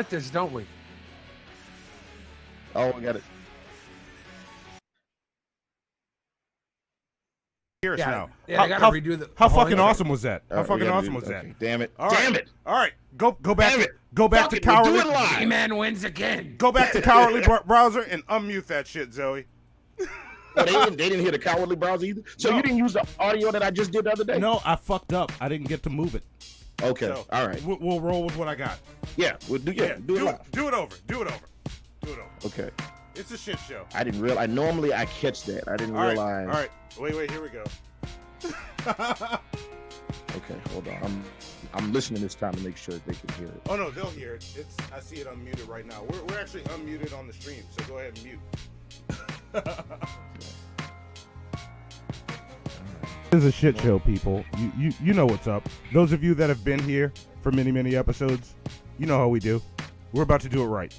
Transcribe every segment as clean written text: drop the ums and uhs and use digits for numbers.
this, don't we? Oh, I got it. Hear us now. Yeah, I gotta redo the. How fucking awesome was that? How fucking awesome was that? Damn it! All Damn right. it! All right, go back. Go back Fuck to it, cowardly. we'll do it live. He-Man wins again. Go back to cowardly browser and unmute that shit, Zoe. Oh, they didn't hear the cowardly browser either. So No. you didn't use the audio that I just did the other day? No, I fucked up. I didn't get to move it. Okay. So, All right. We'll roll with what I got. Yeah. We'll do. Yeah. Do it live. Do it over. Do it over. Okay. It's a shit show. I didn't realize. Normally I catch that. I didn't realize. All right. Wait. Here we go. Okay. Hold on. I'm listening this time to make sure that they can hear it. Oh no, they'll hear it. I see it unmuted right now. We're actually unmuted on the stream, so go ahead and mute. This is a shit show, people. You know what's up. Those of you that have been here for many episodes, you know how we do. We're about to do it right.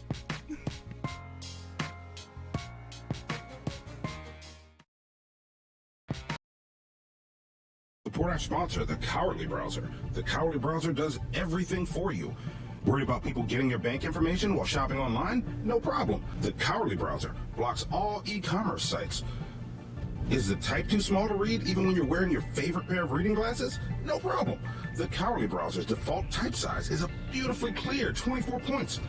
Support our sponsor, the Cowardly Browser. The Cowardly Browser does everything for you. Worried about people getting your bank information while shopping online? No problem. The Cowardly Browser blocks all e-commerce sites. Is the type too small to read even when you're wearing your favorite pair of reading glasses? No problem. The Cowardly Browser's default type size is a beautifully clear 24 points.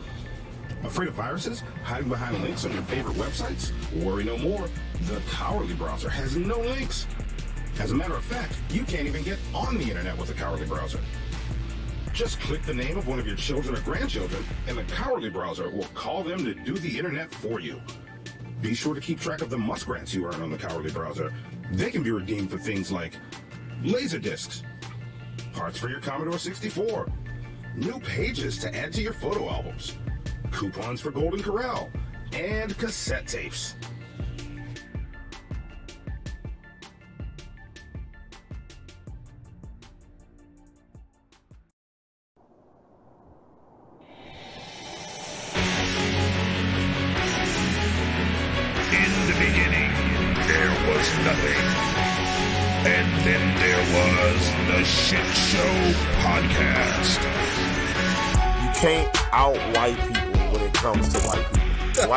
Afraid of viruses? Hiding behind links on your favorite websites? Worry no more. The Cowardly Browser has no links. As a matter of fact, you can't even get on the internet with the Cowardly Browser. Just click the name of one of your children or grandchildren, and the Cowardly Browser will call them to do the internet for you. Be sure to keep track of the muskrats you earn on the Cowardly Browser. They can be redeemed for things like laser discs, parts for your Commodore 64, new pages to add to your photo albums, coupons for Golden Corral, and cassette tapes. In the beginning, there was nothing. And then there was the Shit Show Podcast. You can't out white people when it comes to white people.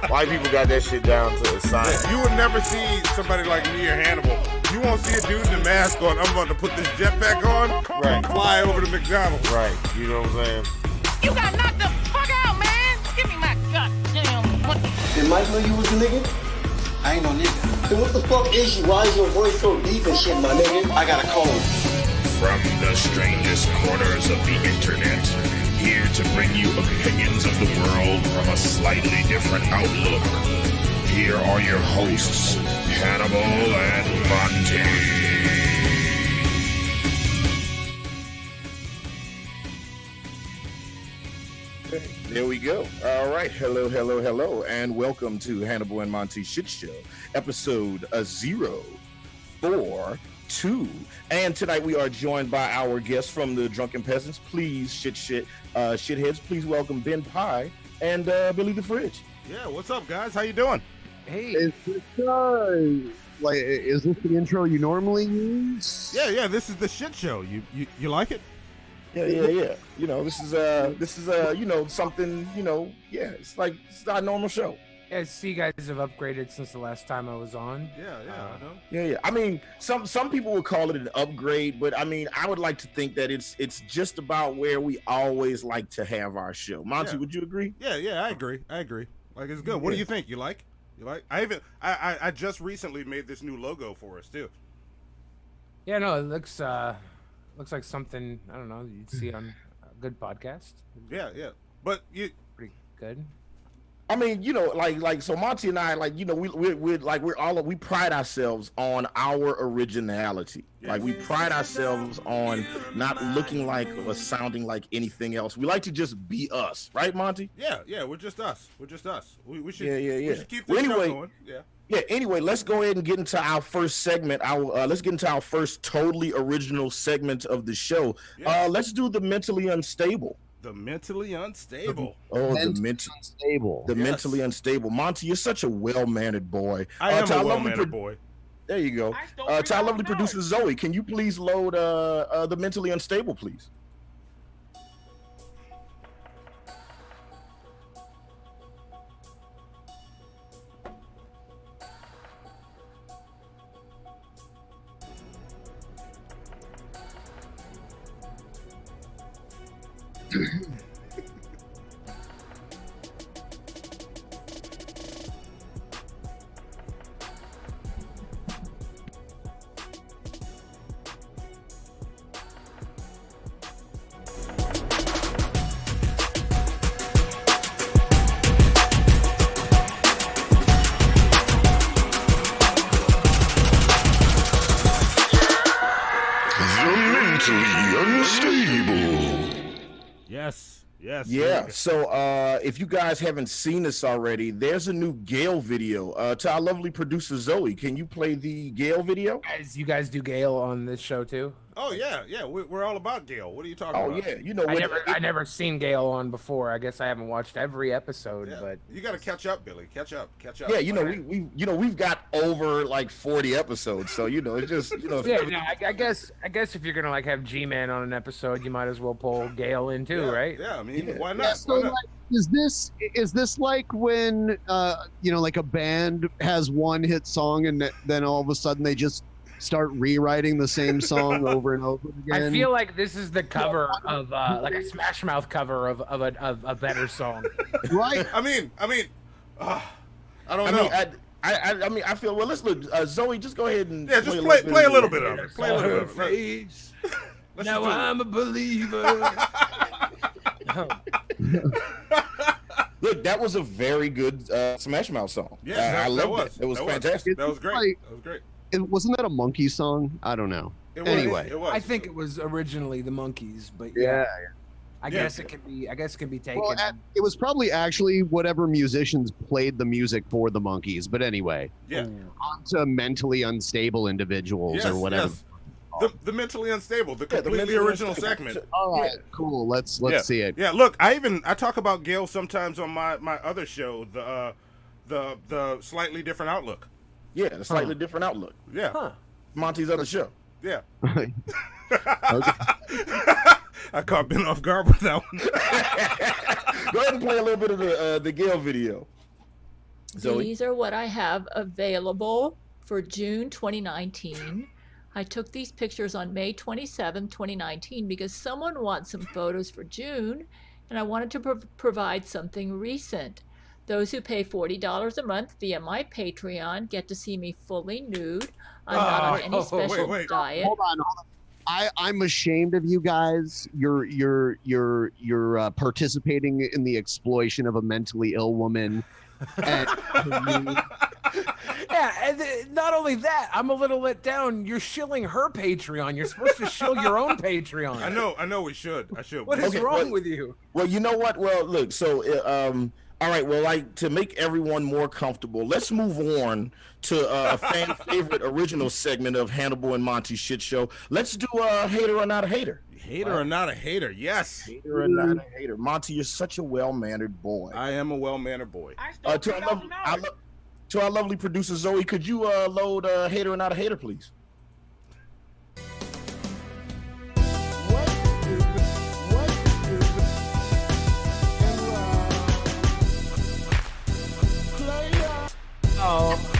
White people got that shit down to a science. You would never see somebody like me or Hannibal. You won't see a dude in a mask going, I'm going to put this jetpack on and fly over to McDonald's. Right, you know what I'm saying? You got knocked the fuck out, man! Give me my goddamn money. Did Mike know you was a nigga? I ain't no nigga. Then what the fuck is you? Why is your voice so deep and shit, my nigga? I got a cold. From the strangest corners of the internet, here to bring you opinions of the world from a slightly different outlook. Here are your hosts, Hannibal and Monty. There we go. All right. Hello, and welcome to Hannibal and Monty Shit Show, episode 042. And tonight we are joined by our guests from the Drunken Pesants. Please, shitheads, please welcome Ben Pye and Billy the Fridge. Yeah, what's up, guys? How you doing? Hey, Is this is this the intro you normally use? Yeah, this is the shit show. You like it? Yeah. You know, this is you know, something, you know, yeah, it's our normal show. I see you guys have upgraded since the last time I was on. Yeah, I know. Yeah. I mean, some people would call it an upgrade, but I mean, I would like to think that it's just about where we always like to have our show. Monty, would you agree? Yeah, I agree. Like, it's good. What do you think? You like? I just recently made this new logo for us too. Yeah, no, it looks like something, I don't know, you'd see on a good podcast. Yeah. But you Pretty good. I mean, you know, like so Monty and I, like, you know, we pride ourselves on our originality. Yes. Like, we pride ourselves on not looking like or sounding like anything else. We like to just be us, right, Monty? Yeah, we're just us. We should Yeah. We should keep this show going. Yeah, anyway, let's go ahead and get into our first segment. Let's get into our first totally original segment of the show. Yes. Let's do the mentally unstable. The mentally unstable. Oh, the mentally unstable. Monty, you're such a well-mannered boy. I am a well-mannered boy. There you go. To our lovely producer Zoe, can you please load the mentally unstable, please? Yes. Yeah. So if you guys haven't seen this already, there's a new Gale video. To our lovely producer Zoe, can you play the Gale video? You guys do Gale on this show too? Oh yeah. We're all about Gale. What are you talking about? Oh yeah, you know I never seen Gale on before. I guess I haven't watched every episode, but you got to catch up, Billy. Catch up. Yeah, you know we've got over like 40 episodes, so it's just Yeah, no, I guess if you're gonna like have G-Man on an episode, you might as well pull Gale in too, right? Yeah, I mean, why not? Yeah, so like, is this like when like a band has one hit song and then all of a sudden they just start rewriting the same song over and over again? I feel like this is the cover of like a Smash Mouth cover of a better song. Right. I mean, I don't know. I mean, I feel, well, let's look. Zoe, just go ahead and just play a little bit of it. Play a little bit of it. Now I'm a believer. Look, that was a very good Smash Mouth song. Yeah, I loved it. It was fantastic. That was great. That was great. Wasn't that a Monkey song? I don't know. Anyway, I think it was originally the Monkees, but yeah. I guess it can be taken. Well, it was probably actually whatever musicians played the music for the Monkees. But anyway, onto mentally unstable individuals or whatever. Yes. The mentally unstable, the completely original segment. All right, cool. Let's see it. Yeah, look, I talk about Gale sometimes on my other show, the Slightly Different Outlook. Yeah, the Slightly Different Outlook. Yeah. Monty's other show. Yeah. Okay. I caught Ben off guard with that one. Go ahead and play a little bit of the Gale video. Zoe? These are what I have available for June 2019. I took these pictures on May 27, 2019, because someone wants some photos for June, and I wanted to provide something recent. Those who pay $40 a month via my Patreon get to see me fully nude. I'm not on any special diet. Hold on. I'm ashamed of you guys. You're participating in the exploitation of a mentally ill woman. And yeah, and not only that, I'm a little let down. You're shilling her Patreon. You're supposed to shill your own Patreon. I know. We should. What is wrong with you? Well, you know what? Well, look. So, all right. Well, like, to make everyone more comfortable, let's move on to a fan favorite original segment of Hannibal and Monty's shit show. Let's do hater or not a hater. Hater or not a hater? Yes. Hater or not a hater. Monty, you're such a well-mannered boy. I am a well-mannered boy. To our lovely producer Zoe, could you load hater or not a hater, please?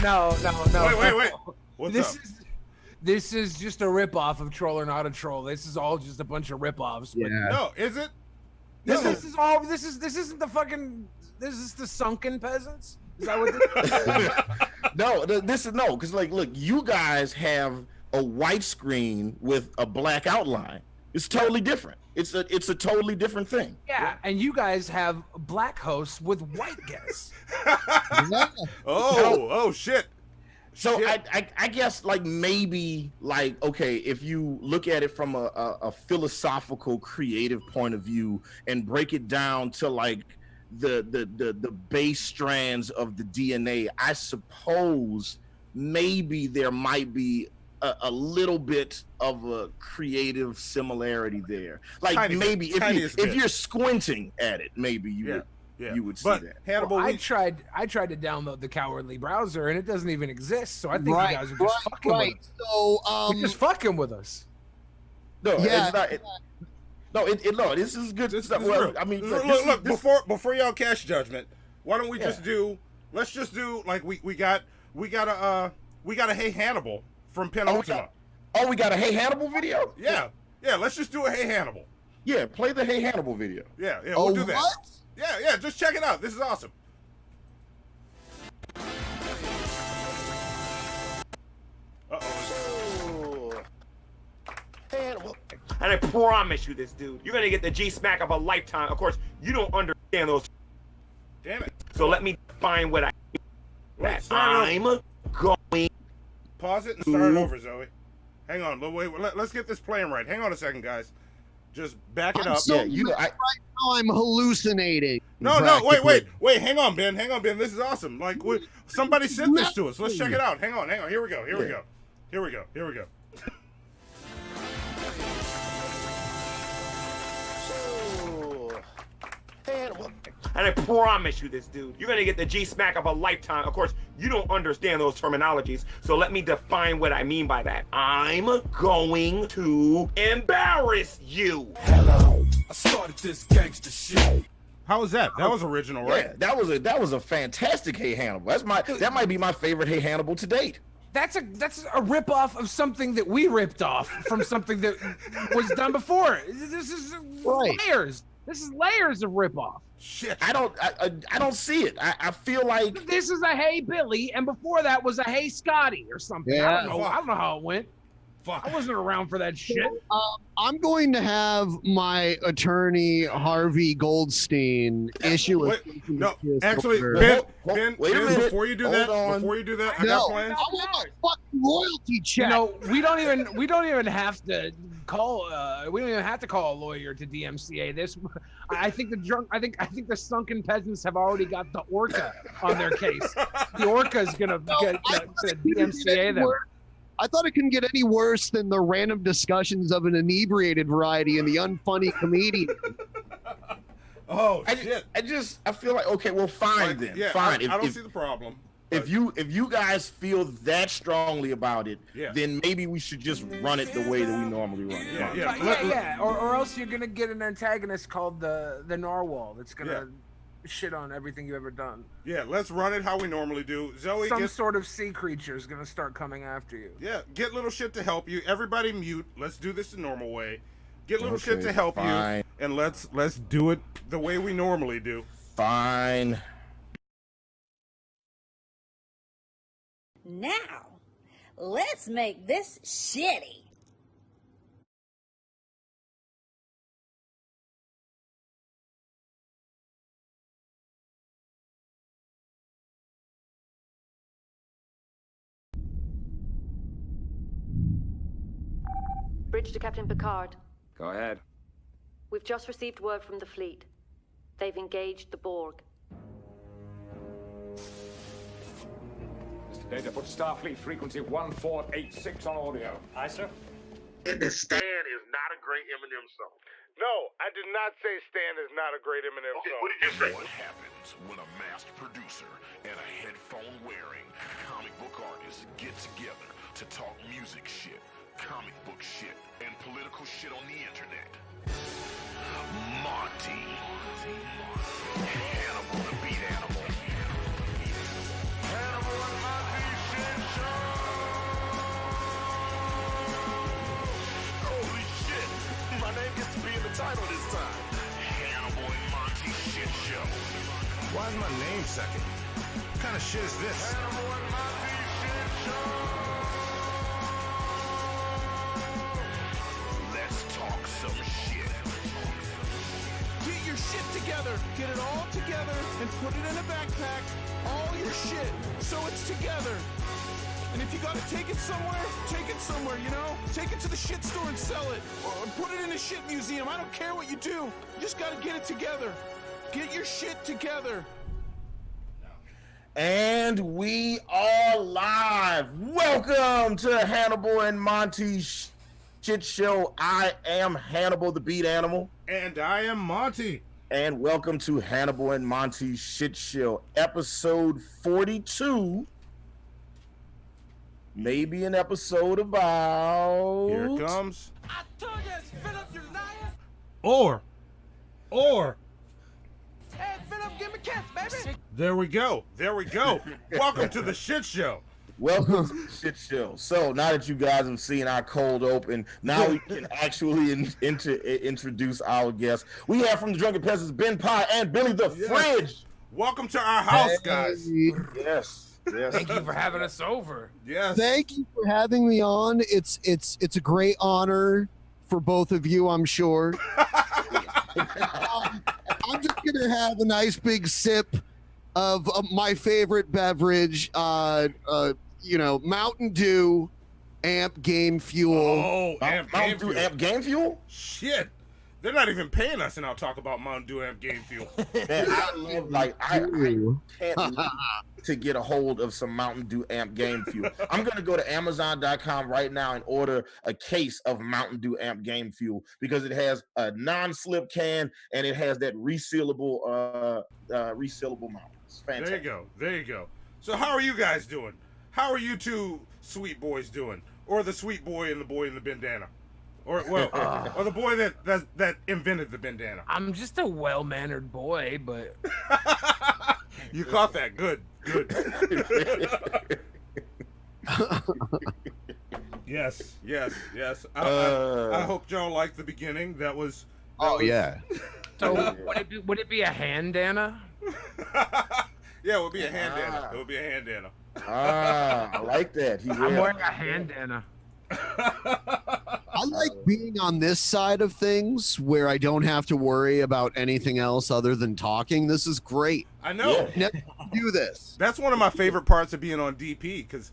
No. Wait. What's up? This is just a ripoff of Troll or Not a Troll. This is all just a bunch of ripoffs. Yeah. No, is it? This isn't the fucking. This is the Sunken Peasants. Is that what this is? No, because like, look, you guys have a white screen with a black outline. It's totally different. It's a totally different thing. Yeah, and you guys have black hosts with white guests. Oh shit. So I guess like maybe like, okay, if you look at it from a philosophical, creative point of view and break it down to like the base strands of the DNA, I suppose maybe there might be a little bit of a creative similarity there. Like tiny maybe bit, if you're squinting at it, maybe you would see that. Hannibal, I tried to download the Cowardly browser and it doesn't even exist. So I think you guys are just fucking with us. So you're just fucking with us. No, it's not. No, this is good stuff. Well, I mean, look, before y'all cast judgment, why don't we let's just do like we got a Hey Hannibal from Penultima. We got a Hey Hannibal video? Yeah, let's just do a Hey Hannibal. Yeah, play the Hey Hannibal video. Yeah, we'll do that. What? Yeah, just check it out. This is awesome. And I promise you this, dude. You're gonna get the G-smack of a lifetime. Of course, you don't understand those. Damn it. So let me define what I'm going. Pause it and start it over, Zoe. Hang on. Let's get this playing right. Hang on a second, guys. Just back it up. So right now I'm hallucinating. No, wait. Hang on, Ben. This is awesome. Like, somebody sent this to us. Let's check it out. Hang on. Here we go. And I promise you this, dude. You're gonna get the G-smack of a lifetime. Of course, you don't understand those terminologies. So let me define what I mean by that. I'm going to embarrass you. Hello. I started this gangster shit. How was that? That was original, right? Yeah, that was a fantastic Hey Hannibal. That might be my favorite Hey Hannibal to date. That's a ripoff of something that we ripped off from something that was done before. This is layers. This is layers of ripoff. Shit. I don't see it. I feel like this is a Hey Billy, and before that was a Hey Scotty or something. Yeah. I don't know how it went. Fuck. I wasn't around for that shit. I'm going to have my attorney Harvey Goldstein issue a no, actually, Ben, wait a minute. Before you do that, I got plans. I want my fucking royalty check. You know, we don't even have to call. We don't even have to call a lawyer to DMCA this. I think the Sunken Peasants have already got the Orca on their case. The Orca is gonna get DMCA them. I thought it couldn't get any worse than the random discussions of an inebriated variety and the unfunny comedian. Oh shit! I feel like okay, well, fine then. Yeah, fine. I don't see the problem. If you guys feel that strongly about it, yeah, then maybe we should just run it the way that we normally run it. Yeah. Or else you're gonna get an antagonist called the Narwhal that's gonna shit on everything you've ever done. Yeah, let's run it how we normally do. Zoe, some sort of sea creature is gonna start coming after you. Yeah, get little shit to help you. Everybody mute. Let's do this the normal way. Get little shit to help you, and let's do it the way we normally do. Fine. Now, let's make this shitty. Bridge to Captain Picard. Go ahead. We've just received word from the fleet. They've engaged the Borg. Mr. Data, put Starfleet frequency 1486 on audio. Aye, sir. Stan is not a great Eminem song. No, I did not say Stan is not a great Eminem song. What did you say? What happens when a masked producer and a headphone-wearing comic book artist get together to talk music shit, comic book shit, and political shit on the internet? Monty. Hannibal the Beat Animal. Hannibal and Monty Shit Show! Holy shit! My name gets to be in the title this time. Hannibal and Monty Shit Show. Why is my name second? What kind of shit is this? Hannibal and Monty Shit Show! Let's talk some shit. Get your shit together. Get it all together and put it in a backpack. All your shit, so it's together. And if you gotta take it somewhere, you know? Take it to the shit store and sell it. Or put it in a shit museum. I don't care what you do. You just gotta get it together. Get your shit together. And we are live. Welcome to Hannibal and Monty's Shit Show. I am Hannibal the Beat Animal. And I am Monty. And welcome to Hannibal and Monty's Shit Show, episode 42. Maybe an episode about... Here it comes. I told you, Philip, you liar. Or... Hey, Philip, give me a kiss, baby. There we go. Welcome to the shit show. Welcome to the shit show. So now that you guys have seen our cold open, now we can actually introduce our guests. We have from the Drunken Pesants, Ben Pye and Billy the Fridge. Welcome to our house, guys. Yes. Thank you for having us over. Yes. Thank you for having me on. It's a great honor for both of you, I'm sure. I'm just gonna have a nice big sip of my favorite beverage, Mountain Dew Amp Game Fuel. Oh, Mountain Dew Amp Game Fuel? Shit. They're not even paying us, and I'll talk about Mountain Dew Amp Game Fuel. Man, I love, I can't wait to get a hold of some Mountain Dew Amp Game Fuel. I'm going to go to Amazon.com right now and order a case of Mountain Dew Amp Game Fuel because it has a non-slip can and it has that resealable mount. It's fantastic. There you go. So how are you guys doing? How are you two sweet boys doing? Or the sweet boy and the boy in the bandana? Or the boy that invented the bandana. I'm just a well-mannered boy, but you caught that. Good. Yes. I hope y'all liked the beginning. That was. Yeah. So would it be a handana? Yeah, it would be a handana. It would be a handana. I like that. I'm wearing a handana. I like being on this side of things where I don't have to worry about anything else other than talking. This is great. I know. Yeah. Do this. That's one of my favorite parts of being on DP because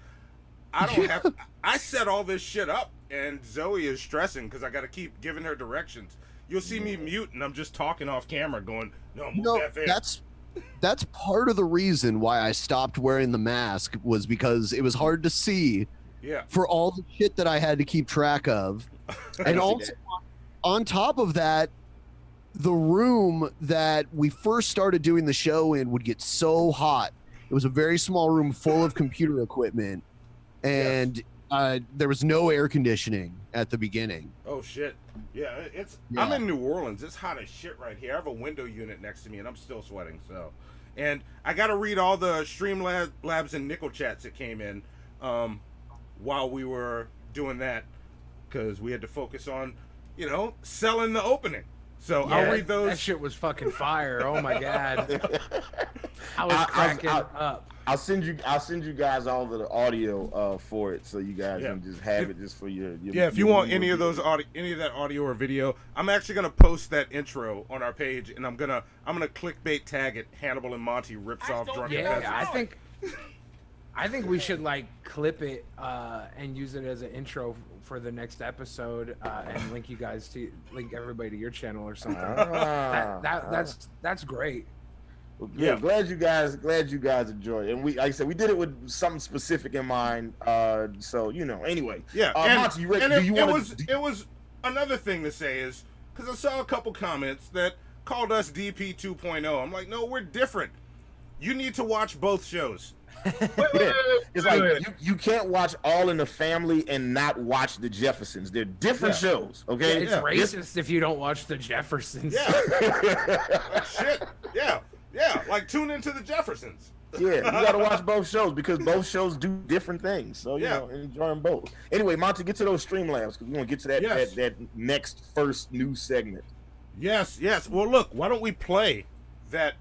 I don't have. I set all this shit up, and Zoe is stressing because I got to keep giving her directions. You'll see me mute, and I'm just talking off camera, going, "No, move that there." That's part of the reason why I stopped wearing the mask was because it was hard to see. Yeah. For all the shit that I had to keep track of. And also, on top of that, the room that we first started doing the show in would get so hot. It was a very small room full of computer equipment, and there was no air conditioning at the beginning. Oh, shit. Yeah, I'm in New Orleans. It's hot as shit right here. I have a window unit next to me, and I'm still sweating. So, and I got to read all the Streamlabs and Nickel chats that came in. While we were doing that, because we had to focus on, selling the opening. So yeah, I'll read those. That shit was fucking fire. Oh my god, I was cracking up. I'll send you guys all the audio for it, so you guys can just have it just for your if you want any of that audio or video, I'm actually gonna post that intro on our page, and I'm gonna clickbait tag it. Hannibal and Monty rips off Drunken Pesants. I think we should clip it and use it as an intro for the next episode and link everybody to your channel or something. That's great. Yeah, glad you guys enjoyed it. And like I said, we did it with something specific in mind. Anyway. Yeah. Monty, it was another thing to say is because I saw a couple comments that called us DP 2.0. I'm like, no, we're different. You need to watch both shows. It's like you can't watch All in the Family and not watch the Jeffersons. They're different shows, okay? It's racist if you don't watch the Jeffersons. Yeah. Shit. Yeah. Tune into the Jeffersons. Yeah, you gotta watch both shows because both shows do different things. So enjoy them both. Anyway, Monty, get to those Streamlabs because we want to get to that next first news segment. Yes. Well, look, why don't we play that?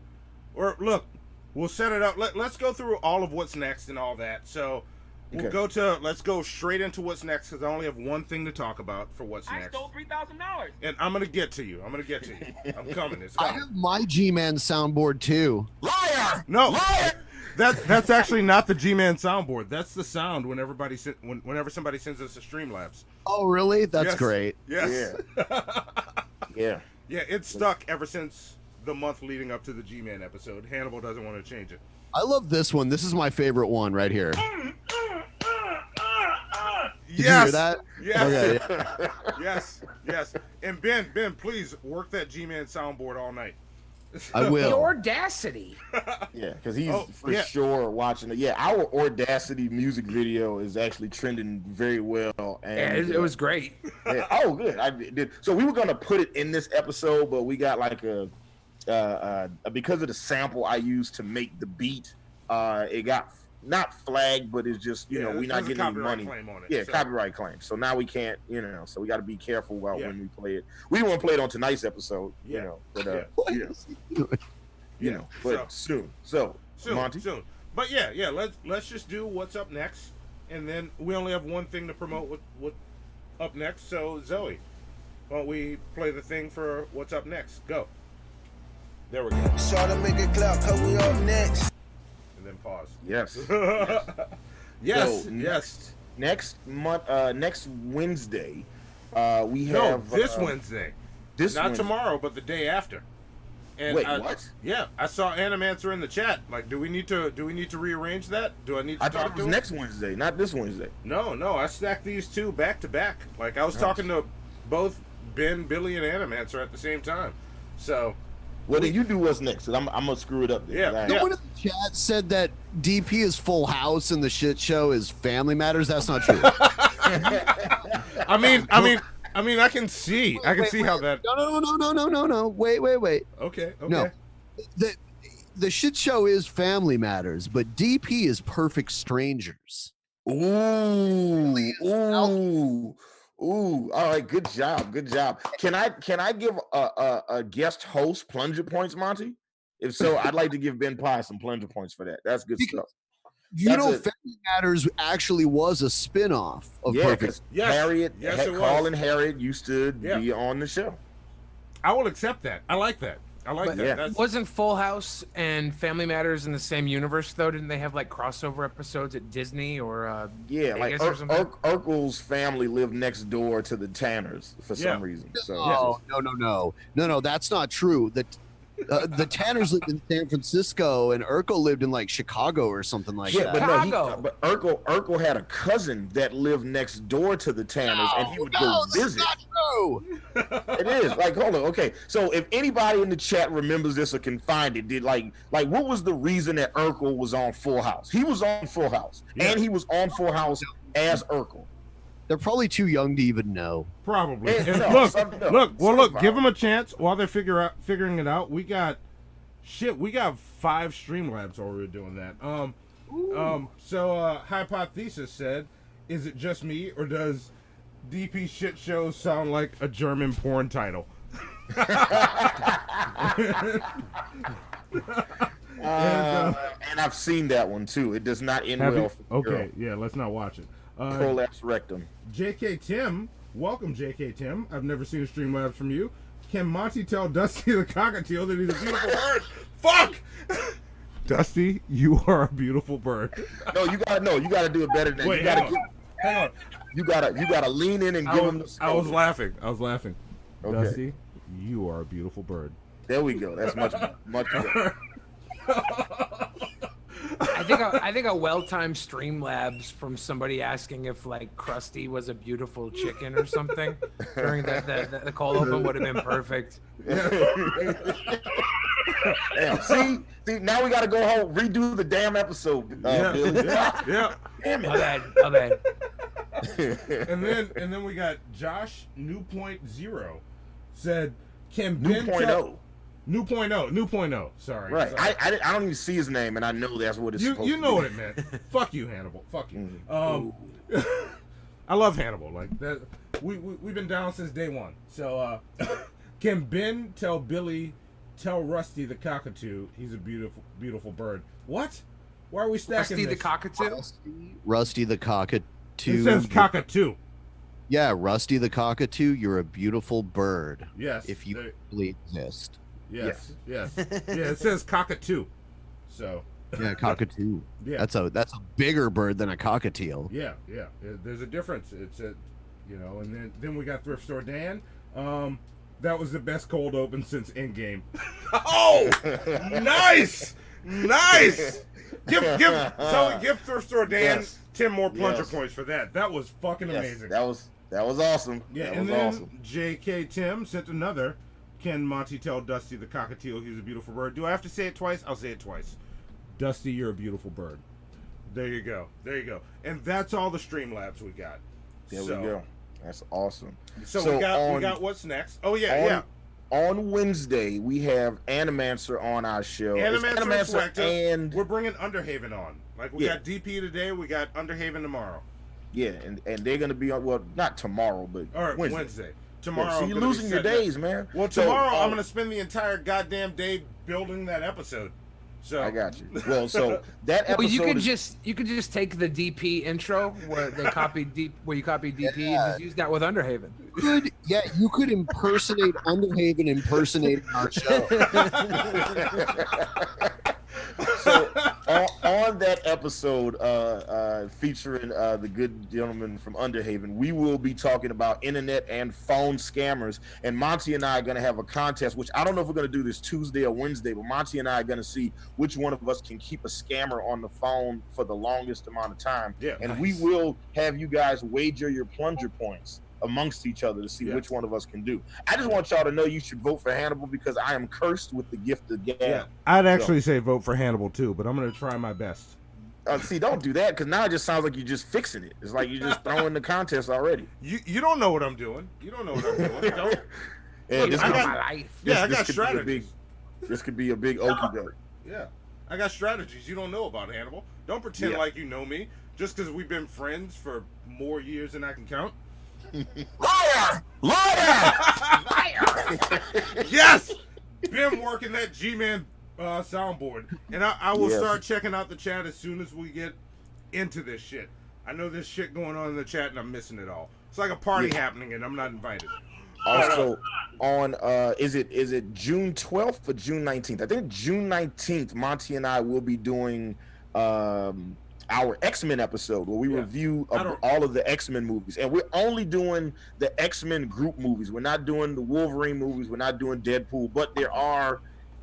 Or look. We'll set it up. Let's go through all of what's next and all that. So let's go straight into what's next because I only have one thing to talk about for what's next. I stole $3,000. And I'm gonna get to you. I'm coming. It's coming. I have my G-Man soundboard too. Liar! No, liar! That's actually not the G-Man soundboard. That's the sound whenever somebody sends us a Streamlabs. Oh, really? That's great. Yes. Yeah. Yeah, it's stuck ever since the month leading up to the G-Man episode. Hannibal doesn't want to change it. I love this one. This is my favorite one right here. Did you hear that? Yes. Okay. Yes. And Ben, please work that G-Man soundboard all night. I will. The audacity. Yeah, because he's sure watching it. Yeah, our Audacity music video is actually trending very well. And it was great. Yeah. Oh, good. I did. So we were gonna put it in this episode, but we got because of the sample I used to make the beat, it got not flagged, but it's just we're not getting any money. Claim on it, yeah, so. copyright claim. So now we can't, so we got to be careful about when we play it. We didn't want to play it on tonight's episode, but but soon. So Monty, soon. But let's just do what's up next, and then we only have one thing to promote. What up next? So Zoe, why don't we play the thing for what's up next? Go. There we go. Sure to make it clap, cause we up next. And then pause. Yes. Yes. So Yes. Next month, next Wednesday, we have this Wednesday. Not tomorrow, but the day after. And wait, what? Yeah, I saw Animancer in the chat. Like, do we need to rearrange that? Do I need to I talk thought it was to him? next Wednesday, not this Wednesday. No, I stacked these two back to back. Like, I was talking to both Ben, Billy, and Animancer at the same time. So, well, then you do what's next, because I'm gonna screw it up. There. Yeah. Someone in the chat said that DP is Full House and the shit show is Family Matters. That's not true. I mean, I can see how that. No. Wait. Okay. No, the shit show is Family Matters, but DP is Perfect Strangers. Ooh. All right, good job. Can I give a guest host plunger points, Monty? If so, I'd like to give Ben Pye some plunger points for that. That's good stuff. Family Matters actually was a spin-off of Perfect. Yes. Harriet, Carl and Harriet used to be on the show. I will accept that. I like that. But wasn't Full House and Family Matters in the same universe though? Didn't they have like crossover episodes at Disney or like or something? Urkel's family lived next door to the Tanners for some reason. So No, that's not true. The Tanners lived in San Francisco and Urkel lived in like Chicago or something like that. But Urkel had a cousin that lived next door to the Tanners, and he would go visit. That's not true. It is. Like, hold on. Okay, so if anybody in the chat remembers this or can find it, did like what was the reason that Urkel was on Full House? He was on Full House, and he was on Full House as Urkel. They're probably too young to even know. Probably. And look. Give them a chance while they're figuring it out. We got 5 Streamlabs while we were doing that. So Hypothesis said, "Is it just me or does DP shit show sound like a German porn title?" And I've seen that one too. It does not end well. Okay, yeah, let's not watch it. Prolapse rectum. JK Tim, welcome JK Tim. I've never seen a Streamlabs from you. Can Monty tell Dusty the cockatiel that he's a beautiful bird? Fuck! Dusty, you are a beautiful bird. No, you gotta do it better than that. Wait, hang on. You gotta lean in and give him the I was laughing. Okay. Dusty, you are a beautiful bird. There we go. That's much better. I think a well-timed Streamlabs from somebody asking if like Krusty was a beautiful chicken or something during the cold open would have been perfect. Damn, see, now we got to go home, redo the damn episode. Yeah. Damn it. My bad. And then we got Josh New Point Zero said, "Can Ben tell?" New point oh. Sorry. Right. Sorry. I don't even see his name, and I know that's what it's supposed to be. You know what it meant. Fuck you, Hannibal. Fuck you. I love Hannibal. Like that. We've been down since day one. So can Ben tell Rusty the cockatoo he's a beautiful bird? What? Why are we stacking Rusty this? the cockatoo? Rusty the cockatoo. It says cockatoo. Yeah, Rusty the cockatoo, you're a beautiful bird. Yes. If you really exist. Yes. Yeah, it says cockatoo. So. Yeah, cockatoo. Yeah. That's a bigger bird than a cockatiel. Yeah. There's a difference. It's and then we got Thrift Store Dan. That was the best cold open since Endgame. Oh, nice. Give Thrift Store Dan 10 more plunger points for that. That was fucking amazing. That was awesome. Yeah, that was awesome. J.K. Tim sent another. Can Monty tell Dusty the cockatiel he's a beautiful bird? Do I have to say it twice? I'll say it twice. Dusty, you're a beautiful bird. There you go. And that's all the Streamlabs we got. There we go. That's awesome. So we got what's next? Oh yeah. on Wednesday we have Animancer on our show. It's Animancer and we're bringing Underhaven on. Like we got DP today, we got Underhaven tomorrow. Yeah, and they're gonna be on. Well, not tomorrow, but Wednesday. Tomorrow. Yeah, so you're losing your days, man. Well, tomorrow I'm gonna spend the entire goddamn day building that episode. So I got you. Well, so that episode. Well, you could just take the DP intro where they copy where you copy DP and just use that with Underhaven. You could impersonate Underhaven impersonating our show. So on that episode featuring the good gentleman from Underhaven, we will be talking about internet and phone scammers. And Monty and I are going to have a contest, which I don't know if we're going to do this Tuesday or Wednesday, but Monty and I are going to see which one of us can keep a scammer on the phone for the longest amount of time. Yeah, and we will have you guys wager your plunger points amongst each other to see which one of us can do. I just want y'all to know you should vote for Hannibal because I am cursed with the gift of gab. Yeah, I'd actually say vote for Hannibal too, but I'm going to try my best. See, don't do that because now it just sounds like you're just fixing it. It's like you're just throwing the contest already. You don't know what I'm doing. You don't know what I'm doing. Don't. Yeah, Look, this I could got, be, yeah, I this got could strategies. Be this could be a big okie doke. Yeah, I got strategies you don't know about, Hannibal. Don't pretend like you know me just because we've been friends for more years than I can count. Liar! Liar! Liar! Yes! Been working that G-Man soundboard. And I will start checking out the chat as soon as we get into this shit. I know there's shit going on in the chat and I'm missing it all. It's like a party happening and I'm not invited. Also, on is it June 12th or June 19th? I think June 19th, Monty and I will be doing our X-Men episode where we review all of the X-Men movies. And we're only doing the X-Men group movies. We're not doing the Wolverine movies. We're not doing Deadpool. But there are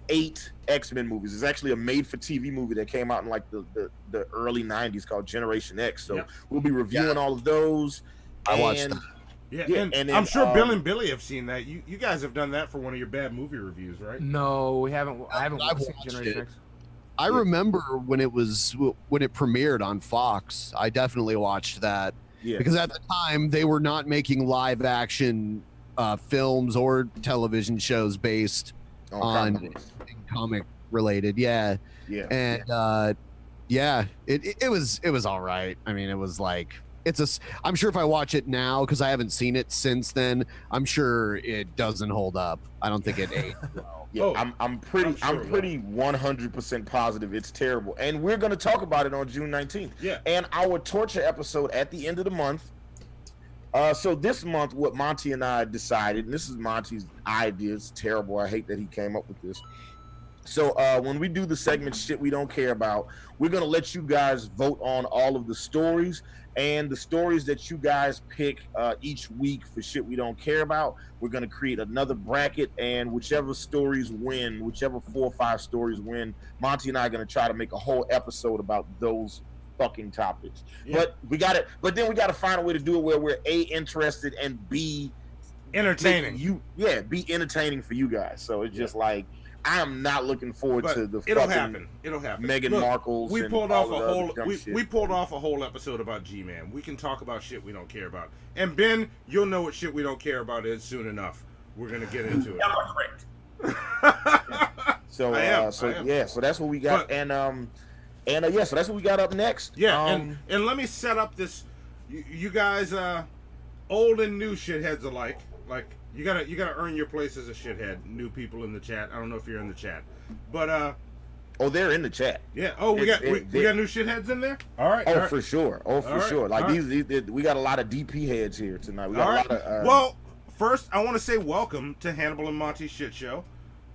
8 X-Men movies. There's actually a made-for-TV movie that came out in like the early 90s called Generation X. So we'll be reviewing all of those. I watched them. Yeah, and then, I'm sure Bill and Billy have seen that. You guys have done that for one of your bad movie reviews, right? No, we haven't. I haven't watched it. Generation X. I remember when it premiered on Fox. I definitely watched that because at the time they were not making live action films or television shows based on comic related. Yeah. And it was all right. I mean, it was like I'm sure if I watch it now because I haven't seen it since then, I'm sure it doesn't hold up. I don't think it aged well. I'm pretty 100% positive it's terrible, and we're going to talk about it on June 19th. Yeah, and our torture episode at the end of the month. So this month, what Monty and I decided, and this is Monty's idea. It's terrible. I hate that he came up with this. So when we do the segment "Shit We Don't Care About," we're going to let you guys vote on all of the stories. And the stories that you guys pick each week for Shit We Don't Care About, we're going to create another bracket, and whichever stories win, whichever 4 or 5 stories win, Monty and I are going to try to make a whole episode about those fucking topics. Yeah. But then we got to find a way to do it where we're A, interested, and B, entertaining. Be entertaining for you guys. So it's just like, I am not looking forward to the it'll fucking happen. Meghan Markle's. We pulled off a whole episode about G-Man. We can talk about shit we don't care about. And Ben, you'll know what shit we don't care about is soon enough. We're gonna get into it. So that's what we got. So that's what we got up next. Yeah, and let me set up this. You guys, old and new shitheads alike, like. You gotta earn your place as a shithead. New people in the chat. I don't know if you're in the chat, but they're in the chat. Yeah. Oh, we got new shitheads in there. All right. Oh, for sure. Like these, we got a lot of DP heads here tonight. We got a lot of. Well, first I want to say welcome to Hannibal and Monty's shit show.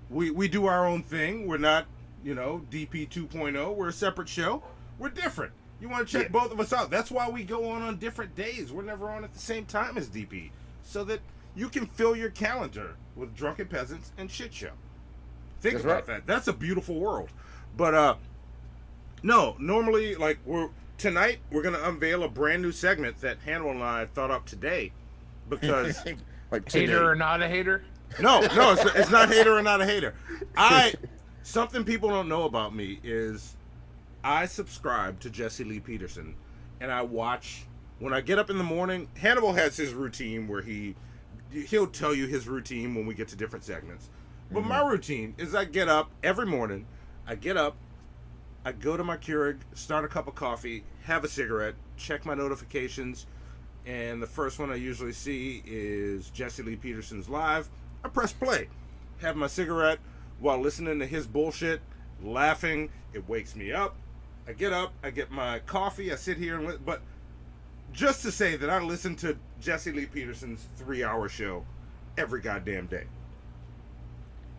We do our own thing. We're not, DP 2.0. We're a separate show. We're different. You want to check both of us out. That's why we go on different days. We're never on at the same time as DP, so that you can fill your calendar with Drunken Pesants and Shit Show. Think about that. That's a beautiful world. But no, normally tonight we're gonna unveil a brand new segment that Hannibal and I thought up today because hater or not a hater? No, it's not hater or not a hater. Something people don't know about me is I subscribe to Jesse Lee Peterson, and I watch when I get up in the morning. Hannibal has his routine where he he'll tell you his routine when we get to different segments. But my routine is I get up every morning. I get up, I go to my Keurig, start a cup of coffee, have a cigarette, check my notifications, and the first one I usually see is Jesse Lee Peterson's live. I press play, have my cigarette while listening to his bullshit, laughing. It wakes me up. I get up, I get my coffee, I sit here and but just to say that I listen to Jesse Lee Peterson's 3-hour show every goddamn day.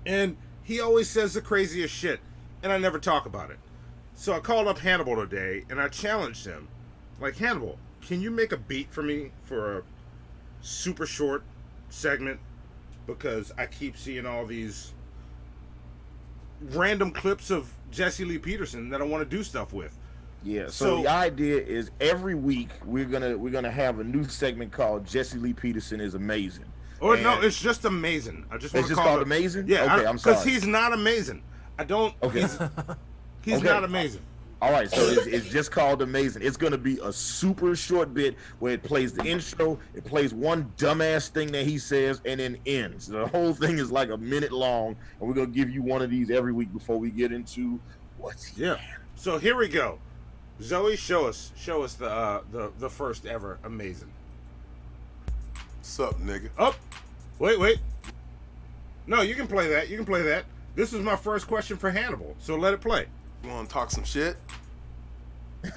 And he always says the craziest shit, and I never talk about it. So I called up Hannibal today, and I challenged him. Like, Hannibal, can you make a beat for me for a super short segment? Because I keep seeing all these random clips of Jesse Lee Peterson that I want to do stuff with. Yeah, so the idea is every week we're gonna have a new segment called Jesse Lee Peterson is Amazing. Or no, it's just amazing. I just want to call it amazing. Yeah, okay, I'm sorry. Because he's not amazing. I don't. Okay. He's not amazing. All right, so it's just called Amazing. It's gonna be a super short bit where it plays the intro, it plays one dumbass thing that he says, and then ends. The whole thing is like a minute long, and we're gonna give you one of these every week before we get into what's So here we go. Zoe, show us the first ever Amazing. What's up, nigga? Oh, wait. No, you can play that. You can play that. This is my first question for Hannibal, so let it play. You want to talk some shit?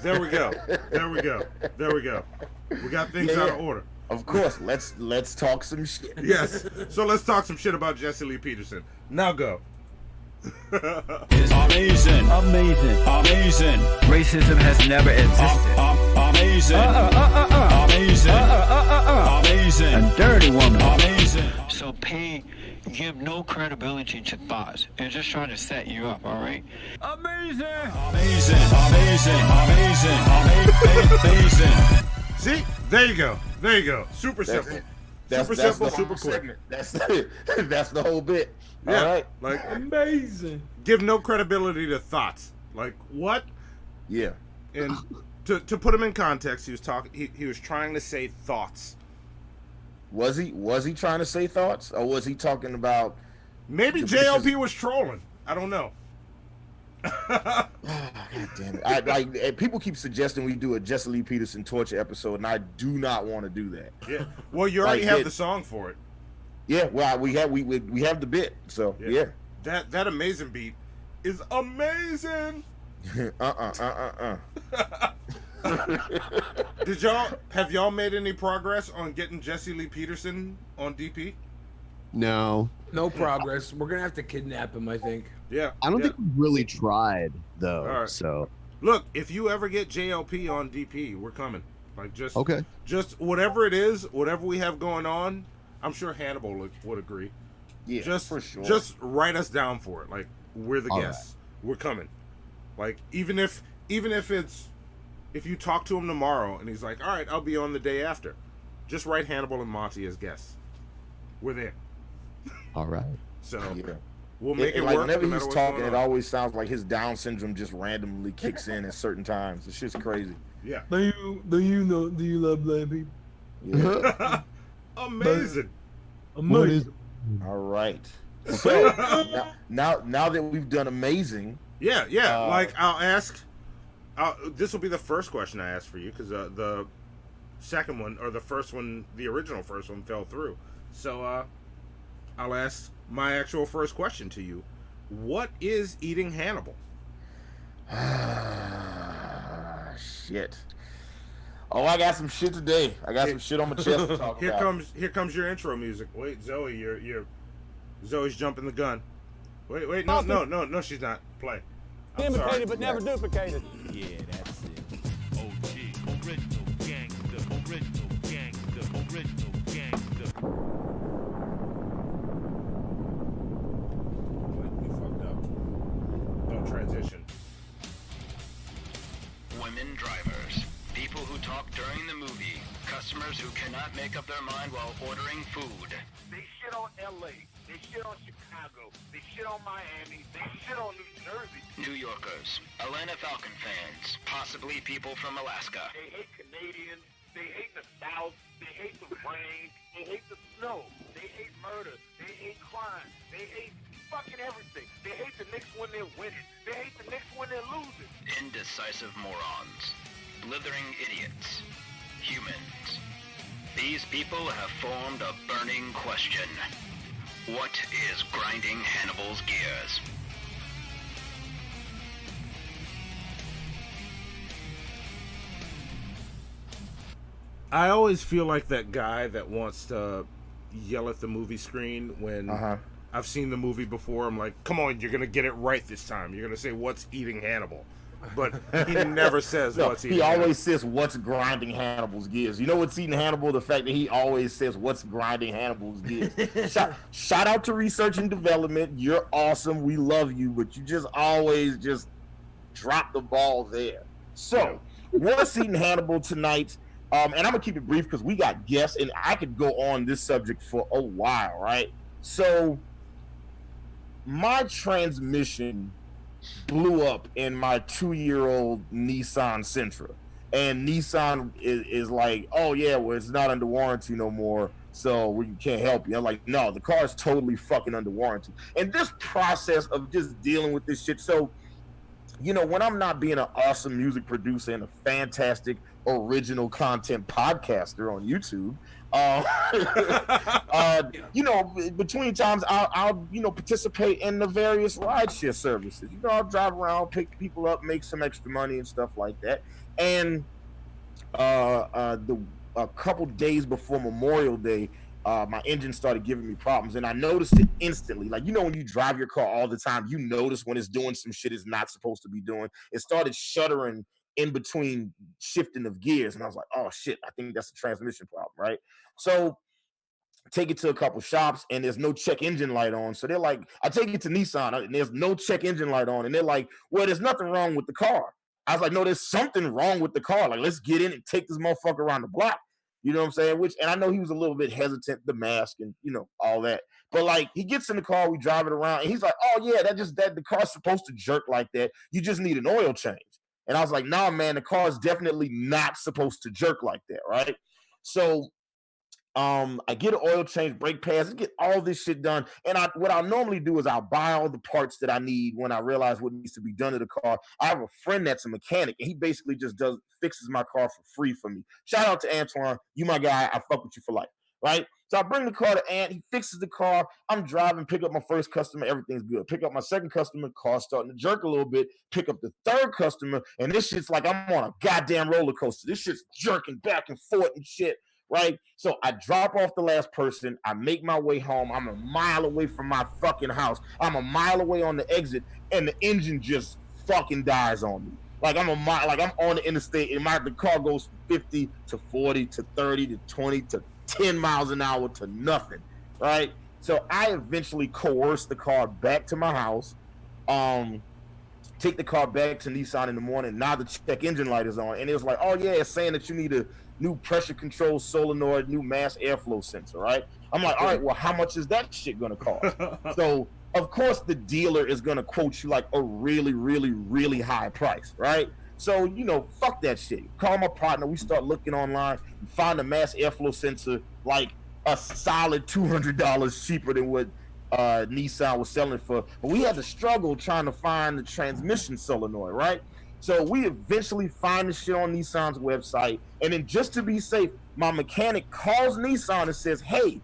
There we go. We got things out of order. Of course. Let's talk some shit. Yes. So let's talk some shit about Jesse Lee Peterson. Now go. Amazing. Racism has never existed. Amazing. A dirty woman. Amazing. So give no credibility to thoughts. They're just trying to set you up, all right? Amazing. See? There you go. Super simple. Super simple, super quick. That's the whole bit. Yeah, all right. Like amazing. Give no credibility to thoughts. Like what? Yeah. And to put him in context, he was talking. He was trying to say thoughts. Was he trying to say thoughts, or was he talking about? Maybe JLP was trolling. I don't know. God damn it! People keep suggesting we do a Jesse Lee Peterson torture episode, and I do not want to do that. Yeah. Well, you already have the song for it. Yeah. Well, we have the bit. So yeah. That amazing beat is amazing. Have y'all made any progress on getting Jesse Lee Peterson on DP? No progress. We're gonna have to kidnap him, I think. Yeah. I don't think we really tried though. All right. So look, if you ever get JLP on DP, we're coming. Like just whatever it is, whatever we have going on, I'm sure Hannibal would agree. Yeah, just for sure. Just write us down for it. Like we're the guests. Right. We're coming. Like even if it's if you talk to him tomorrow and he's like, all right, I'll be on the day after, just write Hannibal and Monty as guests. We're there. All right. So yeah. We'll make it like work. Whenever no he's talking, it always sounds like his Down syndrome just randomly kicks in at certain times. It's just crazy. Yeah. Do you love black people? Yeah. Amazing. Amazing. All right. So now that we've done amazing. Yeah. Like I'll ask. This will be the first question I ask for you because the second one or the first one, the original first one, fell through. So I'll ask my actual first question to you. What is eating Hannibal? Shit. Oh, I got some shit today. I got some shit on my chest to talk about. Here comes your intro music. Wait, Zoe, Zoe's jumping the gun. Wait, no, she's not. Play. Imitated but never duplicated. Yeah, that's it. OG, original gangster, original gangster. We fucked up. Don't transition. Women drivers. People who talk during the movie. Customers who cannot make up their mind while ordering food. They shit on LA. They shit on Chicago. They shit on Miami. They shit on New Jersey. New Yorkers. Atlanta Falcon fans. Possibly people from Alaska. They hate Canadians. They hate the South. They hate the rain. They hate the snow. They hate fucking everything. They hate the Knicks when they're winning. They hate the Knicks when they're losing. Indecisive morons. Blithering idiots. Humans. These people have formed a burning question. What is grinding Hannibal's gears? I always feel like that guy that wants to yell at the movie screen when I've seen the movie before. I'm like, come on, you're going to get it right this time. You're going to say, what's eating Hannibal? But he never says what's eating Hannibal. He always says, what's grinding Hannibal's gears? You know what's eating Hannibal? The fact that he always says, what's grinding Hannibal's gears. Shout out to research and development. You're awesome. We love you. But you just always just drop the ball there. So, what's eating Hannibal tonight? And I'm gonna keep it brief because we got guests, and I could go on this subject for a while, right? So, my transmission blew up in my 2-year-old Nissan Sentra, and Nissan is like, "Oh yeah, well it's not under warranty no more, so we can't help you." I'm like, "No, the car is totally fucking under warranty." And this process of just dealing with this shit, so. You know, when I'm not being an awesome music producer and a fantastic original content podcaster on YouTube, you know, between times I'll you know, participate in the various rideshare services. You know, I'll drive around, pick people up, make some extra money and stuff like that. And a couple days before Memorial Day, my engine started giving me problems, and I noticed it instantly. Like, you know, when you drive your car all the time, you notice when it's doing some shit it's not supposed to be doing. It started shuddering in between shifting of gears, and I was like, oh shit, I think that's a transmission problem, right? So take it to a couple shops, and there's no check engine light on. So they're like, I take it to Nissan, and there's no check engine light on, and they're like, well, there's nothing wrong with the car. I was like, no, there's something wrong with the car. Like, let's get in and take this motherfucker around the block. You know what I'm saying? And I know he was a little bit hesitant, the mask and, you know, all that. But like, he gets in the car, we drive it around, and he's like, oh yeah, that the car's supposed to jerk like that. You just need an oil change. And I was like, nah, man, the car is definitely not supposed to jerk like that, right? So I get an oil change, brake pads, get all this shit done. And what I'll normally do is I'll buy all the parts that I need when I realize what needs to be done to the car. I have a friend that's a mechanic, and he basically just fixes my car for free for me. Shout out to Antoine. You my guy. I fuck with you for life, right? So I bring the car to Ant. He fixes the car. I'm driving, pick up my first customer. Everything's good. Pick up my second customer. Car's starting to jerk a little bit. Pick up the third customer, and this shit's like I'm on a goddamn roller coaster. This shit's jerking back and forth and shit. Right? So I drop off the last person. I make my way home. I'm a mile away from my fucking house. I'm a mile away on the exit, and the engine just fucking dies on me. Like I'm on the interstate, and the car goes from 50 to 40 to 30 to 20 to 10 miles an hour to nothing. Right? So I eventually coerce the car back to my house. Take the car back to Nissan in the morning. Now the check engine light is on, and it was like, oh yeah, it's saying that you need a new pressure control solenoid, new mass airflow sensor, right? I'm like, all right, well, how much is that shit gonna cost? So of course the dealer is gonna quote you like a really, really, really high price, right? So, you know, fuck that shit. Call my partner, we start looking online, find a mass airflow sensor like a solid $200 cheaper than what Nissan was selling for. But we had to struggle trying to find the transmission solenoid, right? So we eventually find the shit on Nissan's website, and then just to be safe, my mechanic calls Nissan and says, hey,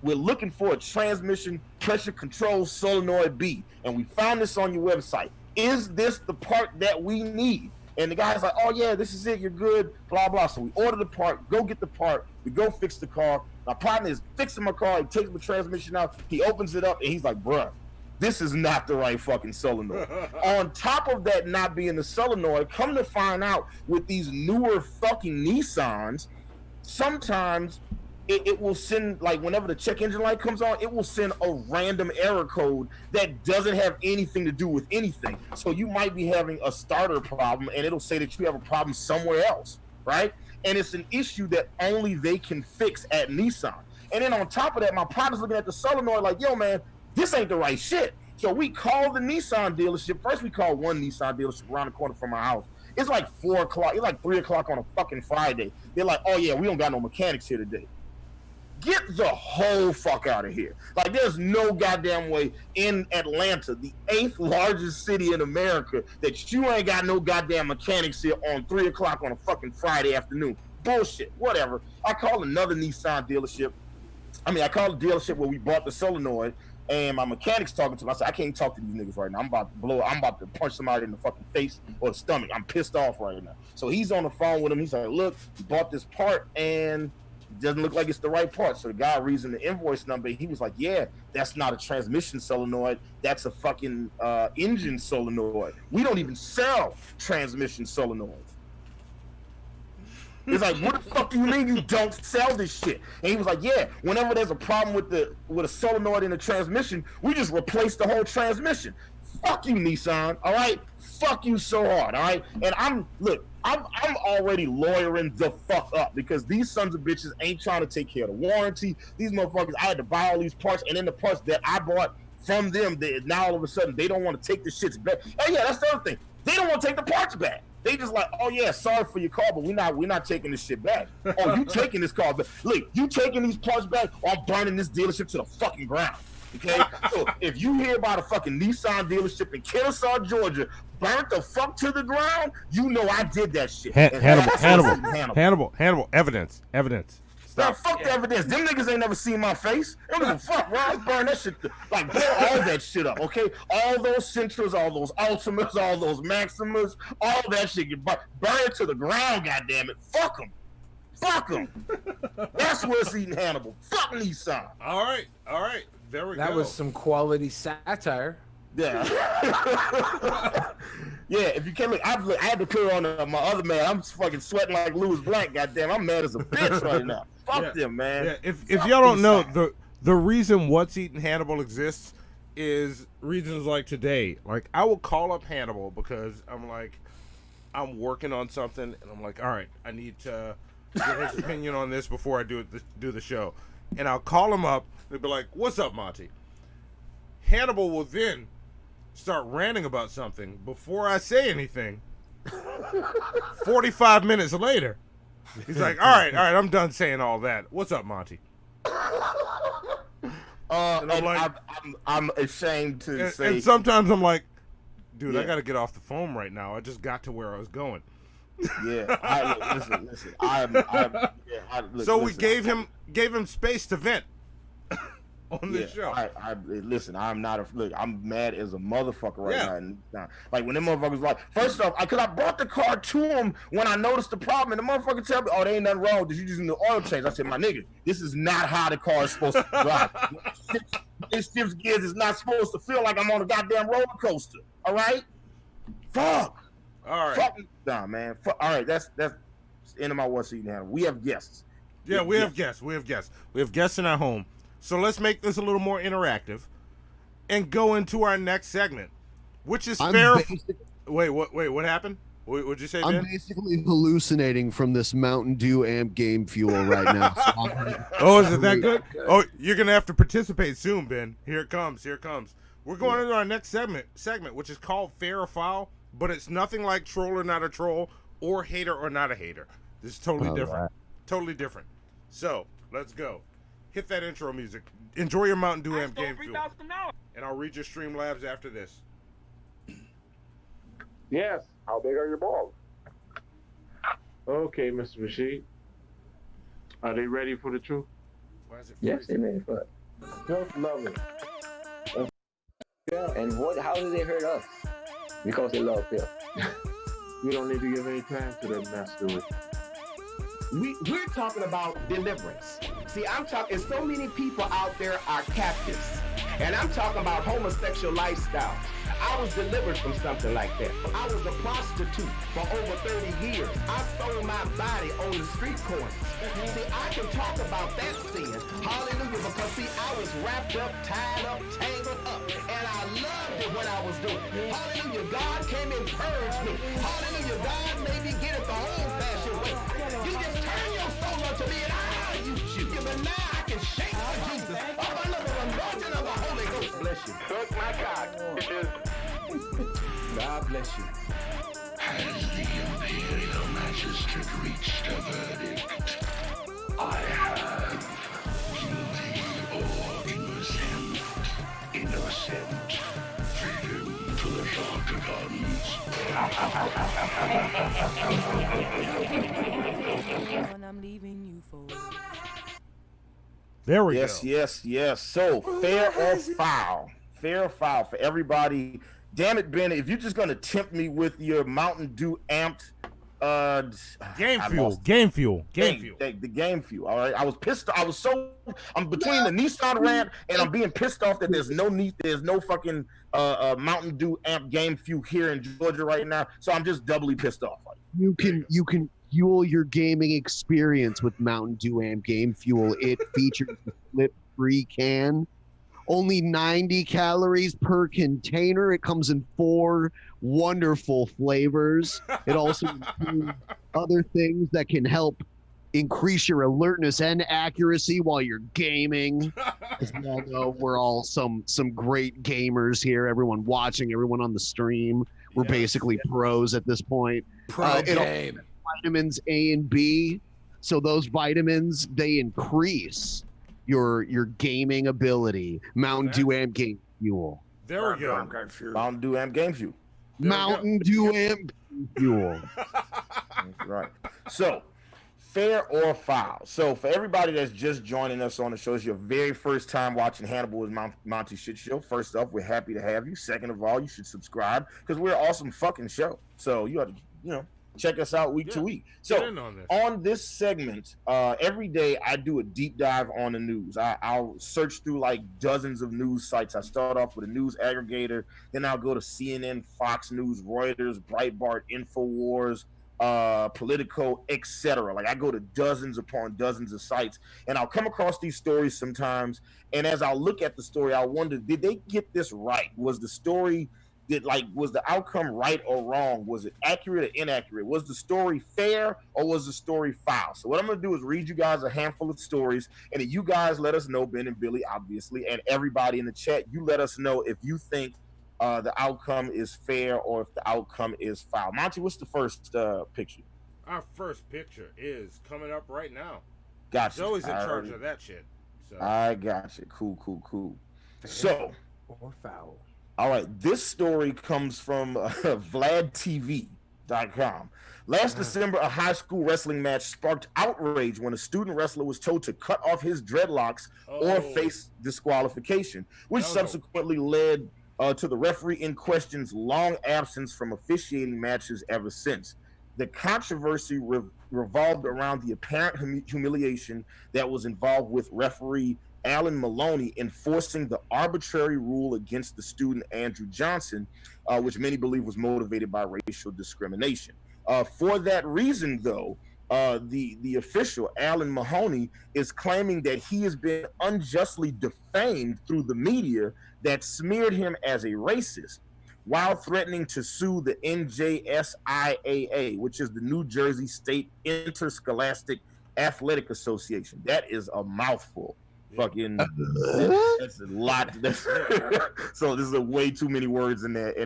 we're looking for a transmission pressure control solenoid B, and we found this on your website. Is this the part that we need? And the guy's like, oh yeah, this is it, you're good, blah, blah. So we order the part, go get the part, we go fix the car. My partner is fixing my car, he takes the transmission out, he opens it up, and he's like, bruh, this is not the right fucking solenoid. On top of that not being the solenoid, come to find out with these newer fucking Nissans, sometimes it will send, like whenever the check engine light comes on, it will send a random error code that doesn't have anything to do with anything. So you might be having a starter problem, and it'll say that you have a problem somewhere else, right? And it's an issue that only they can fix at Nissan. And then on top of that, my partner's looking at the solenoid like, yo man, this ain't the right shit. So we call the Nissan dealership. First we call one Nissan dealership around the corner from my house. It's like 4 o'clock. It's like 3 o'clock on a fucking Friday. They're like, oh yeah, we don't got no mechanics here today. Get the whole fuck out of here. Like, there's no goddamn way in Atlanta, the 8th largest city in America, that you ain't got no goddamn mechanics here on 3 o'clock on a fucking Friday afternoon. Bullshit. Whatever. I called another Nissan dealership. I called the dealership where we bought the solenoid, and my mechanic's talking to me. I said, I can't talk to these niggas right now. I'm about to punch somebody in the fucking face or the stomach. I'm pissed off right now. So he's on the phone with him. He's like, look, we bought this part, and it doesn't look like it's the right part. So the guy reads in the invoice number. He was like, yeah, that's not a transmission solenoid. That's a fucking engine solenoid. We don't even sell transmission solenoids. It's like, what the fuck do you mean you don't sell this shit? And he was like, yeah, whenever there's a problem with a solenoid in the transmission, we just replace the whole transmission. Fuck you, Nissan, all right? Fuck you so hard, all right? And I'm already lawyering the fuck up because these sons of bitches ain't trying to take care of the warranty. These motherfuckers, I had to buy all these parts, and then the parts that I bought from them, now all of a sudden they don't want to take the shits back. Oh yeah, that's the other thing. They don't want to take the parts back. They just like, oh yeah, sorry for your car, but we're not taking this shit back. Oh, you taking this car back? Look, you taking these parts back, or I'm burning this dealership to the fucking ground. Okay, so if you hear about a fucking Nissan dealership in Kennesaw, Georgia, burnt the fuck to the ground, you know I did that shit. Hannibal, evidence. Stop. Fuck the evidence. Them niggas ain't never seen my face. They don't give a fuck, bro. I burn that shit. Like, burn all that shit up, okay? All those Sentras, all those Ultimas, all those Maximas, all that shit. You burn it to the ground, goddammit. Fuck them. Fuck them. That's what's eating Hannibal. Fuck Nissan. All right. There we go. That was some quality satire. Yeah. Yeah, if you can't look, I had to clear on my other man. I'm fucking sweating like Louis Blanc, goddamn. I'm mad as a bitch right now. Fuck them, man. Yeah, if y'all don't know, the reason What's Eating Hannibal exists is reasons like today. Like, I will call up Hannibal because I'm working on something, and I'm like, all right, I need to get his opinion on this before I do the show. And I'll call him up, and they'll be like, what's up, Monty? Hannibal will then start ranting about something before I say anything. 45 minutes later, he's like, all right, I'm done saying all that. What's up, Monty? I'm ashamed to say. And sometimes I'm like, dude, Yeah. I got to get off the phone right now. I just got to where I was going. Yeah, listen. So we gave him space to vent on this show. Listen, I'm mad as a motherfucker right now. Like, when them motherfuckers like, first off, because I brought the car to him when I noticed the problem, and the motherfucker tell me, oh, there ain't nothing wrong with this, you just need the oil change. I said, my nigga, this is not how the car is supposed to drive. This shifts gears is not supposed to feel like I'm on a goddamn roller coaster. All right? Fuck. All right. Fuck. Nah, man. All right, that's the end of my What's Eating Hannibal. We have guests. Yeah, we have guests. We have guests in our home. So let's make this a little more interactive and go into our next segment, which is fair. Wait, what happened? What'd you say, Ben? I'm basically hallucinating from this Mountain Dew amp game fuel right now. Oh, is it that good? Oh, you're going to have to participate soon, Ben. Here it comes. We're going into our next segment, which is called Fair or Foul, but it's nothing like Troll or Not a Troll or Hater or Not a Hater. This is totally different. Right. Totally different. So, let's go. Hit that intro music. Enjoy your Mountain Dew amp game fuel. And I'll read your Streamlabs after this. Yes. How big are your balls? Okay, Mr. Rashid. Are they ready for the truth? Why is it Yes, they ready for it. Just love it. Yeah. And how do they hurt us? Because they love Phil. You don't need to give any time to that mess, do it. We're talking about deliverance. See, I'm talking, so many people out there are captives. And I'm talking about homosexual lifestyle. I was delivered from something like that. I was a prostitute for over 30 years. I sold my body on the street corners. See, I can talk about that sin. Hallelujah, because see, I was wrapped up, tied up, tangled up. And I loved it when I was doing it. Hallelujah, God came and purged me. Hallelujah, God made me get it the old-fashioned way. You just turn your soul unto me and I'll use you. But now I can shake for Jesus. Up under the anointing of the Holy Ghost. Bless you. Suck my cock, bitches. God bless you. Has the Imperial Magistrate reached a verdict? I have There we yes, go. Yes. So fair or foul? Fair or foul for everybody? Damn it, Ben! If you're just gonna tempt me with your Mountain Dew amped, Game fuel. The game fuel. All right. I was pissed. I'm between the Nissan rant and I'm being pissed off that there's no fucking Mountain Dew amp game fuel here in Georgia right now. So I'm just doubly pissed off. You can fuel your gaming experience with Mountain Dew Amp Game Fuel. It features a flip-free can, only 90 calories per container. It comes in 4 wonderful flavors. It also includes other things that can help increase your alertness and accuracy while you're gaming. As we all know, we're all some great gamers here. Everyone watching, everyone on the stream. We're basically pros at this point. Pro game. Vitamins A and B. So those vitamins, they increase your gaming ability. Mountain Dew Amp Game Fuel. There we go. Mountain Dew Amp Game Fuel. Mountain Dew Amp Game Fuel. Right. So, fair or foul? So, for everybody that's just joining us on the show, it's your very first time watching Hannibal with Monty Shit Show. First off, we're happy to have you. Second of all, you should subscribe because we're an awesome fucking show. So, you have to, check us out week to week. So on this segment, every day I do a deep dive on the news. I'll search through like dozens of news sites. I start off with a news aggregator, then I'll go to CNN, Fox News, Reuters, Breitbart, InfoWars, Politico, etc. Like I go to dozens upon dozens of sites, and I'll come across these stories sometimes. And as I look at the story, I wonder, did they get this right? Was the story was the outcome right or wrong? Was it accurate or inaccurate? Was the story fair or was the story foul? So what I'm going to do is read you guys a handful of stories, and then you guys let us know, Ben and Billy, obviously, and everybody in the chat, you let us know if you think the outcome is fair or if the outcome is foul. Monty, what's the first picture? Our first picture is coming up right now. Gotcha. Zoe's in charge of that shit. So. I got you. Cool. So, or foul. All right, this story comes from VladTV.com. Last December, a high school wrestling match sparked outrage when a student wrestler was told to cut off his dreadlocks or face disqualification, which subsequently led to the referee in question's long absence from officiating matches ever since. The controversy revolved around the apparent humiliation that was involved with referee Alan Maloney enforcing the arbitrary rule against the student Andrew Johnson, which many believe was motivated by racial discrimination. For that reason, though, the official, Alan Mahoney, is claiming that he has been unjustly defamed through the media that smeared him as a racist, while threatening to sue the NJSIAA, which is the New Jersey State Interscholastic Athletic Association. That is a mouthful. Fucking that's a lot. So this is a way too many words in that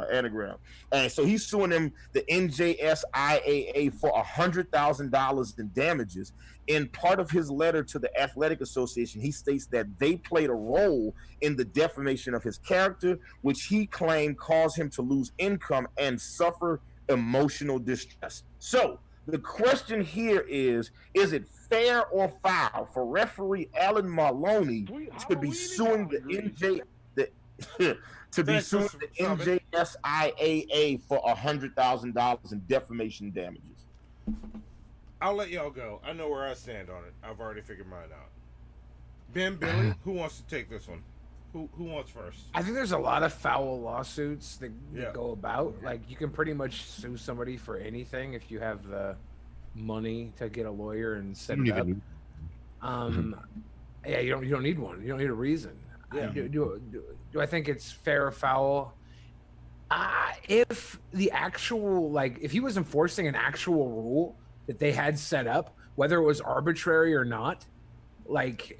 anagram. And so he's suing him, the NJSIAA, for $100,000 in damages. In part of his letter to the Athletic Association, he states that they played a role in the defamation of his character, which he claimed caused him to lose income and suffer emotional distress. So the question here is it fair or foul for referee Alan Maloney to be suing the NJSIAA for $100,000 in defamation damages? I'll let y'all go. I know where I stand on it. I've already figured mine out. Ben, Billy, who wants to take this one? Who wants first? I think there's a lot of foul lawsuits that go about. Like, you can pretty much sue somebody for anything if you have the money to get a lawyer and set it up. Yeah, you don't need one. You don't need a reason. Yeah. Do I think it's fair or foul? If the actual, like, if he was enforcing an actual rule that they had set up, whether it was arbitrary or not, like,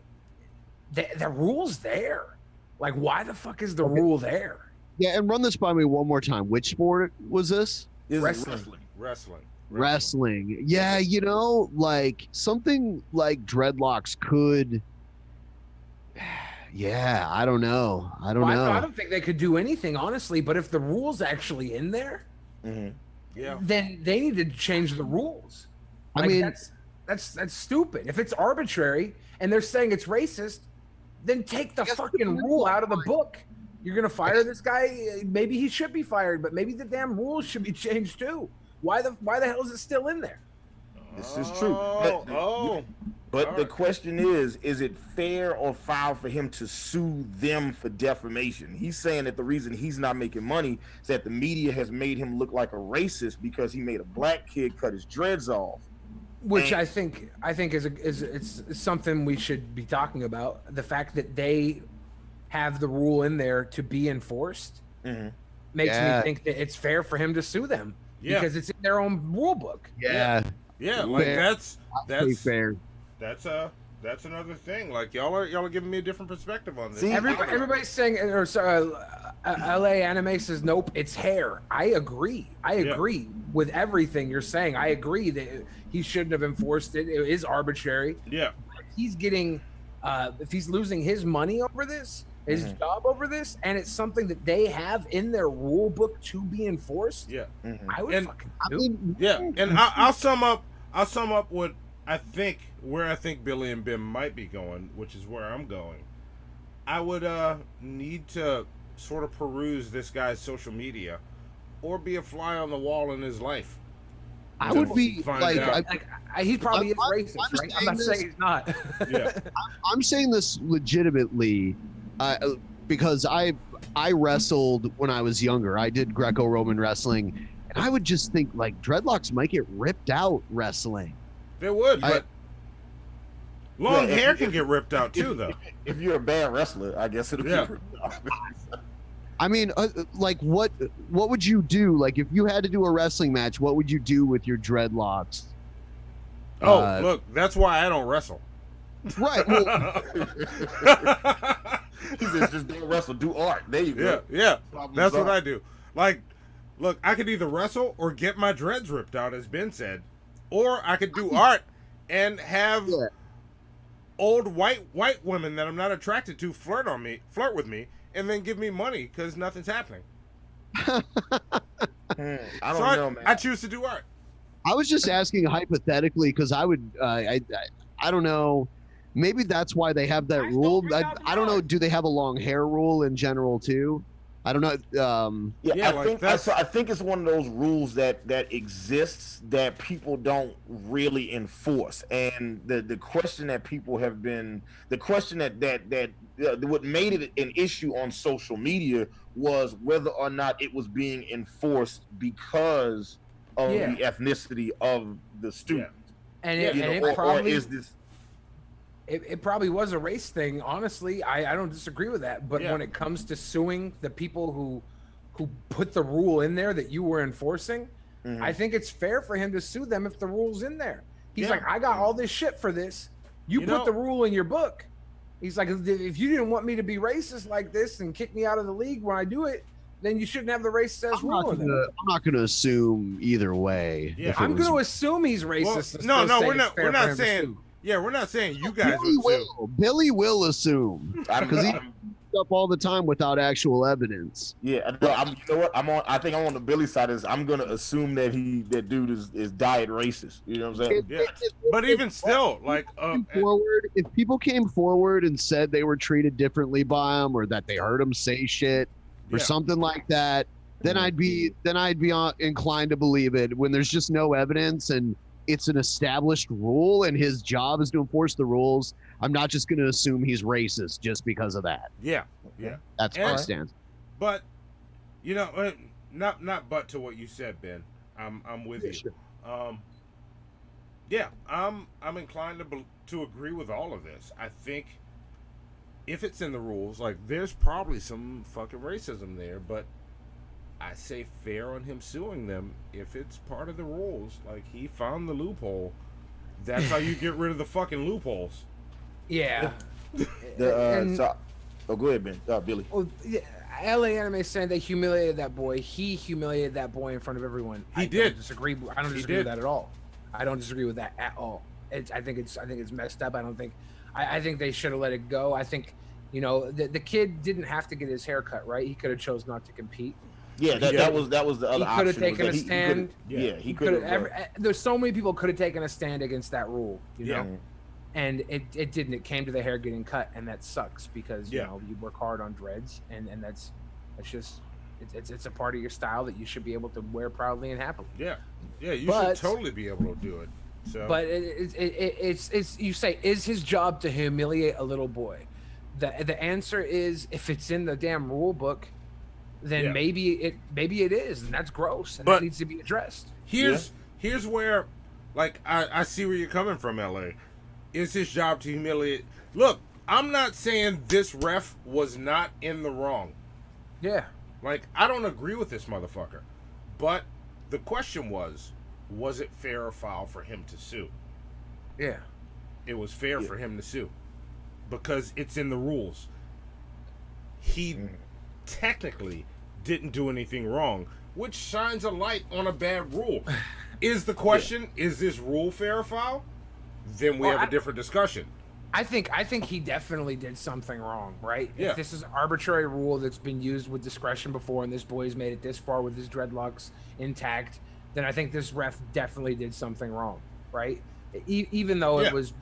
the rule's there. Like, why the fuck is the rule there? Yeah, and run this by me one more time. Which sport was this? Wrestling. Yeah, like something like dreadlocks could. Yeah, I don't know. I don't know. I don't think they could do anything, honestly. But if the rule's actually in there, then they need to change the rules. I Like, mean, that's stupid. If it's arbitrary and they're saying it's racist, then take the fucking rule out of the book. You're gonna fire this guy. Maybe he should be fired, but maybe the damn rules should be changed too. Why the hell is it still in there? This is true. But the question is it fair or foul for him to sue them for defamation? He's saying that the reason he's not making money is that the media has made him look like a racist because he made a black kid cut his dreads off. Which I think is something we should be talking about. The fact that they have the rule in there to be enforced makes me think that it's fair for him to sue them because it's in their own rule book. Yeah, like that's fair. That's another thing. Like y'all are giving me a different perspective on this. See, everybody's saying, or LA Anime says, nope, it's hair. I agree with everything you're saying. I agree that he shouldn't have enforced it. It is arbitrary. Yeah. But he's getting, if he's losing his money over this, his job over this, and it's something that they have in their rule book to be enforced. Yeah. I would fucking do. And I'll sum up what where I think Billy and Bim might be going, which is where I'm going. I would need to sort of peruse this guy's social media or be a fly on the wall in his life. I would be he probably is racist, right? I'm not saying he's not. Yeah. I'm saying this legitimately because I wrestled when I was younger. I did Greco-Roman wrestling, and I would just think like dreadlocks might get ripped out wrestling. They would, but long hair can get ripped out too, though. If you're a bad wrestler, I guess it'll get ripped out. I mean, like, what would you do? Like, if you had to do a wrestling match, what would you do with your dreadlocks? Oh, look, that's why I don't wrestle. Right. Well, he says, just don't wrestle, do art. There you go. Yeah. That's what I do. Like, look, I could either wrestle or get my dreads ripped out, as Ben said, or I could do art and have old white women that I'm not attracted to flirt with me, and then give me money because nothing's happening. I don't know, man. I choose to do art. I was just asking hypothetically because I would, I don't know. Maybe that's why they have that rule. I don't know. Do they have a long hair rule in general too? I don't know. I think it's one of those rules that exists that people don't really enforce. And the question that people have been, the question that what made it an issue on social media was whether or not it was being enforced because of the ethnicity of the student. And it probably is this. It probably was a race thing. Honestly, I don't disagree with that. But when it comes to suing the people who put the rule in there that you were enforcing, I think it's fair for him to sue them if the rule's in there. He's like, I got all this shit for this. You put the rule in your book. He's like, if you didn't want me to be racist like this and kick me out of the league when I do it, then you shouldn't have the racist ass rule in there. I'm not going to assume either way. Yeah. I'm going to assume he's racist. Well, no, we're not saying. Yeah, we're not saying you guys will. Billy will assume because he up all the time without actual evidence. Yeah, you know what? I think I'm on the Billy side. I'm gonna assume that that dude is diet racist. You know what I'm saying? Yeah. But even still, like if people came forward and said they were treated differently by him or that they heard him say shit or something like that, then I'd be inclined to believe it. When there's just no evidence and it's an established rule and his job is to enforce the rules, I'm not just going to assume he's racist just because of that. Yeah. That's my stance. But, not but to what you said, Ben. I'm with you. Sure. I'm inclined to agree with all of this. I think if it's in the rules, like there's probably some fucking racism there, but I say fair on him suing them if it's part of the rules. Like, he found the loophole. That's how you get rid of the fucking loopholes. Yeah. Go ahead, Ben. Billy. Well, LA Anime saying they humiliated that boy. He humiliated that boy in front of everyone. I don't disagree with that at all. I don't disagree with that at all. I think it's messed up. I think they should have let it go. I think, the kid didn't have to get his hair cut, right? He could have chose not to compete. Yeah, that was the other option. He could have taken a he stand. He could have. There's so many people could have taken a stand against that rule, you know, Mm-hmm. and it didn't. It came to the hair getting cut, and that sucks because you know you work hard on dreads, and that's just it's a part of your style that you should be able to wear proudly and happily. Yeah, you should totally be able to do it. So, but it's you say, is his job to humiliate a little boy? The answer is, if it's in the damn rule book, then maybe it is, and that's gross, and that needs to be addressed. Here's where, like, I see where you're coming from, LA. Is his job to humiliate? Look, I'm not saying this ref was not in the wrong. Yeah. Like, I don't agree with this motherfucker. But the question was it fair or foul for him to sue? Yeah. It was fair for him to sue. Because it's in the rules. He technically didn't do anything wrong, which shines a light on a bad rule. Is the question, is this rule fair or foul? Then we have a different discussion. I think he definitely did something wrong, right? Yeah. If this is an arbitrary rule that's been used with discretion before, and this boy's made it this far with his dreadlocks intact, then I think this ref definitely did something wrong, right? Even though it was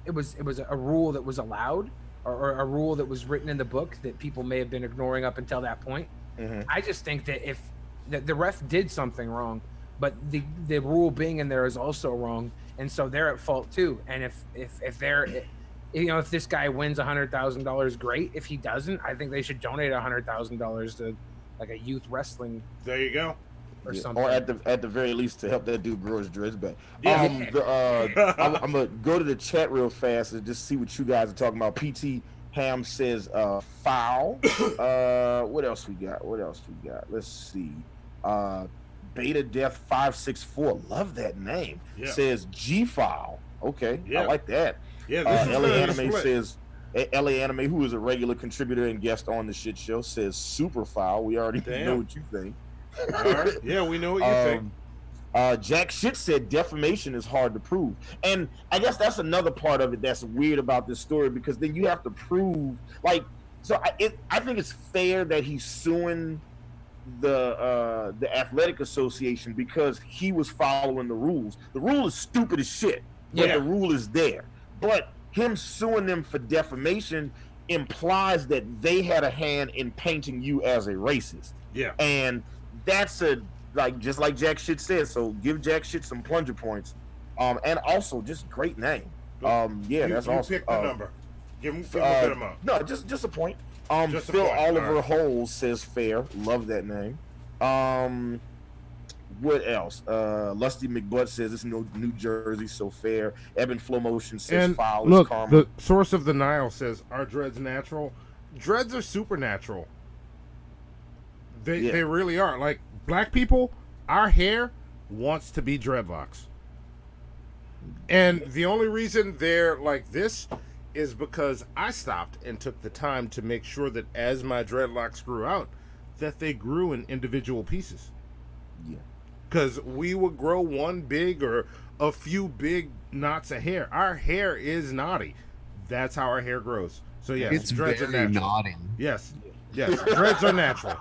a rule that was allowed, or a rule that was written in the book that people may have been ignoring up until that point. Mm-hmm. I just think that if the ref did something wrong, but the rule being in there is also wrong, and so they're at fault too. And if they're, you know, if this guy wins $100,000, great. If he doesn't, I think they should donate $100,000 to like a youth wrestling. There you go. Or something. Or at the very least to help that dude grow his dreads back. Yeah. I'm gonna go to the chat real fast and just see what you guys are talking about. PT Ham says foul. What else we got? Let's see. Beta Death 564. Love that name. Yeah. Says G foul. Okay, Yeah. I like that. Yeah, this is LA really Anime split. says LA Anime, who is a regular contributor and guest on the shit show, says super foul. We already know what you think. All right. Yeah, we know what you think. Jack Shit said defamation is hard to prove, and I guess that's another part of it that's weird about this story, because then you have to prove, like, so I think it's fair that he's suing the athletic association because he was following the rules. The rule is stupid as shit, but the rule is there. But him suing them for defamation implies that they had a hand in painting you as a racist. Yeah. And that's just like Jack Shit said. So give Jack Shit some plunger points. And also just great name. That's awesome. Pick the number. Give him a good amount. No, just a point. Just a Phil point. Oliver All right. Holes says fair. Love that name. What else? Lusty McButt says it's New Jersey, so fair. Eben Flow Motion says And foul look, is karma. the source of the Nile says, are dreads natural? Dreads are supernatural. They really are. Like, black people, our hair wants to be dreadlocks. And the only reason they're like this is because I stopped and took the time to make sure that as my dreadlocks grew out, that they grew in individual pieces. Yeah. Because we would grow one big or a few big knots of hair. Our hair is knotty. That's how our hair grows. So yes, It's dreads very are natural. knotty. Yes, dreads are natural.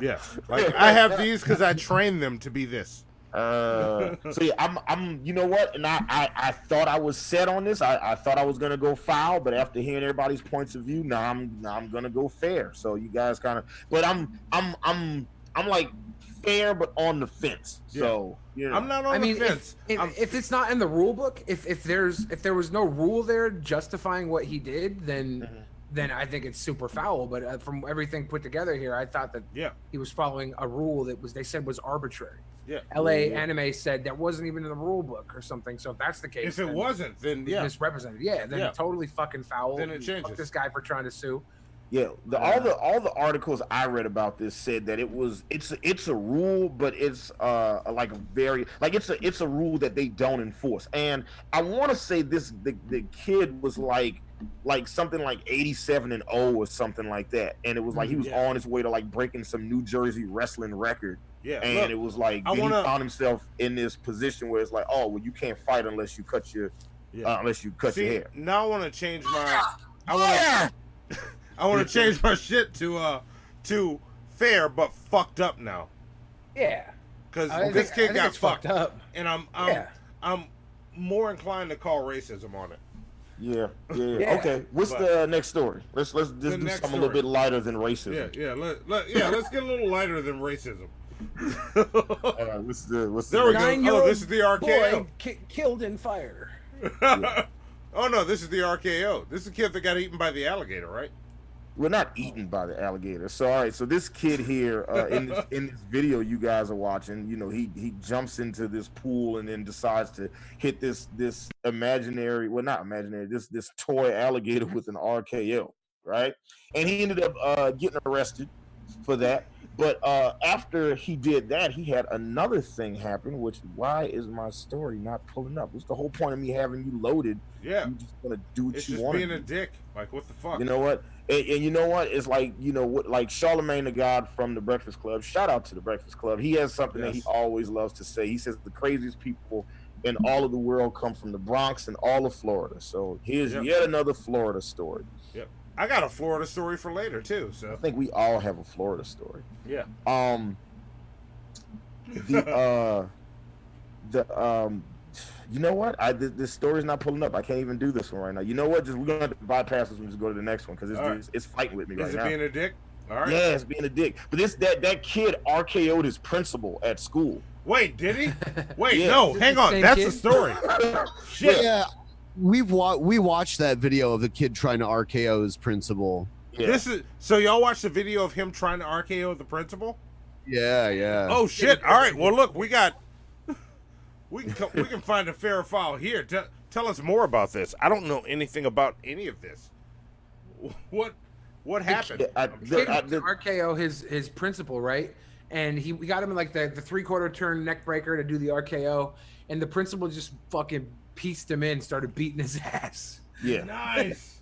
Yeah, like I have these because I trained them to be this. So yeah, I'm you know what, and I thought I was set on this. I thought I was gonna go foul, but after hearing everybody's points of view, now I'm gonna go fair. So you guys kind of, but I'm like fair but on the fence. So you know. I'm not on the fence. If it's not in the rule book, if there was no rule there justifying what he did, then I think it's super foul. But from everything put together here, I thought that he was following a rule that they said was arbitrary. Yeah. LA Anime said that wasn't even in the rule book or something. So if that's the case, If it wasn't, then it's misrepresented. Yeah, then totally fucking foul. Then it changes. Fuck this guy for trying to sue. Yeah, all the articles I read about this said that it's a rule, but it's like a very it's a rule that they don't enforce. And I want to say this: the kid was like something like 87-0 or something like that, and it was like he was on his way to like breaking some New Jersey wrestling record. Yeah, and look, it was like he found himself in this position where it's like, oh well, you can't fight unless you cut your your hair. Now I want to change my I want to change my shit to fair, but fucked up now. Yeah. Because I this think- kid I think got it's fucked up. and Yeah. I'm more inclined to call racism on it. Yeah. Yeah. Okay. What's But- the next story? Let's just do next something a little story. bit lighter than racism. Yeah. Let's get a little lighter than racism. All right. What's the There we go. Nine-year-old Oh, this is the RKO. boy killed in fire. Oh no, this is the RKO. This is the kid that got eaten by the alligator, right? We're not eaten by the alligator. So all right, so this kid here in this video you guys are watching, you know, he jumps into this pool and then decides to hit this imaginary, well not imaginary, this toy alligator with an RKO, right? And he ended up getting arrested for that. But after he did that, he had another thing happen, which why is my story not pulling up? What's the whole point of me having you loaded? Yeah. You just gonna do what It's you just want. being a dick. Like, what the fuck? You know what? And you know what? It's like, you know what, like Charlemagne the God from the Breakfast Club. Shout out to the Breakfast Club. He has something that he always loves to say. He says the craziest people in all of the world come from the Bronx and all of Florida. So here's yet another Florida story. Yep. I got a Florida story for later too. So I think we all have a Florida story. Yeah. You know what? This story's not pulling up. I can't even do this one right now. You know what? We're gonna have to bypass this one. Just go to the next one because it's fighting with me right Is it now. being a dick? All right. Yeah, it's being a dick. But that kid RKO'd his principal at school. Wait, did he? Wait, Yeah. no, hang on. That's the story. Shit. Yeah, we watched that video of the kid trying to RKO his principal. Yeah. This is so y'all watched the video of him trying to RKO the principal? Yeah. Oh shit! All right. Well, look, we can find a fair file here. Tell us more about this. I don't know anything about any of this. What happened? RKO his principal, right? And we got him in like the 3/4 turn neck breaker to do the RKO, and the principal just fucking pieced him in, started beating his ass. Yeah. Nice.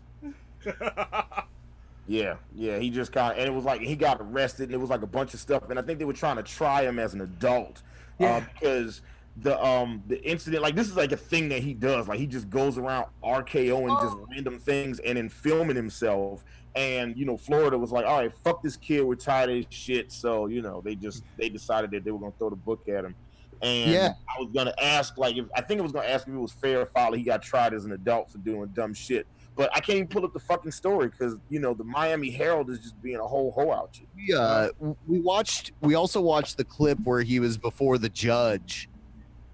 Yeah, he just got, and it was like he got arrested, and it was like a bunch of stuff, and I think they were trying to try him as an adult, because the incident, like this is like a thing that he does, like he just goes around RKOing just random things and then filming himself, and you know Florida was like, all right, fuck this kid, we're tired of his shit, so you know they decided that they were gonna throw the book at him, and I was gonna ask like if it was fair or foul he got tried as an adult for doing dumb shit. But I can't even pull up the fucking story because you know the Miami Herald is just being a whole hoe out shit. We also watched the clip where he was before the judge,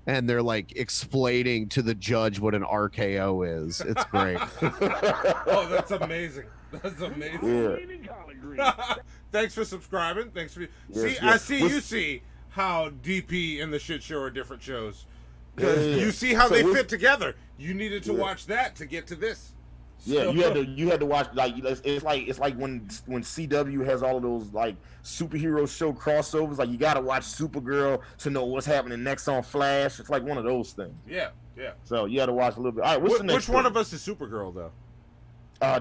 and they're like explaining to the judge what an RKO is. It's great. Oh, that's amazing. That's amazing. Yeah. Thanks for subscribing. Thanks for I see how DP and the shit show are different shows. Because Yeah. you see how So they we're- fit together. You needed to watch that to get to this. Yeah, you had to watch like it's like when CW has all of those like superhero show crossovers. Like you got to watch Supergirl to know what's happening next on Flash. It's like one of those things. Yeah. So you had to watch a little bit. All right, what's the next? Which one of us is Supergirl though?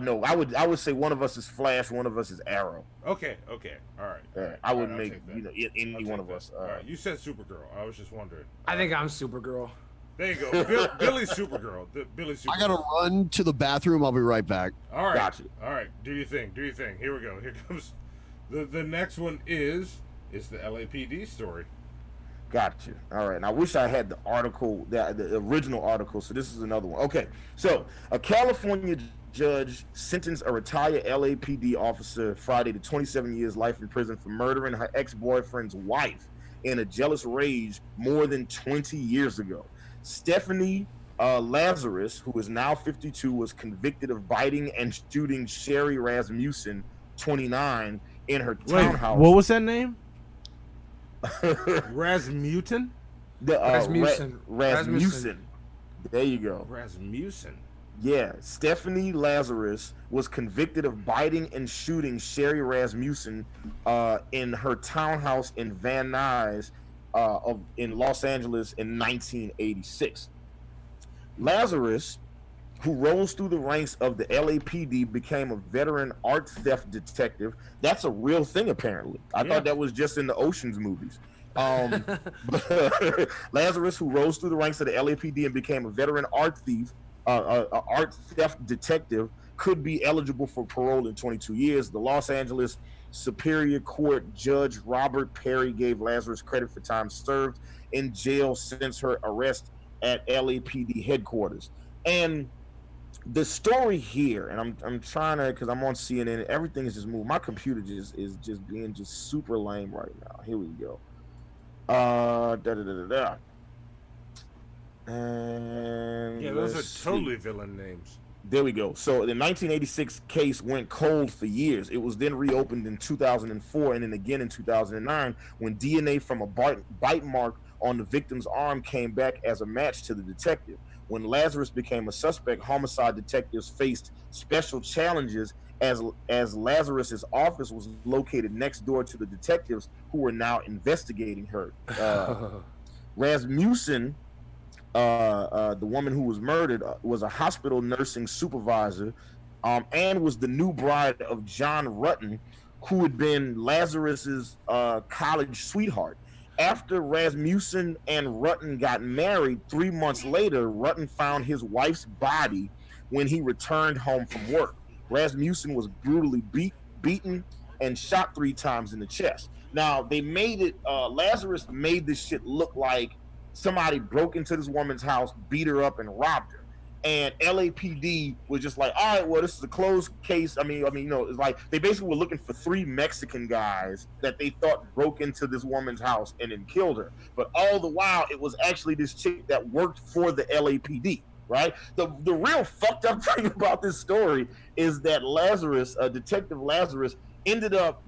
No, I would say one of us is Flash, one of us is Arrow. Okay. All right. Yeah, I wouldn't I'll make take that. you know any one of us. All right. You said Supergirl. I was just wondering. I think I'm Supergirl. There you go. Billy's Supergirl. Billy's Supergirl. I gotta run to the bathroom. I'll be right back. All right. Gotcha. All right. Do your thing. Here we go. Here comes the next one is the LAPD story. Gotcha. All right. And I wish I had the article, the original article. So this is another one. Okay. So a California judge sentenced a retired LAPD officer Friday to 27 years life in prison for murdering her ex-boyfriend's wife in a jealous rage more than 20 years ago. Stephanie Lazarus, who is now 52, was convicted of biting and shooting Sherry Rasmussen, 29, in her townhouse. What was that name? Rasmussen? Rasmussen. There you go. Rasmussen. Yeah, Stephanie Lazarus was convicted of biting and shooting Sherry Rasmussen in her townhouse in Van Nuys in Los Angeles in 1986. Lazarus, who rose through the ranks of the LAPD, became a veteran art theft detective. That's a real thing, apparently. I thought that was just in the Ocean's movies. Lazarus, who rose through the ranks of the LAPD and became a veteran art theft detective, could be eligible for parole in 22 years. The Los Angeles Superior Court Judge Robert Perry gave Lazarus credit for time served in jail since her arrest at LAPD headquarters. And the story here, and I'm trying to, because I'm on CNN, everything is just moving. My computer is just being just super lame right now. Here we go. And yeah, those are totally villain names. There we go. So the 1986 case went cold for years. It was then reopened in 2004 and then again in 2009 when DNA from a bite mark on the victim's arm came back as a match to the detective. When Lazarus became a suspect, homicide detectives faced special challenges as Lazarus's office was located next door to the detectives who were now investigating her. Rasmussen, the woman who was murdered, was a hospital nursing supervisor and was the new bride of John Rutten, who had been Lazarus's college sweetheart. After Rasmussen and Rutten got married, 3 months later, Rutten found his wife's body when he returned home from work. Rasmussen was brutally beaten and shot 3 times in the chest. Now, they made it, Lazarus made this shit look like somebody broke into this woman's house, beat her up, and robbed her. And LAPD was just like, all right, well, this is a closed case. I mean, you know, it's like they basically were looking for 3 Mexican guys that they thought broke into this woman's house and then killed her. But all the while, it was actually this chick that worked for the LAPD, right? The real fucked up thing about this story is that Lazarus, Detective Lazarus, ended up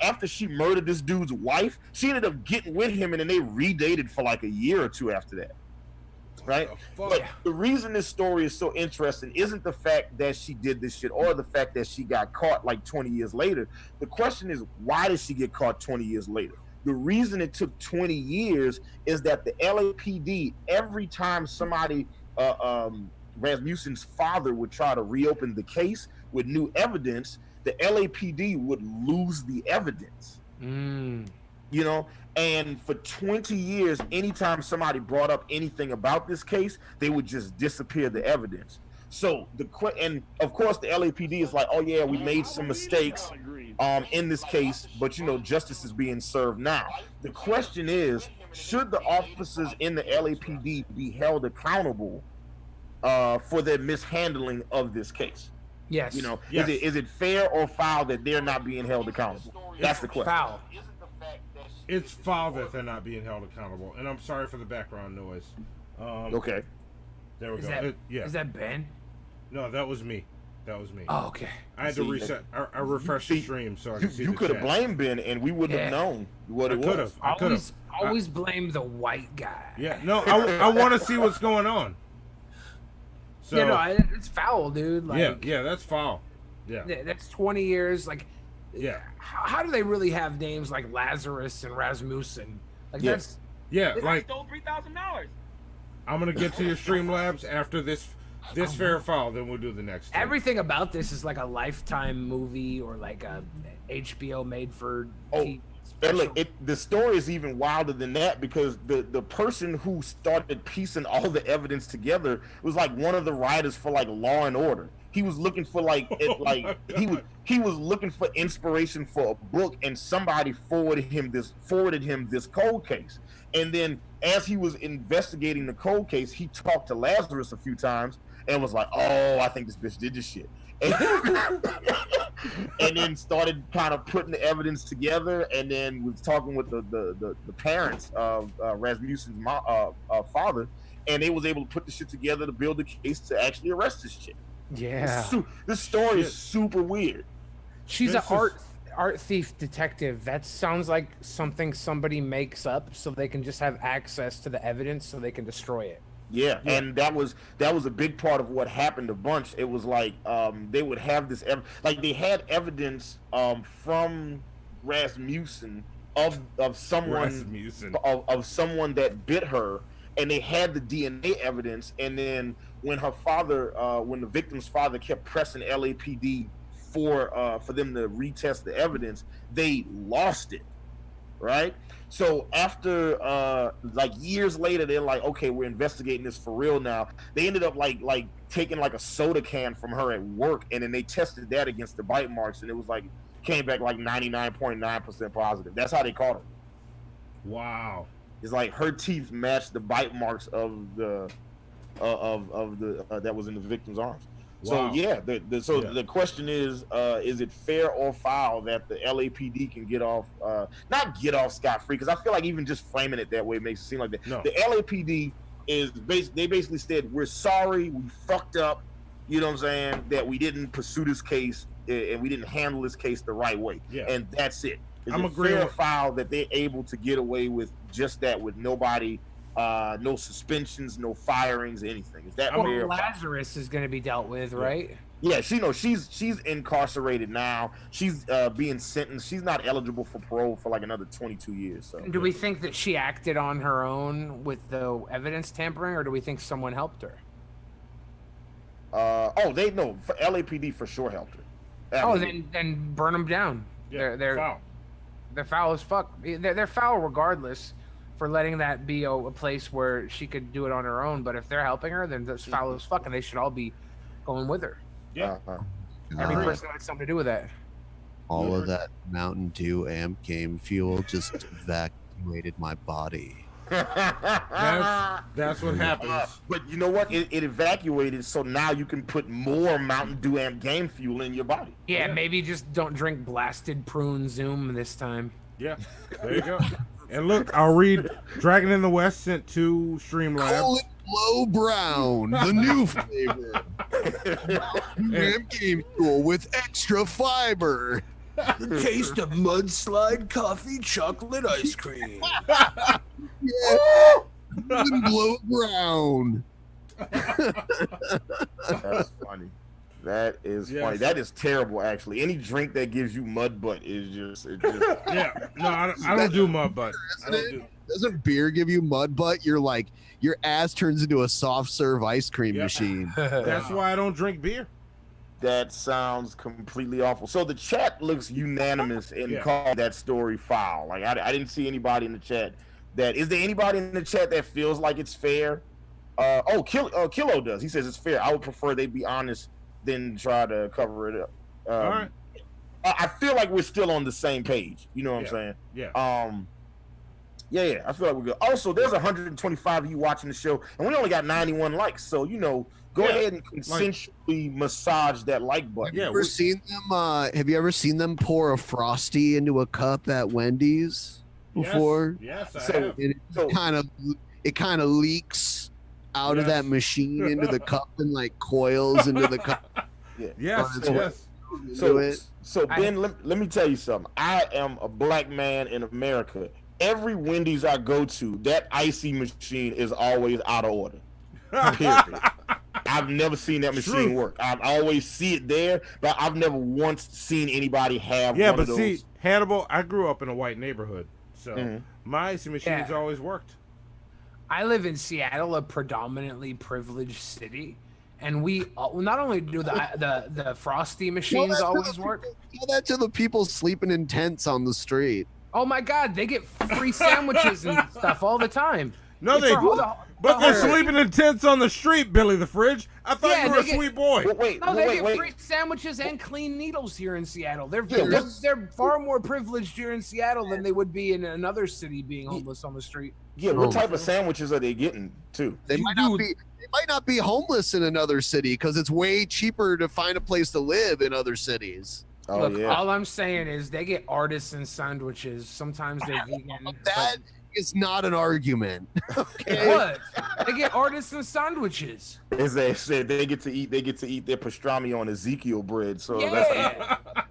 after she murdered this dude's wife, she ended up getting with him, and then they redated for like a year or 2 after that. Right? But the reason this story is so interesting isn't the fact that she did this shit or the fact that she got caught like 20 years later. The question is, why did she get caught 20 years later? The reason it took 20 years is that the LAPD, every time somebody, Rasmussen's father would try to reopen the case with new evidence, the LAPD would lose the evidence. You know, and for 20 years, anytime somebody brought up anything about this case, they would just disappear the evidence. So and of course the LAPD is like, oh yeah, we made some mistakes in this case, but you know, justice is being served now. The question is, should the officers in the LAPD be held accountable for their mishandling of this case? Yes. You know, is it fair or foul that they're not being held accountable? That's the question. Foul. It's foul that they're not being held accountable, and I'm sorry for the background noise. Okay. There we Is go. That, Is that Ben? No, that was me. That was me. Oh, okay. I had to reset. I refreshed the stream so I could see. You could have blamed Ben, and we wouldn't have known what it was. I could have. Always blame the white guy. Yeah. No, I want to see what's going on. So, yeah, no, it's foul, dude. Like, yeah, that's foul. Yeah. That's 20 years. Like, yeah. How do they really have names like Lazarus and Rasmussen? Like that's like stole $3,000. I'm gonna get to your Streamlabs after this fair foul, then we'll do the next. Everything about this is like a Lifetime movie or like a HBO made for TV. And look, the story is even wilder than that because the person who started piecing all the evidence together was like one of the writers for like Law and Order. He was looking for he was looking for inspiration for a book, and somebody forwarded him this cold case. And then as he was investigating the cold case, he talked to Lazarus a few times and was like, "Oh, I think this bitch did this shit." And then started kind of putting the evidence together, and then was talking with the parents of Rasmussen's father, and they was able to put the shit together to build a case to actually arrest this chick. Yeah, this story is super weird. She's an art thief detective. That sounds like something somebody makes up so they can just have access to the evidence so they can destroy it. Yeah, and that was a big part of what happened a bunch. It was like they would have this they had evidence from Rasmussen of someone of someone that bit her, and they had the DNA evidence. And then when her father, when the victim's father kept pressing LAPD for them to retest the evidence, they lost it. right? So after like years later, they're like, okay, we're investigating this for real now. They ended up like taking like a soda can from her at work, and then they tested that against the bite marks, and it was like came back like 99.9% positive. That's how they caught her. Wow. It's like her teeth matched the bite marks of the that was in the victim's arms. Wow. So yeah, the question is it fair or foul that the LAPD can get off not get off scot-free? Because I feel like even just framing it that way makes it seem like that. No. The LAPD they basically said, we're sorry, we fucked up, you know what I'm saying, that we didn't pursue this case and we didn't handle this case the right way. Yeah. And that's it. Is I'm it agreeing fair or with- foul that they're able to get away with just that, with nobody, no suspensions, no firings, anything? Is that fair? Well, or foul? Lazarus is going to be dealt with, right? Yeah, she's incarcerated now. She's being sentenced. She's not eligible for parole for like another 22 years. So Do we think that she acted on her own with the evidence tampering, or do we think someone helped her? they know for LAPD for sure helped her. Oh, then burn them down. Yeah, They're foul. They're foul as fuck. They're foul regardless for letting that be a place where she could do it on her own. But if they're helping her, then that's foul as fuck, and they should all be going with her. Yeah. Every person that had something to do with that. All of that Mountain Dew amp game fuel just evacuated my body. That's what happens. But you know what? It evacuated, so now you can put more Mountain Dew amp game fuel in your body. Yeah, maybe just don't drink blasted prune Zoom this time. Yeah, there you go. And look, I'll read. Dragon in the West sent to Streamlabs. Call it Blow Brown, the new flavor. Amp game fuel with extra fiber. The taste of mudslide coffee chocolate ice cream. Yeah. Blow Brown. That's funny. That is Yes. funny. That is terrible, actually. Any drink that gives you mud butt is just. Yeah. No, I don't do mud butt. Doesn't beer give you mud butt? You're like, your ass turns into a soft serve ice cream machine. That's why I don't drink beer. That sounds completely awful. So the chat looks unanimous in calling that story foul. Like I didn't see anybody in the chat that. Is there anybody in the chat that feels like it's fair? Kilo does. He says it's fair. I would prefer they be honest than try to cover it up. All right. I feel like we're still on the same page. You know what I'm saying? Yeah. Yeah. I feel like we're good. Also, there's 125 of you watching the show, and we only got 91 likes. So go ahead and consensually massage that like button. Have you ever seen them pour a Frosty into a cup at Wendy's before? Yes, I So have. it kind of leaks out of that machine into the cup and like coils into the cup. Yes. So Ben, let me tell you something. I am a black man in America. Every Wendy's I go to, that icy machine is always out of order. Period. I've never seen that machine work. I always see it there, but I've never once seen anybody have one of those. See, Hannibal, I grew up in a white neighborhood, so my icy machines always worked. I live in Seattle, a predominantly privileged city, and we not only do the Frosty machines always work. Tell that to the people sleeping in tents on the street. Oh my God, they get free sandwiches and stuff all the time. No, they but they're sleeping in tents on the street, Billy the Fridge. I thought you were a sweet boy. They get free sandwiches and clean needles here in Seattle. They're far more privileged here in Seattle than they would be in another city being homeless on the street. Yeah, what type of sandwiches are they getting too? They might not be homeless in another city because it's way cheaper to find a place to live in other cities. Look, all I'm saying is they get artisan sandwiches. Sometimes they're vegan. That is not an argument. Okay. What? They get artisan sandwiches. As they said, they get to eat their pastrami on Ezekiel bread. So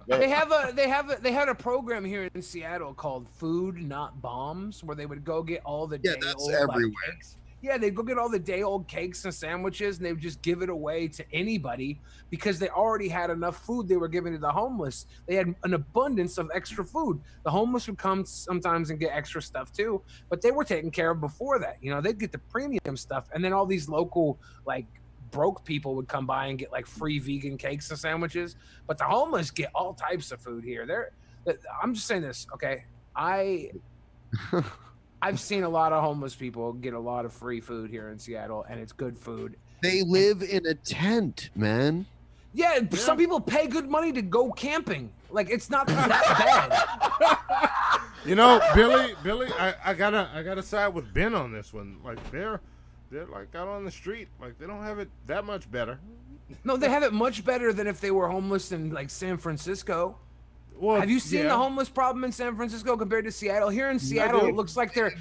they had a program here in Seattle called Food Not Bombs, where they would go get all the day-old everywhere. cakes. Yeah, they'd go get all the day-old cakes and sandwiches, and they would just give it away to anybody because they already had enough food they were giving to the homeless. They had an abundance of extra food. The homeless would come sometimes and get extra stuff too, but they were taken care of before that. They'd get the premium stuff, and then all these local, like, broke people would come by and get, like, free vegan cakes and sandwiches. But the homeless get all types of food here. I'm just saying this, okay? I've seen a lot of homeless people get a lot of free food here in Seattle, and it's good food. They live in a tent, man. Yeah, some people pay good money to go camping. Like, it's not that bad. You know, Billy, I gotta side with Ben on this one. Like they're like out on the street. Like they don't have it that much better. No, they have it much better than if they were homeless in like San Francisco. Well, have you seen the homeless problem in San Francisco compared to Seattle? Here in Seattle, it looks like they're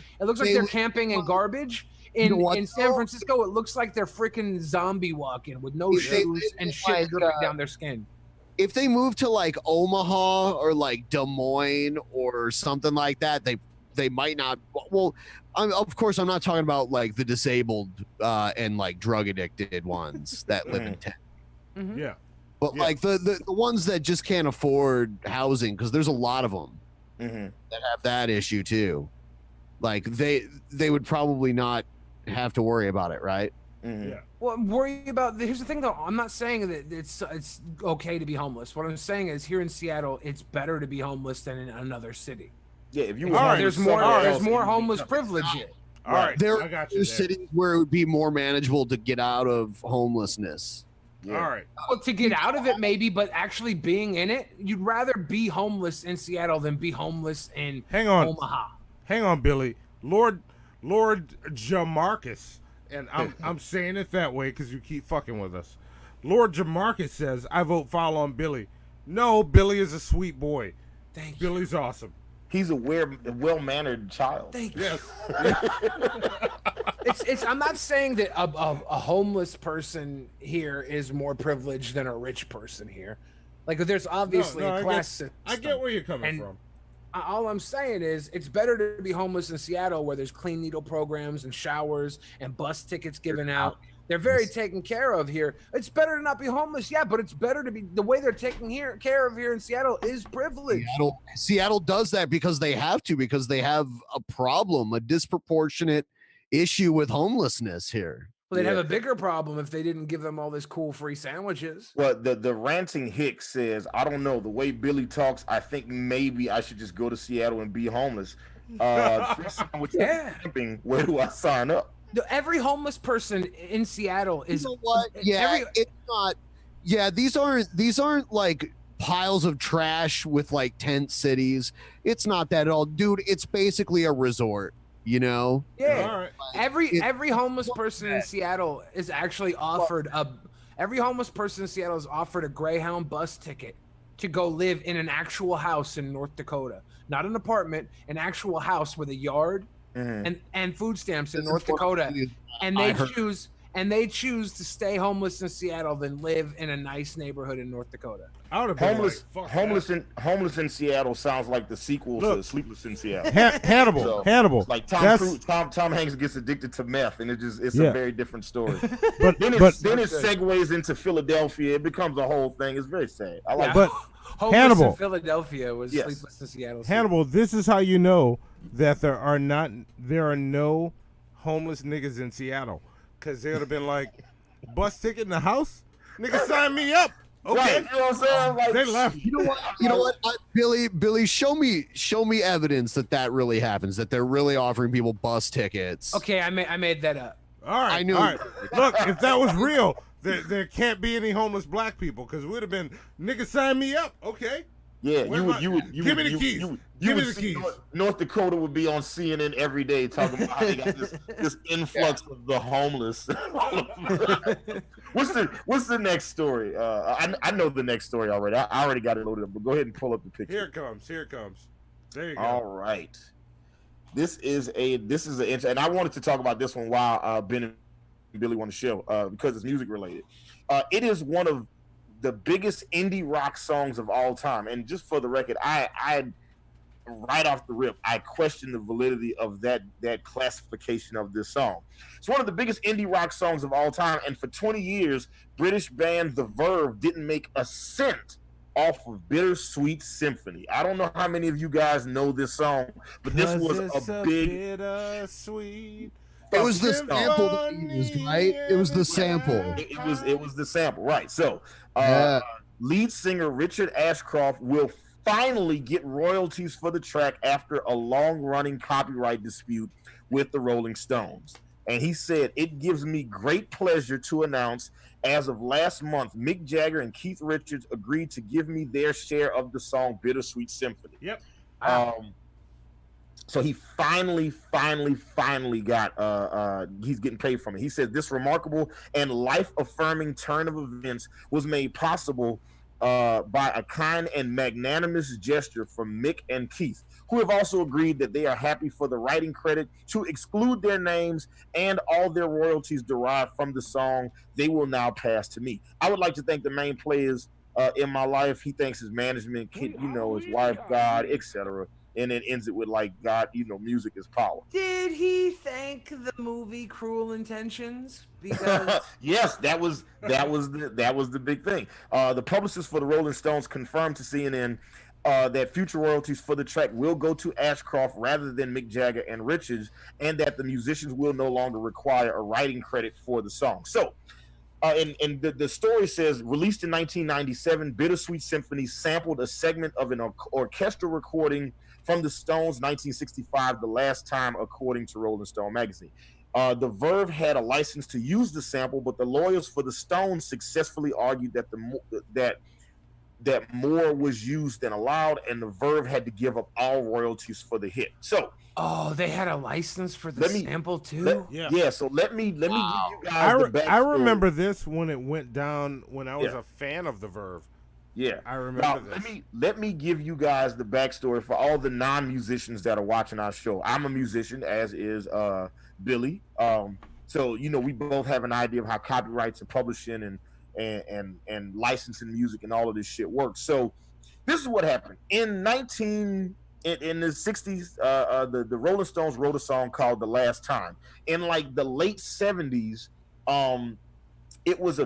camping in garbage. In San Francisco, it looks like they're freaking zombie walking with no shoes and shit dripping down their skin. If they move to like Omaha or like Des Moines or something like that, they might not. Well, of course, I'm not talking about like the disabled and like drug addicted ones that live in tents. Mm-hmm. Yeah. But like the ones that just can't afford housing, because there's a lot of them that have that issue too. Like they would probably not have to worry about it, right? Yeah. Well, worry about. Here's the thing, though. I'm not saying that it's okay to be homeless. What I'm saying is, here in Seattle, it's better to be homeless than in another city. Yeah, if you there's more homeless privilege here. All right, there I got you are there. cities where it would be more manageable to get out of homelessness. Yeah. All right. Well, to get out of it, maybe, but actually being in it, you'd rather be homeless in Seattle than be homeless in Omaha. Hang on, Billy. Lord Jamarcus, and I'm saying it that way because you keep fucking with us. Lord Jamarcus says, "I vote foul on Billy." No, Billy is a sweet boy. Thank you. Billy's awesome. He's a well-mannered child. Thank you. Yes. I'm not saying that a homeless person here is more privileged than a rich person here. Like, there's obviously a class system. I get where you're coming from. All I'm saying is it's better to be homeless in Seattle, where there's clean needle programs and showers and bus tickets given out. They're very taken care of here. It's better to not be homeless, yeah, but it's better to be the way they're taking care of here in Seattle is privilege. Seattle does that because they have to, because they have a problem, a disproportionate issue with homelessness here. Well, they'd have a bigger problem if they didn't give them all this cool free sandwiches. Well, the ranting Hicks says, I don't know, the way Billy talks, I think maybe I should just go to Seattle and be homeless. Camping, where do I sign up? Every homeless person in Seattle is. You know what? Yeah, it's not. Yeah, these aren't like piles of trash with like tent cities. It's not that at all, dude. It's basically a resort. You know? Yeah. All right. Every homeless person in Seattle is actually offered every homeless person in Seattle is offered a Greyhound bus ticket to go live in an actual house in North Dakota. Not an apartment, an actual house with a yard and food stamps in North Dakota. And they choose to stay homeless in Seattle than live in a nice neighborhood in North Dakota. I would have Homeless in Seattle sounds like the sequel to Sleepless in Seattle. Hannibal. Hannibal. Like Tom Hanks gets addicted to meth, and it's a very different story. but then it segues into Philadelphia. It becomes a whole thing. It's very sad. I like but Homeless Hannibal in Philadelphia was Sleepless in Seattle. Hannibal, this is how you know that there are no homeless niggas in Seattle, because they would have been like, bus ticket in the house, nigga, sign me up. Okay, right, you know what I'm saying? Like, they left. You know what? Billy, show me evidence that really happens. That they're really offering people bus tickets. Okay, I made that up. All right, I knew. All right. Look, if that was real, there can't be any homeless black people, because we'd have been, nigga, sign me up. Okay. Yeah, you would give me the keys. Give me the keys. North Dakota would be on CNN every day talking about how they got this influx of the homeless. What's the next story? I know the next story already. I already got it loaded up, but go ahead and pull up the picture. Here it comes. There you go. All right. This is and I wanted to talk about this one while Ben and Billy want to show because it's music related. It is one of the biggest indie rock songs of all time, and just for the record, I right off the rip, I question the validity of that classification of this song. It's one of the biggest indie rock songs of all time, and for 20 years, British band The Verve didn't make a cent off of Bittersweet Symphony. I don't know how many of you guys know this song, but this was a big bittersweet. It was the sample that he used, right? It was the sample. It was the sample, right? So, lead singer Richard Ashcroft will finally get royalties for the track after a long-running copyright dispute with the Rolling Stones. And he said, "It gives me great pleasure to announce, as of last month, Mick Jagger and Keith Richards agreed to give me their share of the song Bittersweet Symphony." Yep. So he finally got he's getting paid from it. He said this remarkable and life-affirming turn of events was made possible by a kind and magnanimous gesture from Mick and Keith, who have also agreed that they are happy for the writing credit to exclude their names and all their royalties derived from the song they will now pass to me. I would like to thank the main players in my life. He thanks his management, his wife, God, etc. And then ends it with like, God, music is power. Did he thank the movie Cruel Intentions? Because yes, that was the big thing. The publicist for the Rolling Stones confirmed to CNN that future royalties for the track will go to Ashcroft rather than Mick Jagger and Richards, and that the musicians will no longer require a writing credit for the song. So, and the story says, released in 1997, Bittersweet Symphony sampled a segment of an orchestral recording from the Stones' 1965, The Last Time, according to Rolling Stone magazine. The Verve had a license to use the sample, but the lawyers for the Stones successfully argued that that more was used than allowed, and the Verve had to give up all royalties for the hit. So, they had a license for the sample too. So let me give you guys the backstory. I remember this when it went down when I was a fan of the Verve. Yeah, I remember this. Let me give you guys the backstory for all the non-musicians that are watching our show. I'm a musician, as is Billy. So we both have an idea of how copyrights and publishing and licensing music and all of this shit works. So this is what happened in the 60s. The Rolling Stones wrote a song called "The Last Time." In like the late 70s, it was a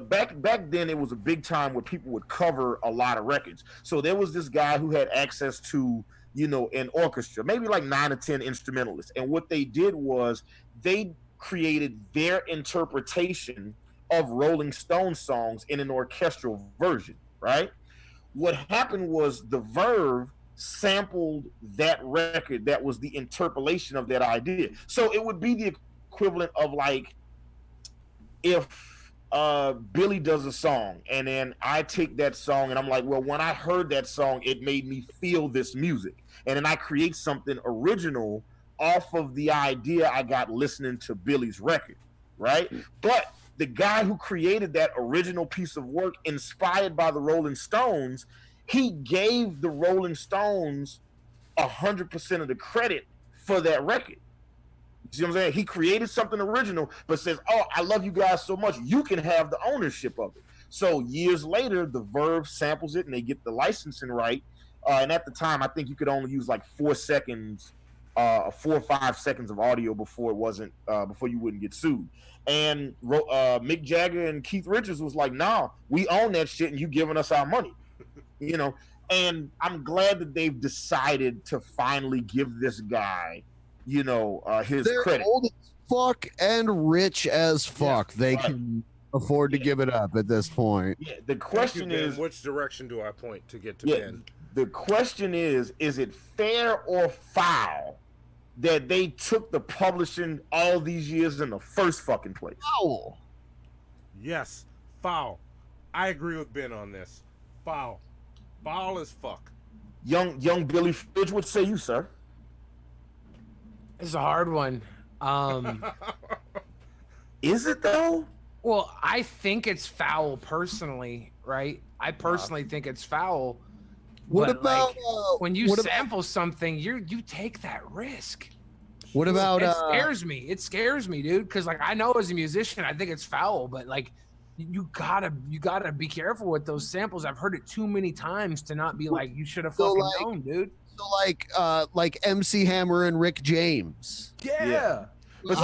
back then it was a big time where people would cover a lot of records. So there was this guy who had access to an orchestra, maybe like 9 or 10 instrumentalists, and what they did was they created their interpretation of Rolling Stone songs in an orchestral version, right? What happened was the Verve sampled that record that was the interpolation of that idea. So it would be the equivalent of like if Billy does a song and then I take that song and I'm like, well, when I heard that song, it made me feel this music. And then I create something original off of the idea I got listening to Billy's record, right? But the guy who created that original piece of work, inspired by the Rolling Stones, he gave the Rolling Stones 100% of the credit for that record. You see what I'm saying? He created something original, but says, "Oh, I love you guys so much, you can have the ownership of it." So years later, the Verve samples it, and they get the licensing right. And at the time, I think you could only use like 4 seconds, 4 or 5 seconds of audio before it wasn't before you wouldn't get sued. And Mick Jagger and Keith Richards was like, "Nah, we own that shit, and you giving us our money," And I'm glad that they've decided to finally give this guy, his They're credit. old as fuck and rich as fuck. They can afford to give it up at this point. Yeah, the question is, which direction do I point to get to Ben? The question is it fair or foul that they took the publishing all these years in the first fucking place? Foul. Yes, foul. I agree with Ben on this. Foul. Foul as fuck. Young Billy Fidge, what say you, sir? It's a hard one. Is it though? Well, I think it's foul personally, right? I personally think it's foul. What about when you sample something, you take that risk. What about it scares me. It scares me, dude, because like I know as a musician, I think it's foul, but like you gotta be careful with those samples. I've heard it too many times to not be like, you should have fucking known, dude. So like MC Hammer and Rick James. Yeah. But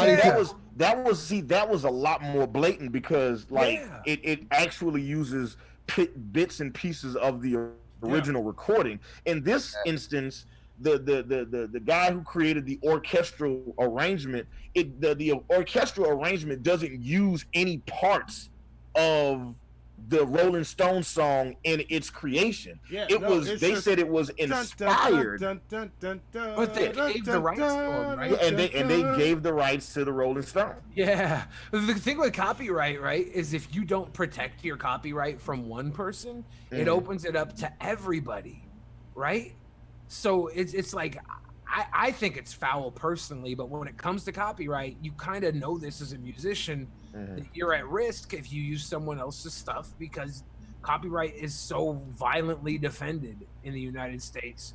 see, that was a lot more blatant because it actually uses bits and pieces of the original recording. In this instance, the guy who created the orchestral arrangement, the orchestral arrangement doesn't use any parts of the Rolling Stones song in its creation. Yeah, They said it was inspired. But they gave the rights to them, right? Yeah, and they gave the rights to the Rolling Stone. Yeah. The thing with copyright, right, is if you don't protect your copyright from one person, it opens it up to everybody, right? So it's like, I think it's foul personally, but when it comes to copyright, you kind of know this as a musician, that you're at risk if you use someone else's stuff, because copyright is so violently defended in the United States.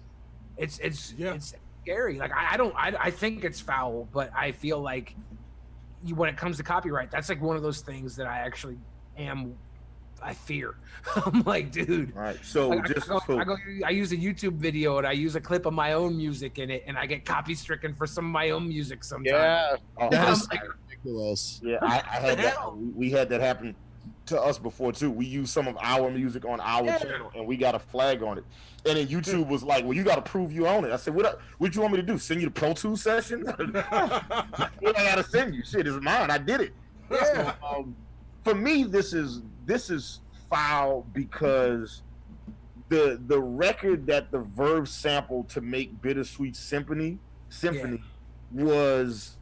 It's scary. Like I think it's foul, but I feel like when it comes to copyright, that's like one of those things that I fear. I'm like, dude. Right. So like, I use a YouTube video and I use a clip of my own music in it, and I get copy stricken for some of my own music sometimes. Yeah, that is like, ridiculous. Yeah, I had that. We had that happen to us before too. We used some of our music on our channel, and we got a flag on it. And then YouTube was like, "Well, you got to prove you own it." I said, "What you want me to do? Send you the Pro Tools session? What I got to send you? Shit, it's mine. I did it." Yeah. So, for me, this is foul because the record that the Verve sampled to make Bittersweet Symphony was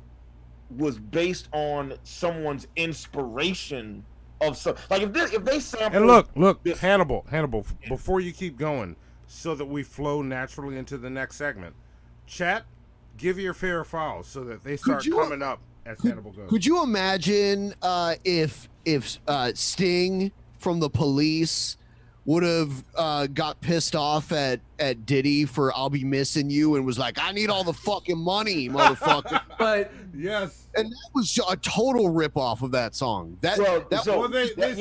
based on someone's inspiration of some, like if they sample. And look, Hannibal, before you keep going, so that we flow naturally into the next segment, chat, give your fair files so that they start coming up as Hannibal goes. Could you imagine if Sting from the Police would have got pissed off at Diddy for "I'll Be Missing You" and was like, "I need all the fucking money, motherfucker." But yes, and that was a total rip off of that song. They sampled it. They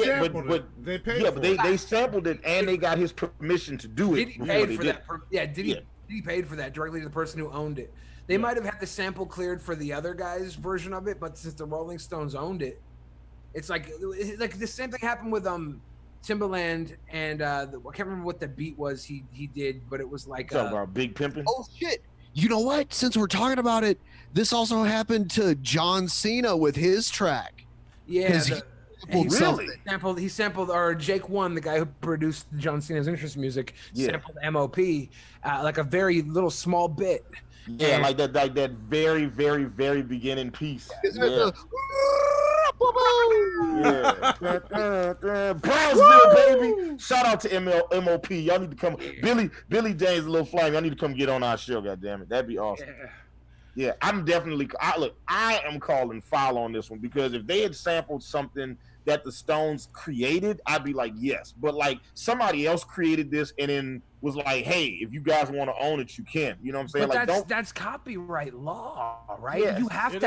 paid for it. They sampled it and they got his permission to do it. Diddy paid for that. Diddy paid for that directly to the person who owned it. They might have had the sample cleared for the other guy's version of it, but since the Rolling Stones owned it, it's like the same thing happened with Timbaland and I can't remember what the beat was he did, but it was like about Big Pimpin'. Oh shit! You know what? Since we're talking about it, this also happened to John Cena with his track. Yeah, he sampled or Jake One, the guy who produced John Cena's interest music, sampled MOP, like a very little small bit. Yeah, like that very, very, very beginning piece. Yeah. Brownsville, baby. Shout out to MOP. Y'all need to come. Billy James, Little Flame. Y'all need to come get on our show. God damn it, that'd be awesome. Yeah, I'm definitely. I am calling foul on this one because if they had sampled something that the Stones created, I'd be like, yes. But like somebody else created this and then was like, hey, if you guys want to own it, you can. You know what I'm saying? But that's copyright law, right? Yes, you have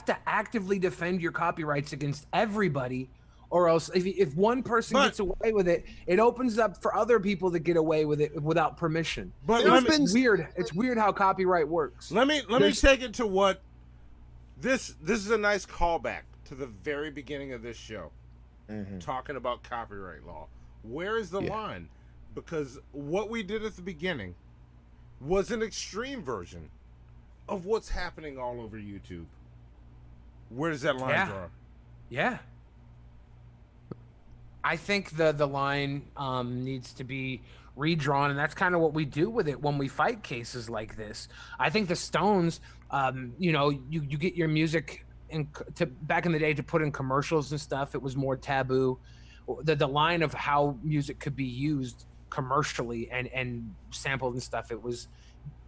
to actively defend your copyrights against everybody, or else if one person gets away with it, it opens up for other people to get away with it without permission. But it's weird. It's weird how copyright works. Let me take it to what this is a nice callback to the very beginning of this show, talking about copyright law. Where is the line? Because what we did at the beginning was an extreme version of what's happening all over YouTube. Where does that line draw? Yeah. I think the line needs to be redrawn, and that's kind of what we do with it when we fight cases like this. I think the Stones, you get your music back in the day to put in commercials and stuff. It was more taboo. The line of how music could be used commercially and sampled and stuff, it was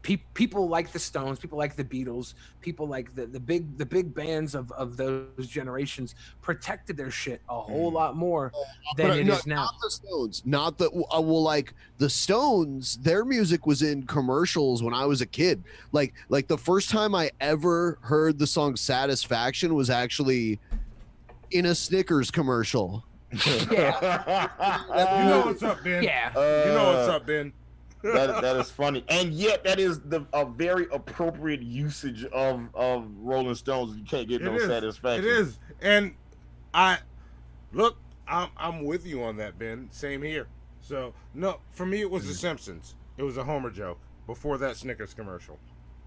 people like the Stones, people like the Beatles, people like the big bands of those generations protected their shit a whole lot more than it is now. Not the Stones, like the Stones, their music was in commercials when I was a kid. Like the first time I ever heard the song Satisfaction was actually in a Snickers commercial. You know what's up, Ben. Yeah. You know what's up, Ben. That is funny, and yet that is a very appropriate usage of Rolling Stones. You can't get no satisfaction. It is, and I'm with you on that, Ben. Same here. So no, for me it was The Simpsons. It was a Homer joke before that Snickers commercial.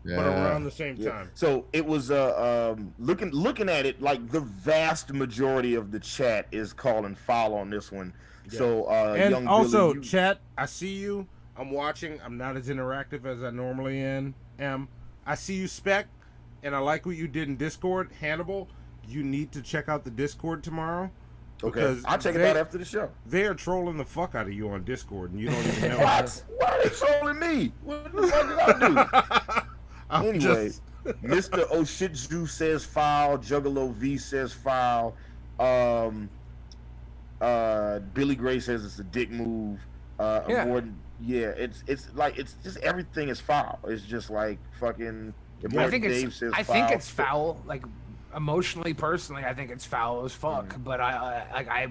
but around the same time. So it was looking at it, like the vast majority of the chat is calling foul on this one. Yeah. So and young also Billy, chat, I see you. I'm watching. I'm not as interactive as I normally am. I see you, Spec, and I like what you did in Discord. Hannibal, you need to check out the Discord tomorrow. Okay, I'll check it out after the show. They are trolling the fuck out of you on Discord, and you don't even know. What? Why are they trolling me? What the fuck did I do? Anyway, Mr. Oh Shit Jew says foul. Juggalo V says foul. Billy Gray says it's a dick move. It's just everything is foul. It's just like fucking. I think it's foul. Like emotionally, personally, I think it's foul as fuck. But I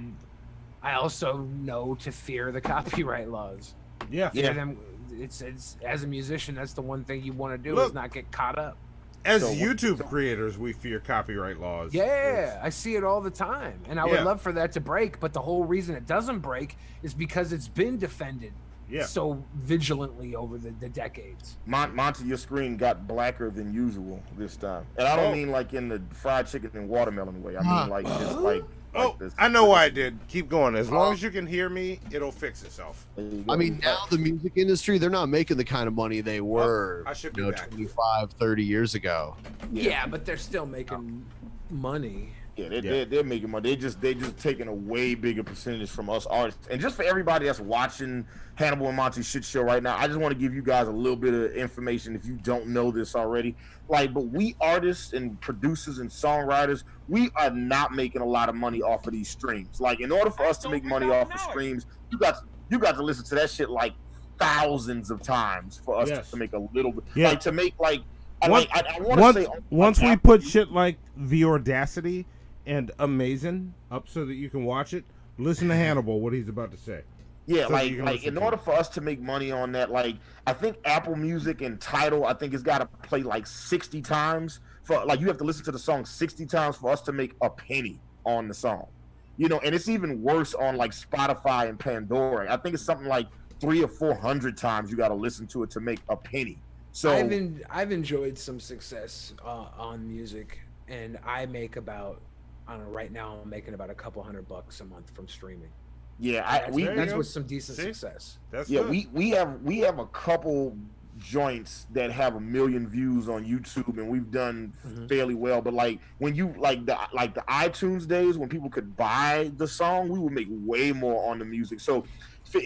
also know to fear the copyright laws. Yeah, fear them. It's as a musician, that's the one thing you want to do is not get caught up. As YouTube creators, we fear copyright laws. Yeah, I see it all the time, and I would love for that to break. But the whole reason it doesn't break is because it's been defended so vigilantly over the decades. Monty, your screen got blacker than usual this time, and I don't mean like in the fried chicken and watermelon way. I mean like just like. This. I know why I did. Keep going. As long as you can hear me, it'll fix itself. I mean, now the music industry, they're not making the kind of money they were, I should be back. 25, 30 years ago. Yeah, but they're still making money. Yeah, they're making money. They just taking a way bigger percentage from us artists. And just for everybody that's watching Hannibal and Monty Shit Show right now, I just want to give you guys a little bit of information if you don't know this already. But we artists and producers and songwriters, we are not making a lot of money off of these streams. Like, in order for us to make money off of streams, you got to listen to that shit like thousands of times for us to make a little bit. Yeah. Like, to make like once we put shit like The Audacity and Amazing up so that you can watch it, listen to Hannibal, what he's about to say. Yeah, so like in order for us to make money on that, like I think Apple Music and Tidal, I think it's got to play like 60 times for like you have to listen to the song 60 times for us to make a penny on the song. You know, and it's even worse on like Spotify and Pandora. I think it's something like 300 or 400 times you got to listen to it to make a penny. So I've enjoyed some success on music, and I make about right now I'm making about a couple $100 a month from streaming. Yeah, that's with some decent success. That's good. we have a couple joints that have 1 million views on YouTube, and we've done fairly well. But like when you like the iTunes days when people could buy the song, we would make way more on the music. So for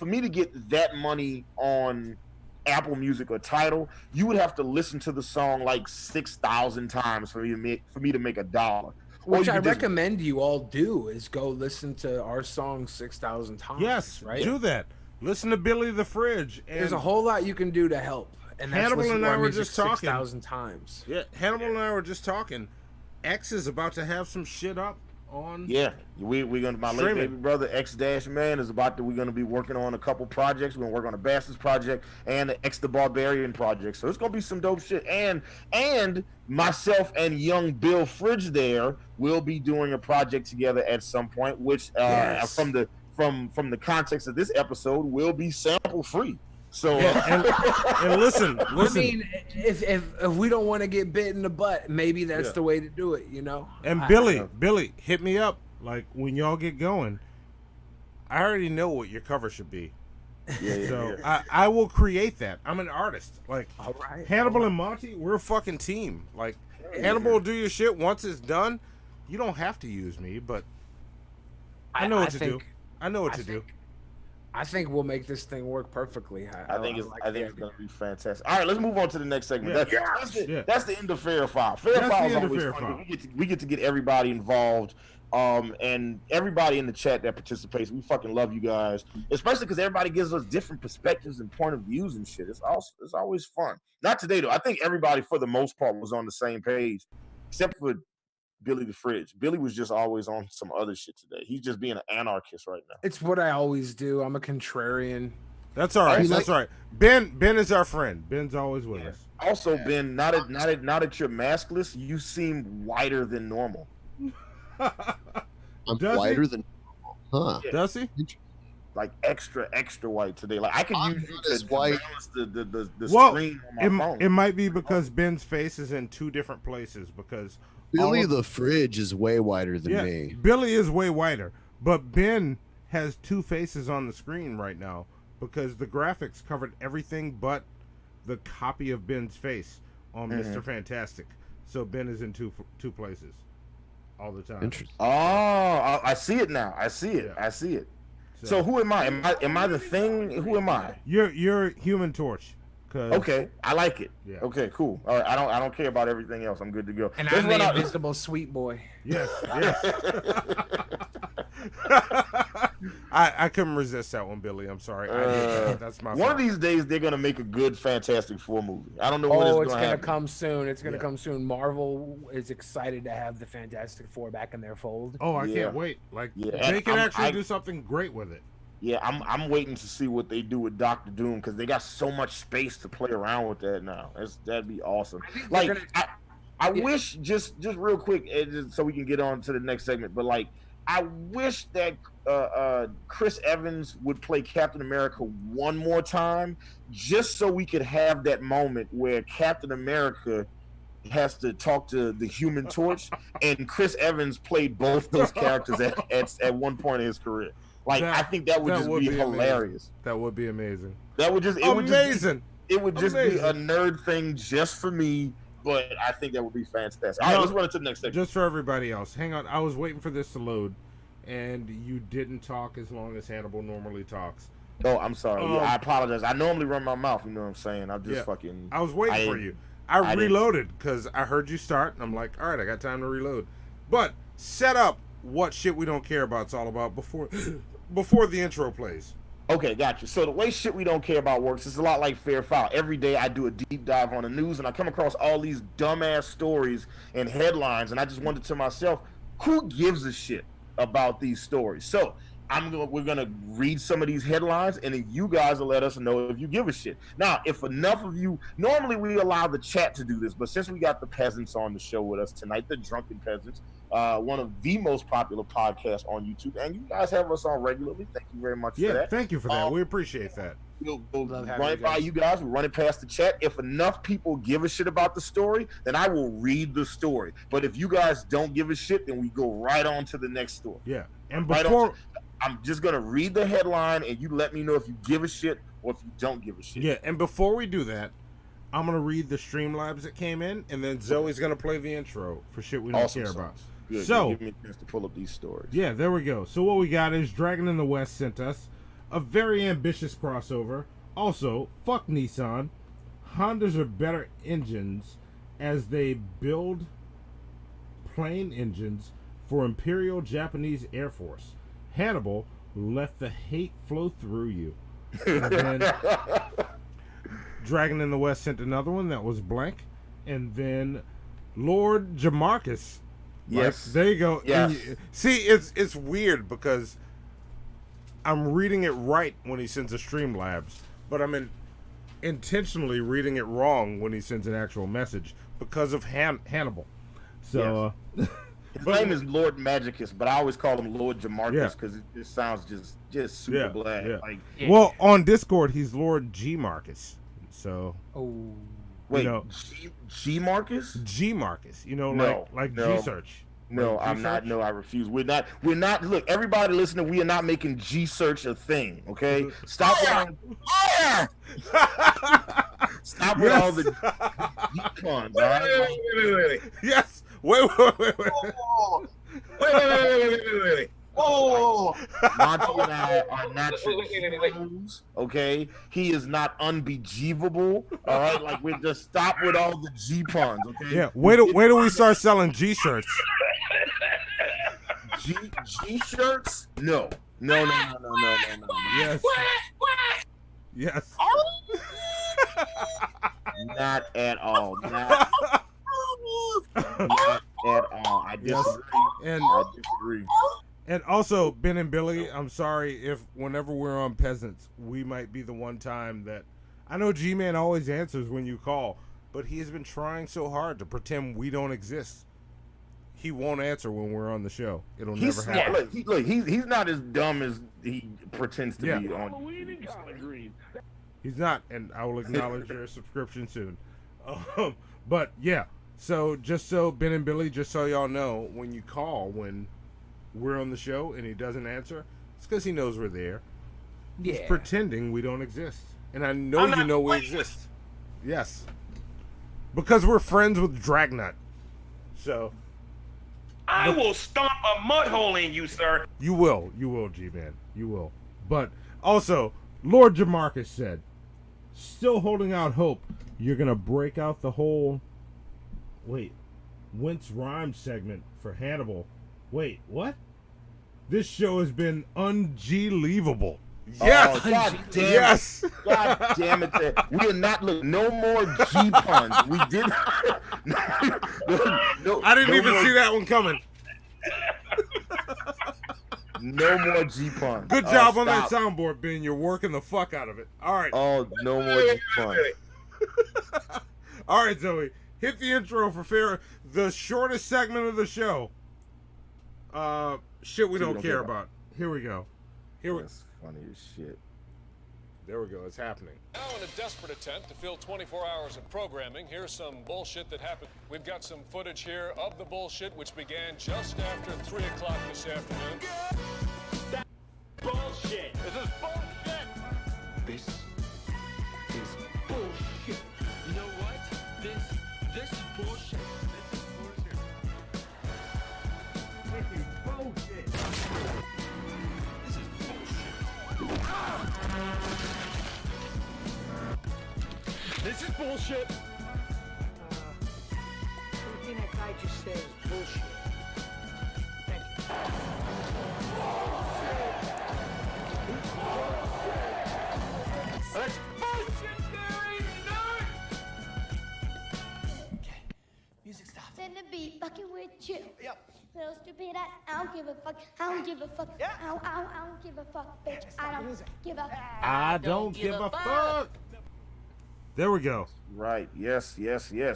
me to get that money on Apple Music or Tidal, you would have to listen to the song like 6,000 times for me to make $1. Which I recommend you all do is go listen to our song 6,000 times. Yes, right? do that. Listen to Billy the Fridge. And there's a whole lot you can do to help. And that's Hannibal and I were just talking 6,000 times. Yeah, Hannibal and I were just talking. X is about to have some shit up on. Yeah, we're gonna. My late baby brother X-Man is about to. We're gonna be working on a couple projects. We're gonna work on a Bastards project and the X the Barbarian project. So it's gonna be some dope shit. And myself and young Bill Fridge there will be doing a project together at some point, which from the context of this episode will be sample free. So and listen. I mean, if we don't want to get bit in the butt, maybe that's the way to do it, you know. And Billy, hit me up. Like when y'all get going, I already know what your cover should be. I will create that. I'm an artist. Like Hannibal and Monty, we're a fucking team. Like Hannibal will do your shit once it's done. You don't have to use me, but I know what to do. I know what to do. I think we'll make this thing work perfectly. I think it's going to be fantastic. All right, let's move on to the next segment. That's the end of Fair File. Fair File is always fun. We get to get everybody involved, and everybody in the chat that participates. We fucking love you guys, especially because everybody gives us different perspectives and point of views and shit. It's always fun. Not today though. I think everybody for the most part was on the same page, except for Billy the Fridge. Billy was just always on some other shit today. He's just being an anarchist right now. It's what I always do. I'm a contrarian. That's all right. That's all right. Ben is our friend. Ben's always with us. Also, Ben, now that you're maskless, you seem whiter than normal. I'm whiter than normal. Huh? Does he? like extra white today. Like I could use you to white. balance the Well, screen on my phone. it might be because Ben's face is in two different places because Billy the Fridge is way whiter than me. Billy is way whiter, but Ben has two faces on the screen right now because the graphics covered everything but the copy of Ben's face on Mr. Fantastic. So Ben is in two places all the time. Interesting. Oh, I see it now. I see it. I see it. So who am I? Am I the Thing? Who am I? You're Human Torch. Okay, I like it. Yeah. Okay, cool. All right, I don't care about everything else. I'm good to go. And I'm the invisible sweet boy. Yes, yes. I couldn't resist that one, Billy. I'm sorry. That's my fault. One of these days, they're gonna make a good Fantastic Four movie. I don't know when Oh, it's gonna happen. come soon. It's gonna come soon. Marvel is excited to have the Fantastic Four back in their fold. Oh, I can't wait. Like Yeah, they and can actually do something great with it. Yeah, I'm waiting to see what they do with Doctor Doom because they got so much space to play around with that now. That'd be awesome. Like I wish just real quick, just so we can get on to the next segment. But like, I wish that Chris Evans would play Captain America one more time, just so we could have that moment where Captain America has to talk to the Human Torch, and Chris Evans played both those characters at one point in his career. Like, I think that would just be hilarious. That would be amazing. That would just amazing. It would just be a nerd thing just for me, but I think that would be fantastic. All right, let's run it to the next section. Just for everybody else. Hang on, I was waiting for this to load, and you didn't talk as long as Hannibal normally talks. Oh, I'm sorry. I apologize. I normally run my mouth. You know what I'm saying? I'm just fucking. I was waiting for you. I reloaded because I heard you start, and I'm like, all right, I got time to reload. But set up what shit we don't care about. It's all about before the intro plays. Okay, gotcha. So the way shit we don't care about works is a lot like Fair Foul. Every day I do a deep dive on the news, and I come across all these dumbass stories and headlines, and I just wondered to myself, who gives a shit about these stories? So we're gonna read some of these headlines, and then you guys will let us know if you give a shit. Now, if enough of you, normally we allow the chat to do this, but since we got the peasants on the show with us tonight, the Drunken Pesants, one of the most popular podcasts on YouTube, and you guys have us on regularly. Thank you very much for that. Yeah, thank you for that. We appreciate that. We'll run it by you guys. We'll run it past the chat. If enough people give a shit about the story, then I will read the story. But if you guys don't give a shit, then we go right on to the next story. Yeah, and before I'm just gonna read the headline, and you let me know if you give a shit or if you don't give a shit. Yeah, and before we do that, I'm gonna read the Streamlabs that came in, and then Zoe's gonna play the intro for shit we don't care about. Good. So give me a chance to pull up these stories. Yeah, there we go. So what we got is Dragon in the West sent us a very ambitious crossover. Also, fuck Nissan. Hondas are better engines as they build plane engines for Imperial Japanese Air Force. Hannibal, let the hate flow through you. And then Dragon in the West sent another one that was blank. And then Lord Jamarcus. Yes. There you go. Yes. See, it's weird because I'm reading it right when he sends a Streamlabs, but I'm intentionally reading it wrong when he sends an actual message because of Hannibal. So his name is Lord Magicus, but I always call him Lord Jamarcus because it just sounds just super black. Yeah. Like, well, on Discord he's Lord G Marcus. So wait, you know, G Marcus? G Marcus. You know, No, like no. G Search. No, Like I'm not. G-Search? No, I refuse. We're not. Look, everybody listening, we are not making G Search a thing. Okay, stop with all. Stop with all the G puns. All right. Wait. Yes. Wait. Wait. Oh, Monty and I are not heroes, okay? He is not unbelievable, all right? Like, we just stop with all the G puns, okay? Yeah. Wait till we start selling G shirts. G shirts? No. Yes. Yes. Not at all. Not at all. I disagree. I disagree. And also, Ben and Billy, I'm sorry if whenever we're on Peasants, we might be the one time that I know G-Man always answers when you call, but he has been trying so hard to pretend we don't exist. he won't answer when we're on the show. It'll He's never smart. happen. Look, he's not as dumb as he pretends to Yeah. be on. He's not, and I will acknowledge your subscription soon. But yeah, so just so Ben and Billy, just so y'all know, when you call when we're on the show and he doesn't answer, it's because he knows we're there. He's Yeah. pretending we don't exist, and I know you know we exist. Yes, because we're friends with Dragnut. So I will stomp a mud hole in you, sir. you will, G-Man, you will. But also, Lord Jamarcus said, still holding out hope you're gonna break out the whole Wentz rhyme segment for Hannibal. Wait, what? This show has been unbelievable. Yes, Oh, God damn yes. it. God damn it! We are not no more G puns. We did. no, I didn't no even more- see that one coming. No more G puns. Good job on that stop. soundboard, Ben. You're working the fuck out of it. All right. Oh, no more G puns. All right, Zoe. Hit the intro for fair. The shortest segment of the show. Shit we don't care about. Here we go. That's funny as shit. There we go. It's happening. Now, in a desperate attempt to fill 24 hours of programming, here's some bullshit that happened. We've got some footage here of the bullshit, which began just after 3 o'clock this afternoon. Bullshit. This is bullshit. This is bullshit. You know what? This is bullshit. This is bullshit. This is bullshit. This is bullshit. Everything that guy just said is bullshit. Thank you. That's bullshit, Gary. Music stop. Send the beat fucking with you. Yep. Little stupid ass. I don't give a fuck. I don't give a fuck. Yeah. I don't give a fuck, bitch. I don't give a. I don't give a fuck. There we go. Right. Yes.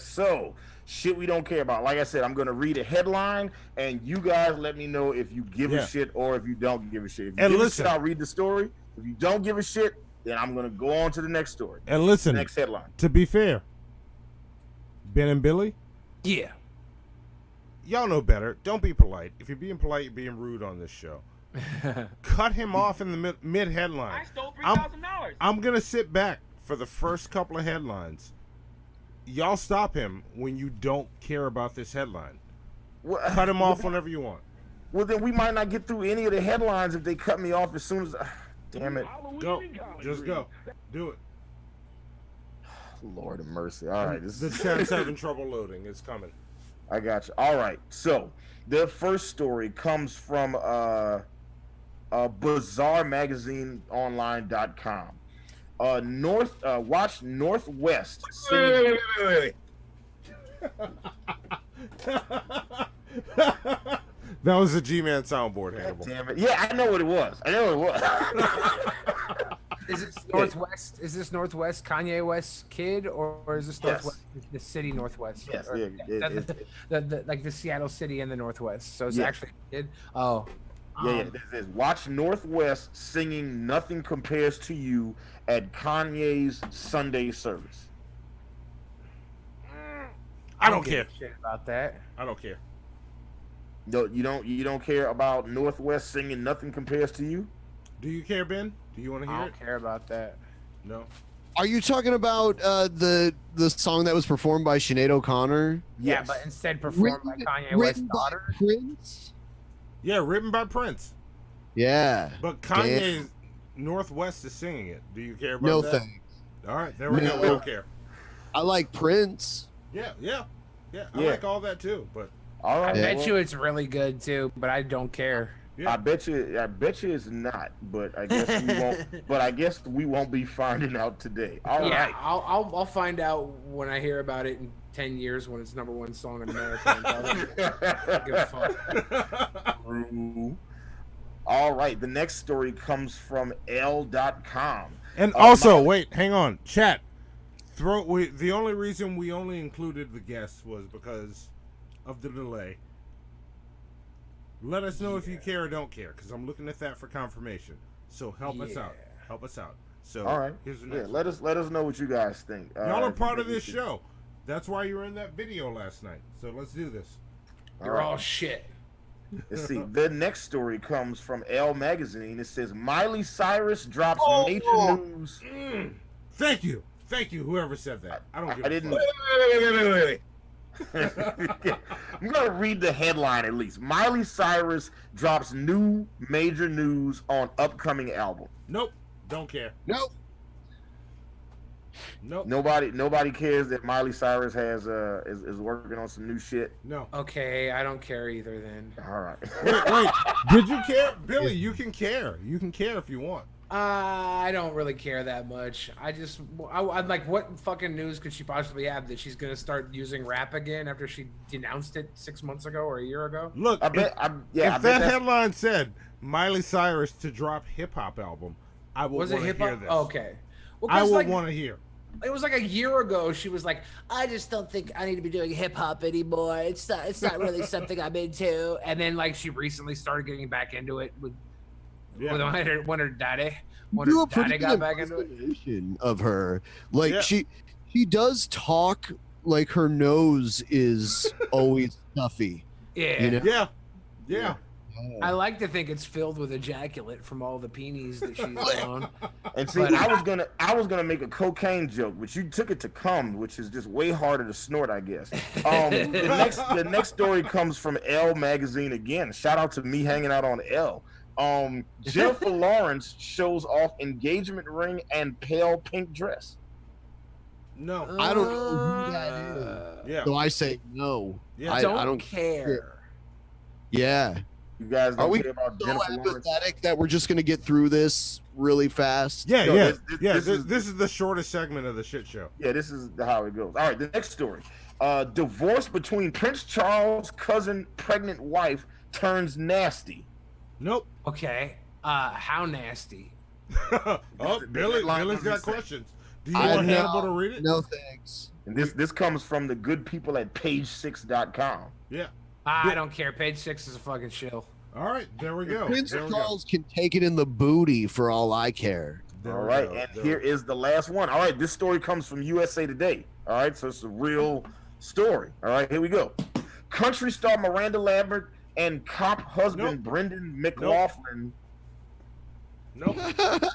So, shit we don't care about. Like I said, I'm going to read a headline, and you guys let me know if you give Yeah. a shit or if you don't give a shit. If you And give listen. a shit, I'll read the story. If you don't give a shit, then I'm going to go on to the next story. And listen, Next headline. to be fair, Ben and Billy, Yeah. y'all know better. Don't be polite. If you're being polite, you're being rude on this show. Cut him off in the mid headline. I stole $3,000. I'm going to sit back for the first couple of headlines. Y'all stop him when you don't care about this headline. Cut him off whenever you want. Well, then we might not get through any of the headlines if they cut me off as soon as. Damn it. Go. Just go. Do it. Lord of mercy. All right. The chat's having trouble loading. It's coming. I got you. All right. So the first story comes from BazaarMagazineOnline.com. Watch Northwest. Wait. That was the G-Man soundboard, Hannibal. Damn it. Yeah, I know what it was. Is it Northwest? Is this Northwest Kanye West's kid, or is this Yes. Northwest the city Northwest? Yes, Or- yeah, like the Seattle city and the Northwest. So it's Yeah. actually a kid. Oh. Yeah, this is Watch Northwest singing "Nothing Compares to You" at Kanye's Sunday service. I don't care. give a shit about that. I don't care. No, you don't care about Northwest singing "Nothing Compares to You"? Do you care, Ben? Do you want to hear I it? don't care about that. No. Are you talking about the song that was performed by Sinead O'Connor? Yeah, but instead performed by Kanye West's daughter. Prince? Yeah, written by Prince. Yeah. But Damn. Kanye's Northwest is singing it. Do you care about No that? thanks. All right, there we No. go. We don't care. I like Prince. Yeah. I Yeah. like all that too, but All I right. bet well, you it's really good too, but I don't care. yeah. I bet you it's not, but I guess we won't. But I guess we won't be finding out today. All yeah, right. I'll find out when I hear about it in 10 years when it's #1 song in America. I don't give a fuck. All right. The next story comes from L.com. And also, wait, hang on, chat. The only reason we only included the guests was because of the delay. Let us know if you care or don't care, because I'm looking at that for confirmation. So help us out. Help us out. So all right. Here's the next one. Let us know what you guys think. Y'all are part of this show. That's why you were in that video last night. So let's do this. You're all shit. Let's see. The next story comes from Elle Magazine. It says Miley Cyrus drops major news. Thank you, whoever said that. I don't give a fuck. Wait. I'm gonna read the headline at least. Miley Cyrus drops new major news on upcoming album. Nope, don't care. Nope. Nobody cares that Miley Cyrus has is working on some new shit. No. Okay, I don't care either then. All right. Wait. Did you care, Billy? You can care. You can care if you want. I don't really care that much. I'm like, what fucking news could she possibly have that she's gonna start using rap again after she denounced it 6 months ago or a year ago? Look, if that headline said Miley Cyrus to drop hip hop album, I will want to hear this. Okay. Well, I will want to hear. It was like a year ago. She was like, I just don't think I need to be doing hip hop anymore. It's not really something I'm into. And then like she recently started getting back into it with when her daddy got back into it. Of her, like she does talk like her nose is always stuffy. Yeah. You know? Yeah. I like to think it's filled with ejaculate from all the peonies that she's on. And see, I was gonna make a cocaine joke, but you took it to cum, which is just way harder to snort, I guess. The next story comes from Elle Magazine again. Shout out to me hanging out on Elle. Jennifer Lawrence shows off engagement ring and pale pink dress. No, I don't know who that is. Yeah. So I say no. Yeah. I don't care. Yeah. You guys don't Are we care about so Jennifer Lawrence? apathetic that we're just gonna get through this really fast? This is the shortest segment of the shit show. Yeah, this is how it goes. All right, the next story. Divorce between Prince Charles' cousin pregnant wife turns nasty. Nope. Okay. How nasty? Billy's got questions. Do you want Hannibal to read it? No thanks. And this comes from the good people at page6.com. Yeah. I don't care. Page 6 is a fucking shill. All right, there we go. Prince Charles can take it in the booty for all I care. All right, and here is the last one. All right, this story comes from USA Today. All right, so it's a real story. All right, here we go. Country star Miranda Lambert and cop husband Brendan McLaughlin. Nope.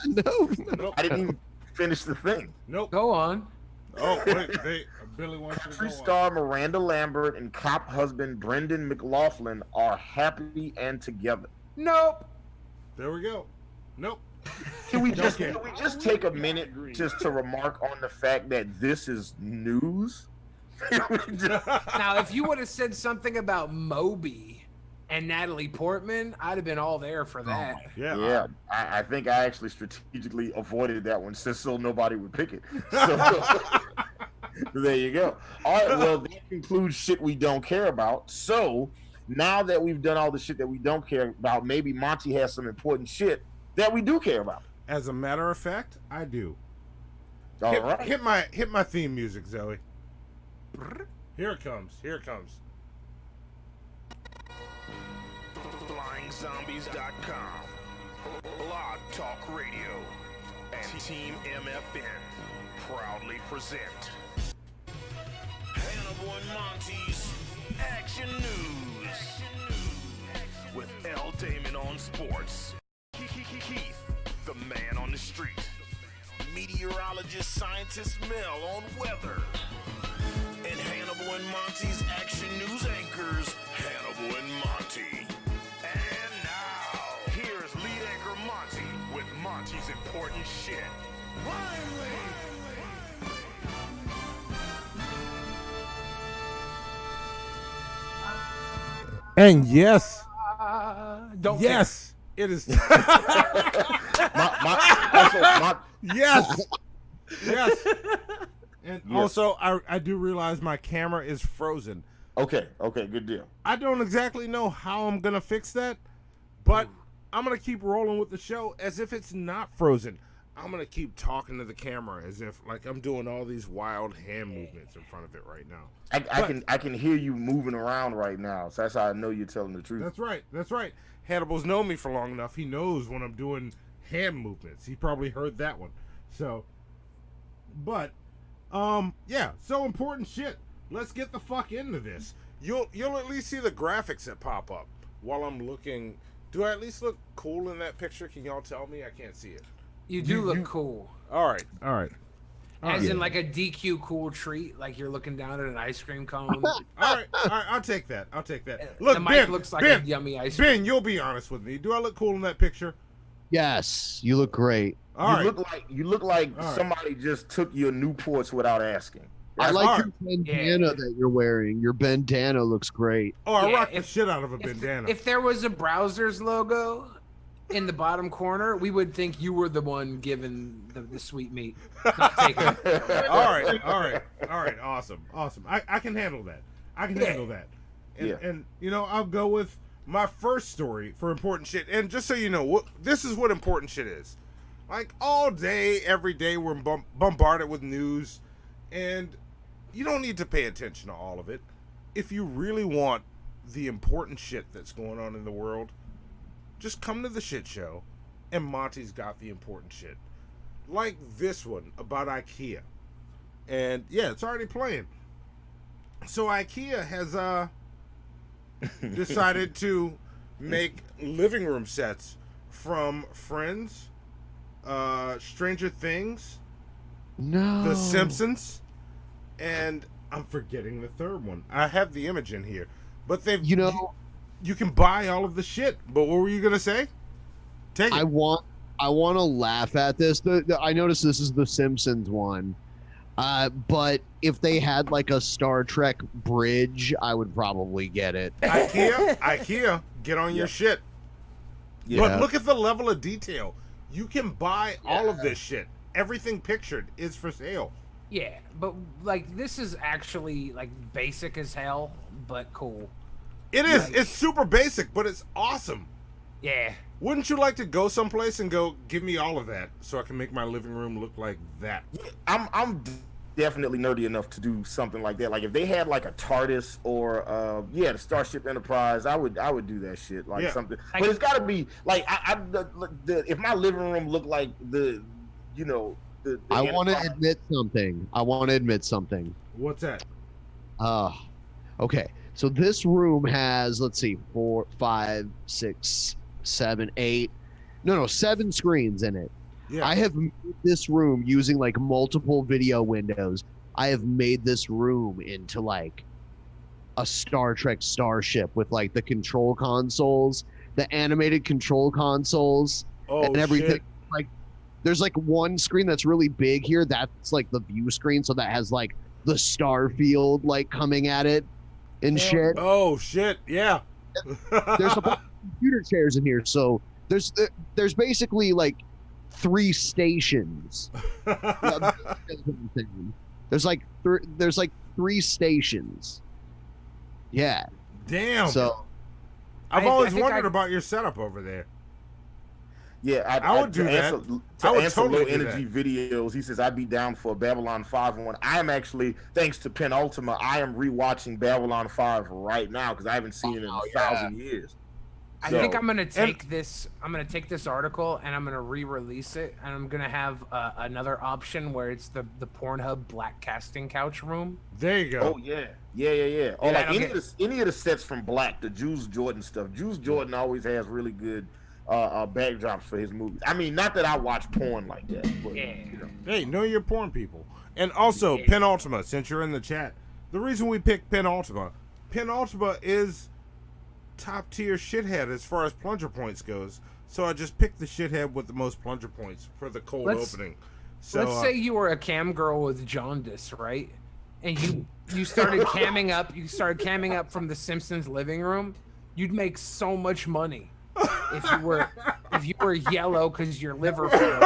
No. I didn't even finish the thing. Nope. Go on. Oh, wait. Billy wants you to Country go star Miranda Lambert and cop husband Brendan McLaughlin are happy and together. Nope. There we go. Nope. Can we just take a minute just to remark on the fact that this is news? Now, if you would have said something about Moby and Natalie Portman, I'd have been all there for that. Yeah. I think I actually strategically avoided that one so nobody would pick it. So there you go. All right, well, that concludes shit we don't care about. So now that we've done all the shit that we don't care about, maybe Monty has some important shit that we do care about. As a matter of fact, I do. All right. Hit my theme music, Zoe. Here it comes. FlyingZombies.com, Blog Talk Radio, and Team MFN proudly present Hannibal and Monty's Action News with L. Damon on sports, Keith, the man on the street, meteorologist scientist Mel on weather, and Hannibal and Monty's Action News anchors, Hannibal and Monty. And now, here's lead anchor Monty with Monty's important shit. And yes, Yes, it is. Yes. And also, I do realize my camera is frozen. Okay, good deal. I don't exactly know how I'm gonna fix that, but I'm gonna keep rolling with the show as if it's not frozen. I'm gonna keep talking to the camera as if like I'm doing all these wild hand movements in front of it right now. I can hear you moving around right now, so that's how I know you're telling the truth. That's right. Hannibal's known me for long enough. He knows when I'm doing hand movements. He probably heard that one. So, but, yeah. So important shit. Let's get the fuck into this. You'll at least see the graphics that pop up while I'm looking. Do I at least look cool in that picture? Can y'all tell me? I can't see it. You do look cool. All right. As in like a DQ cool treat, like you're looking down at an ice cream cone. All right, I'll take that. Look, the mic Ben, looks like Ben, a yummy ice cream. Ben, you'll be honest with me. Do I look cool in that picture? Yes, you look great. You look like All right. somebody just took your Newports without asking. I like your bandana that you're wearing. Your bandana looks great. Oh, I rock the shit out of a bandana. If there was a Browser's logo in the bottom corner, we would think you were the one giving the sweet meat, not taking it. All right, awesome. I can handle that. And you know, I'll go with my first story for important shit. And just so you know, this is what important shit is. Like all day, every day, we're bombarded with news, and you don't need to pay attention to all of it. If you really want the important shit that's going on in the world, just come to the shit show, and Monty's got the important shit. Like this one about IKEA. And yeah, it's already playing. So IKEA has decided to make living room sets from Friends, Stranger Things, The Simpsons, and I'm forgetting the third one. I have the image in here. But they've you can buy all of the shit. But what were you gonna say? Take it. I want to laugh at this. I noticed this is the Simpsons one. But if they had like a Star Trek bridge, I would probably get it. IKEA, get on your shit. Yeah. But look at the level of detail. You can buy all of this shit. Everything pictured is for sale. Yeah, but like this is actually like basic as hell, but cool. It is. Like, it's super basic, but it's awesome. Yeah. Wouldn't you like to go someplace and go, give me all of that so I can make my living room look like that? I'm definitely nerdy enough to do something like that. Like if they had like a TARDIS or the Starship Enterprise, I would do that shit like something. But it's got to be like if my living room looked like the I want to admit something. What's that? Okay. So this room has, let's see, 4, 5, 6, 7, 8. No, 7 screens in it. Yeah. I have made this room using like multiple video windows. I have made this room into like a Star Trek starship with like the control consoles, the animated control consoles, and everything. Shit. Like there's like one screen that's really big here. That's like the view screen. So that has like the star field like coming at it and shit. Oh shit. Yeah. There's a bunch of computer chairs in here. So there's basically like 3 stations. There's like 3 stations. Yeah. Damn. So I've always wondered about your setup over there. Yeah, I would do that. To I would answer totally low do energy videos, he says I'd be down for a Babylon 5 one. I am actually, thanks to Penultima, I am rewatching Babylon 5 right now because I haven't seen it in 1,000 years. I think I'm gonna take this. I'm gonna take this article and I'm gonna re-release it, and I'm gonna have another option where it's the Pornhub black casting couch room. There you go. Oh yeah. Oh, like any of the sets from Black, the Jules Jordan stuff. Jules Jordan always has really good backdrops for his movies. I mean, not that I watch porn like that, but you know. Hey, know your porn people. And also, Penultima, since you're in the chat, the reason we picked Penultima is top tier shithead as far as plunger points goes. So I just picked the shithead with the most plunger points for the cold opening. So let's say you were a cam girl with jaundice, right? And you started camming up. You started camming up from the Simpsons living room. You'd make so much money if you were yellow because your liver failed.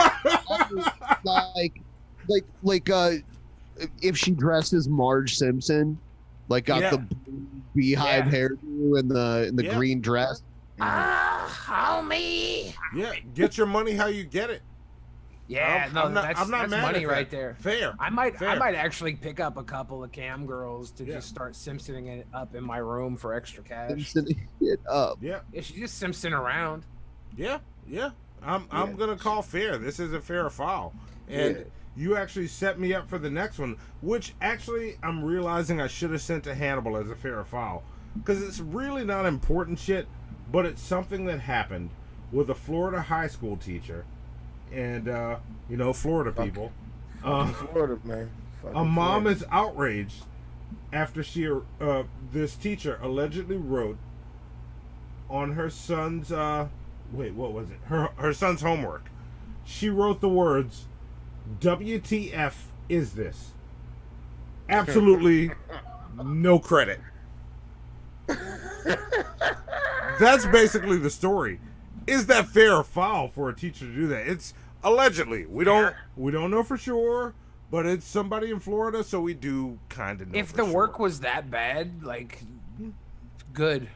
like if she dressed as Marge Simpson, like got the beehive hairdo and the green dress. Homie. Yeah, get your money how you get it. Yeah, I'm not that's mad money at right that. there. Fair. I might Fair. actually pick up a couple of cam girls to just start Simpsoning it up in my room for extra cash. Simpsoning it up. Yeah. Yeah, she just Simpson around. Yeah. I'm gonna call fair. This is a fair foul, and you actually set me up for the next one, which actually I'm realizing I should have sent to Hannibal as a fair foul, because it's really not important shit, but it's something that happened with a Florida high school teacher, and Florida people. Florida, man. A mom is outraged after this teacher allegedly wrote on her son's what was it? Her son's homework. She wrote the words, "WTF is this?" Absolutely no credit. That's basically the story. Is that fair or foul for a teacher to do that? It's allegedly. We don't know for sure, but it's somebody in Florida, so we do kind of know. If the work was that bad, like, good.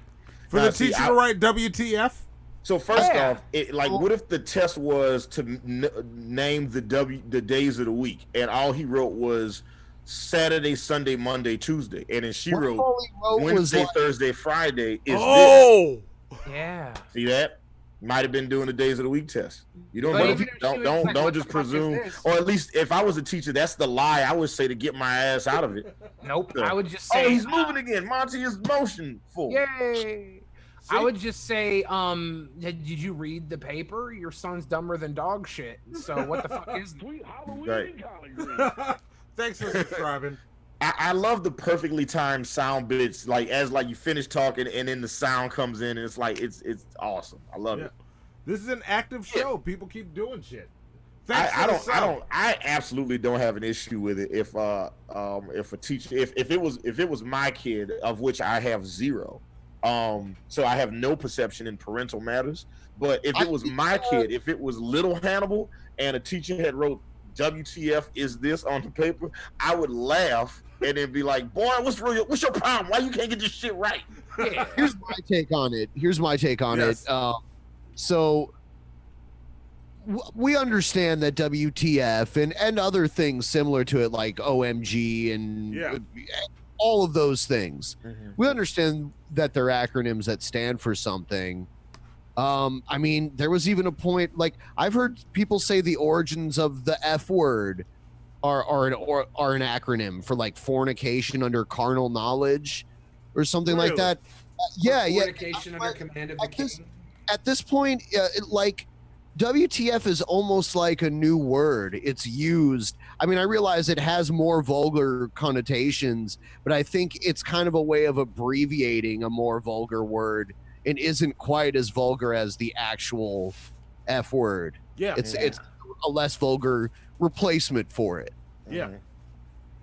For the teacher to write WTF? So first off, what if the test was to name the days of the week, and all he wrote was Saturday, Sunday, Monday, Tuesday, and then she wrote Wednesday, Thursday, Friday. This. Yeah. See that? Might have been doing the days of the week test. You don't know. Don't just presume. Or at least if I was a teacher, that's the lie I would say to get my ass out of it. Nope. So, I would just say, he's moving again. Monty is motionful. Yay. I would just say, did you read the paper? Your son's dumber than dog shit. So what the fuck is Right. Thanks for subscribing. I love the perfectly timed sound bits, as you finish talking and then the sound comes in, and it's it's awesome. I love it. This is an active show. People keep doing shit. I absolutely don't have an issue with it if a teacher if it was my kid, of which I have zero. So I have no perception in parental matters. But if it was my kid, if it was little Hannibal and a teacher had wrote WTF is this on the paper, I would laugh and then be like, boy, what's your problem? Why you can't get this shit right? Yeah. Here's my take on it. So we understand that WTF and other things similar to it, like OMG and all of those things. Mm-hmm. We understand that they're acronyms that stand for something. I mean, there was even a point, I've heard people say the origins of the F word are an acronym for fornication under carnal knowledge or something like that. Fornication under command of the king. At this point, WTF is almost like a new word. It's used. I mean, I realize it has more vulgar connotations, but I think it's kind of a way of abbreviating a more vulgar word and isn't quite as vulgar as the actual F word. Yeah. It's a less vulgar replacement for it. Yeah.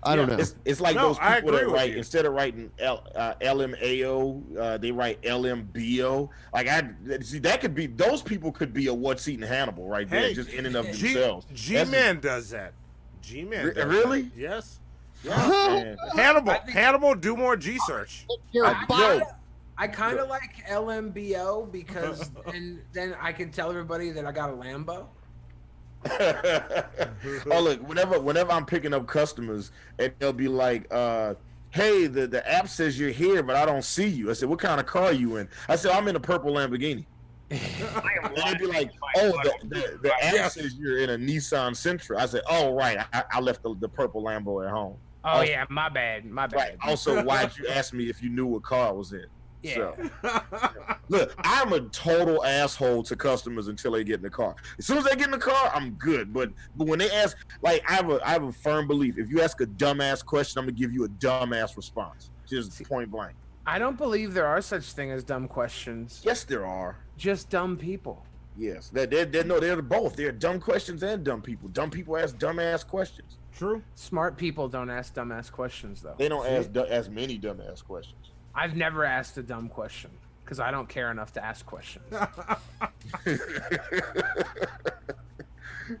I don't know. It's like those people that write, instead of writing LMAO, they write LMBO. That could be, those people could be a What's Eating Hannibal right there, just in and of themselves. G-Man does that. G-Man does really? that. Yes. Hannibal, do more G-search. I kind of like LMBO because then I can tell everybody that I got a Lambo. Oh, look, whenever I'm picking up customers and they'll be like, hey, the app says you're here, but I don't see you. I said, what kind of car are you in? I said, I'm in a purple Lamborghini. And they'd be like, oh, the app says you're in a Nissan Sentra. I said, oh, right, I left the purple Lambo at home. Oh, yeah, my bad. Right. Also, why'd you ask me if you knew what car I was in? Yeah. So, look, I'm a total asshole to customers until they get in the car. As soon as they get in the car, I'm good. But when they ask, I have a firm belief. If you ask a dumbass question, I'm gonna give you a dumbass response, just point blank. I don't believe there are such thing as dumb questions. Yes, there are. Just dumb people. Yes, they're both. They're dumb questions and dumb people. Dumb people ask dumbass questions. True. Smart people don't ask dumbass questions though. They don't ask as many dumbass questions. I've never asked a dumb question because I don't care enough to ask questions.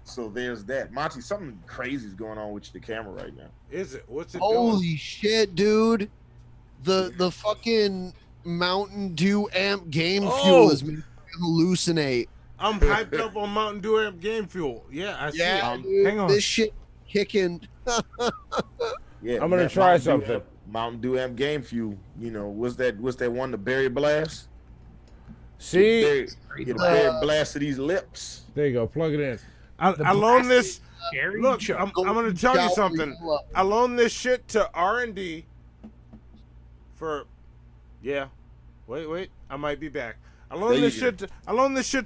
So there's that. Monty, something crazy is going on with the camera right now. Is it? What's it Holy doing? shit, dude. The fucking Mountain Dew amp game fuel is making me hallucinate. I'm hyped up on Mountain Dew Game Fuel. Yeah, I see. Dude, Hang on. this shit kicking. Yeah, I'm gonna try something. Mountain Dew Amp Game Fuel. You know, what's that one? The Berry Blast. See, Get a berry blast of these lips. there you go. Plug it in. I loan this. Cherry Look, Chuck. I'm gonna tell you something. I loan this shit to R&D for. Yeah. Wait. I might be back. I loan this shit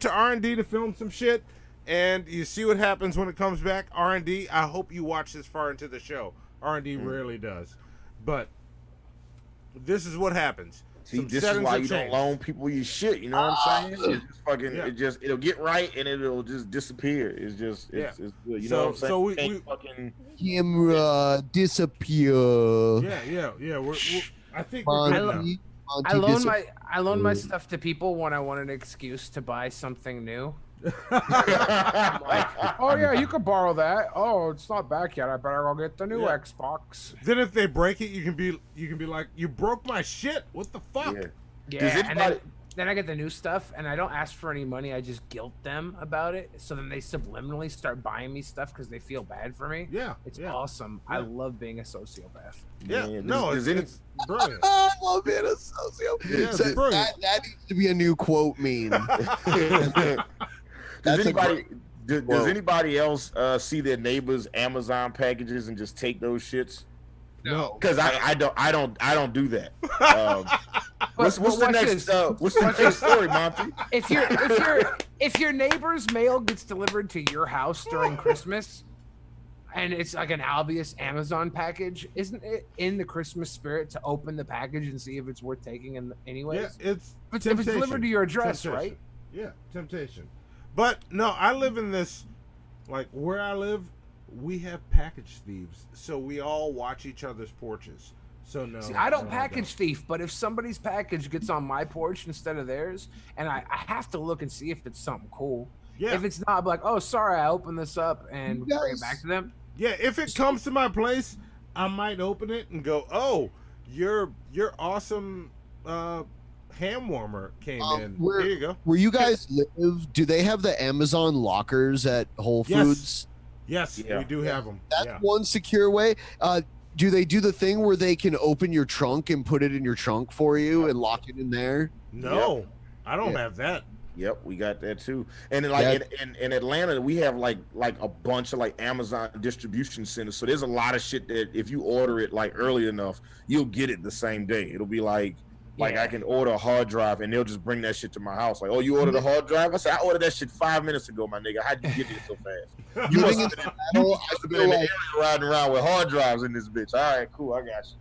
to R&D to film some shit, and you see what happens when it comes back. R&D. I hope you watch this far into the show. R&D rarely does, but this is what happens. See, this is why you don't loan people your shit. You know what I'm saying? It's just fucking. It'll get right and it'll just disappear. It's just. It's good. You know what I'm saying? So we fucking Camera disappear. Yeah. I think we're good now. I loan my stuff to people when I want an excuse to buy something new. I'm like, oh yeah, you could borrow that. Oh, it's not back yet. I better go get the new Xbox. Then if they break it, you can be like, you broke my shit. What the fuck? Yeah, and then I get the new stuff, and I don't ask for any money. I just guilt them about it. So then they subliminally start buying me stuff because they feel bad for me. Yeah, it's awesome. I love being a sociopath. Yeah, it's brilliant. I love being a sociopath. Yeah, it's brilliant. That needs to be a new quote meme. Does anybody else see their neighbors' Amazon packages and just take those shits? No, because I don't do that. What's the next story, Monty? If your neighbor's mail gets delivered to your house during Christmas, and it's like an obvious Amazon package, isn't it in the Christmas spirit to open the package and see if it's worth taking anyways? Yeah, if it's delivered to your address, right? Yeah, temptation. But no, I live in this, like where I live, we have package thieves, so we all watch each other's porches. So no, see, I don't package thief, but if somebody's package gets on my porch instead of theirs, and I have to look and see if it's something cool. Yeah. If it's not, I'm like, oh, sorry, I opened this up and bring it back to them. Yeah, if it comes to my place, I might open it and go, oh, your awesome ham warmer came in. Here you go. Where you guys live, do they have the Amazon lockers at Whole Foods? Yes, we do have them. That's one secure way. Do they do the thing where they can open your trunk and put it in your trunk for you and lock it in there? No, I don't have that. Yep, we got that too. And then in Atlanta, we have like a bunch of like Amazon distribution centers. So there's a lot of shit that if you order it like early enough, you'll get it the same day. It'll be like I can order a hard drive and they'll just bring that shit to my house. Like, oh, you ordered a hard drive? I said, I ordered that shit 5 minutes ago, my nigga. How'd you get it so fast? You must have been in the area riding around with hard drives in this bitch. All right, cool, I got you.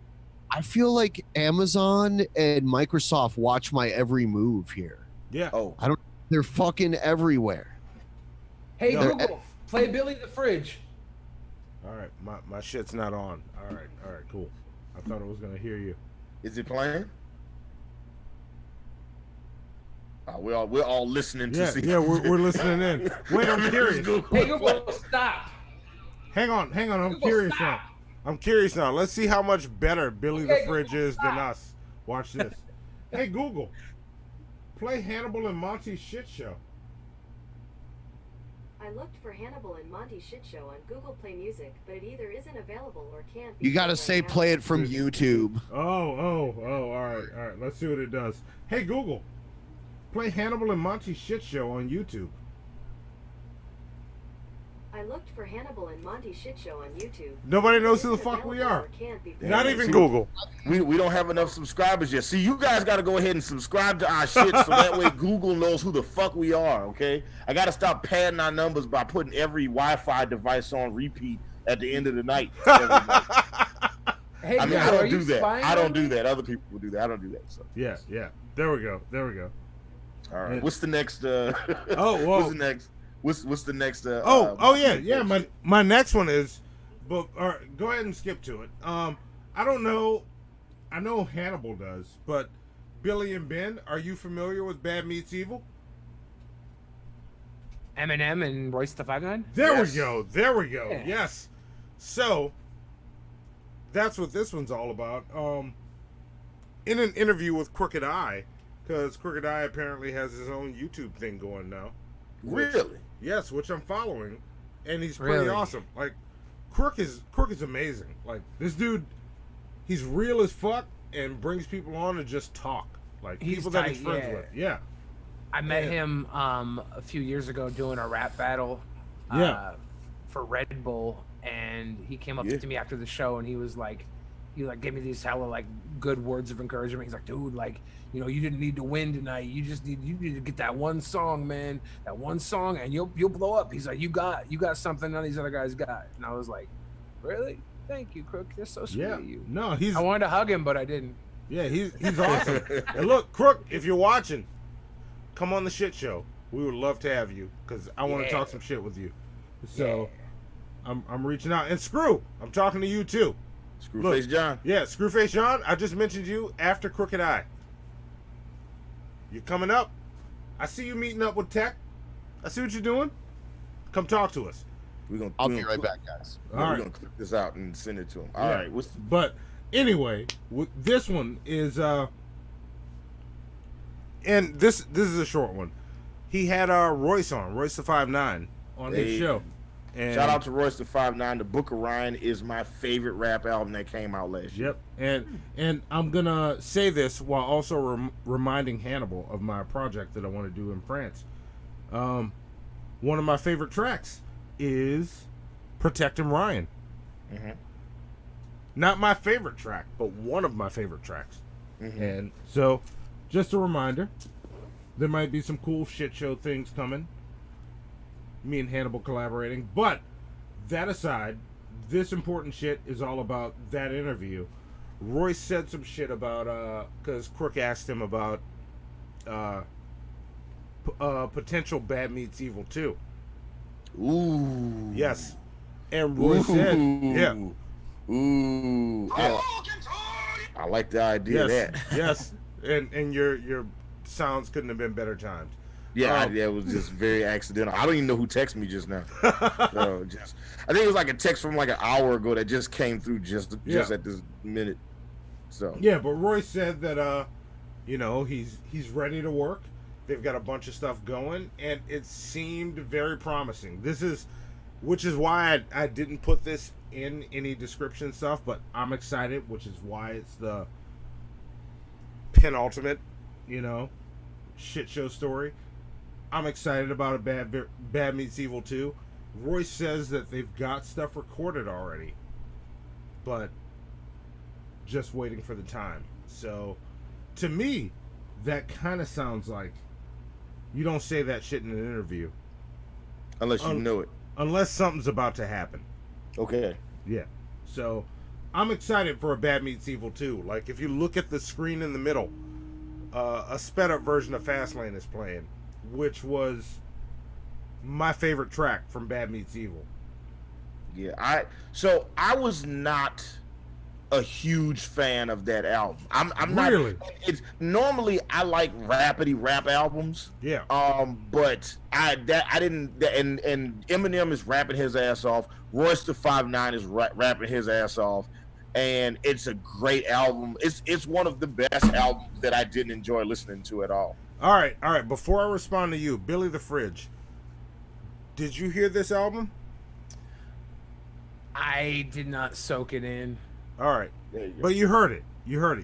I feel like Amazon and Microsoft watch my every move here. Yeah. Oh. They're fucking everywhere. Hey, Google, play Billy the Fridge. All right, my shit's not on. All right, cool. I thought it was gonna hear you. Is it playing? We're all listening to see. Yeah, we're listening in. Wait, I'm curious. Hey, Google, stop. Hang on. I'm curious now. I'm curious now. Let's see how much better Billy the Fridge is than us. Watch this. Hey, Google, play Hannibal and Monty's Shit Show. I looked for Hannibal and Monty Shit Show on Google Play Music, but it either isn't available or can't be. You gotta say play it from YouTube. Oh, all right. Let's see what it does. Hey, Google, play Hannibal and Monty's Shit Show on YouTube. I looked for Hannibal and Monty Shit Show on YouTube. Nobody knows who the fuck we are. Not even Google. We don't have enough subscribers yet. See, you guys got to go ahead and subscribe to our shit so that way Google knows who the fuck we are, okay? I got to stop padding our numbers by putting every Wi-Fi device on repeat at the end of the night. Hey, I mean, I don't do that. I don't do that. Other people will do that. I don't do that. So. Yeah. There we go. All right. What's the next? What's the next? What's the next? Yeah. My next one is, but go ahead and skip to it. I don't know. I know Hannibal does, but Billy and Ben, are you familiar with Bad Meets Evil? Eminem and Royce the 5'9"? There we go. Yeah. Yes. So that's what this one's all about. In an interview with Crooked Eye, because Crooked Eye apparently has his own YouTube thing going now. Really? Yes, which I'm following, and he's pretty Really? awesome. Like, Crook is amazing. Like, this dude, he's real as fuck and brings people on to just talk. Like, He's people that he's tight, friends yeah. with. Yeah. I met Yeah. him a few years ago doing a rap battle for Red Bull, and he came up to me after the show, and he gave me these hella like good words of encouragement. He's like, dude, like, you know, you didn't need to win tonight. You need to get that one song, man. That one song, and you'll blow up. He's like, you got something none of these other guys got. And I was like, really? Thank you, Crook. That's so sweet of you. No, I wanted to hug him, but I didn't. Yeah, he's awesome. And look, Crook, if you're watching, come on the shit show. We would love to have you because I want to talk some shit with you. So I'm reaching out. And Screw, I'm talking to you too. Screwface John. Yeah, Screwface John. I just mentioned you after Crooked Eye. You're coming up. I see you meeting up with Tech. I see what you're doing. Come talk to us. I'll be right back, guys. We're gonna clip this out and send it to him. All right. But anyway, this one is and this is a short one. He had Royce the 5'9" on his show. And shout out to Royce the 5'9". The Book of Ryan is my favorite rap album that came out last year. Yep. And I'm gonna say this while also reminding Hannibal of my project that I want to do in France. One of my favorite tracks is Protecting Ryan. Mm-hmm. Not my favorite track, but one of my favorite tracks. Mm-hmm. And so, just a reminder, there might be some cool shit show things coming. Me and Hannibal collaborating. But that aside, this important shit is all about that interview. Royce said some shit about, because Crook asked him about potential Bad Meets Evil 2. Ooh. Yes. And Royce said, yeah. Ooh. I like the idea of that. Yes. And your sounds couldn't have been better timed. Yeah, it was just very accidental. I don't even know who texted me just now. I think it was like a text from like an hour ago that just came through just at this minute. So yeah, but Royce said that he's ready to work. They've got a bunch of stuff going, and it seemed very promising. Which is why I didn't put this in any description stuff, but I'm excited, which is why it's the penultimate, shit show story. I'm excited about a Bad Meets Evil 2. Royce says that they've got stuff recorded already, but just waiting for the time. So, to me, that kind of sounds like you don't say that shit in an interview. Unless you know it. Unless something's about to happen. Okay. Yeah. So, I'm excited for a Bad Meets Evil 2. Like, if you look at the screen in the middle, a sped up version of Fastlane is playing, which was my favorite track from Bad Meets Evil. Yeah, I was not a huge fan of that album. I'm not really. It's normally I like rapidy rap albums. Yeah. But I didn't. And Eminem is rapping his ass off. Royce the 5'9" is rapping his ass off, and it's a great album. It's one of the best albums that I didn't enjoy listening to at all. All right. Before I respond to you, Billy the Fridge, did you hear this album? I did not soak it in. All right, but you heard it.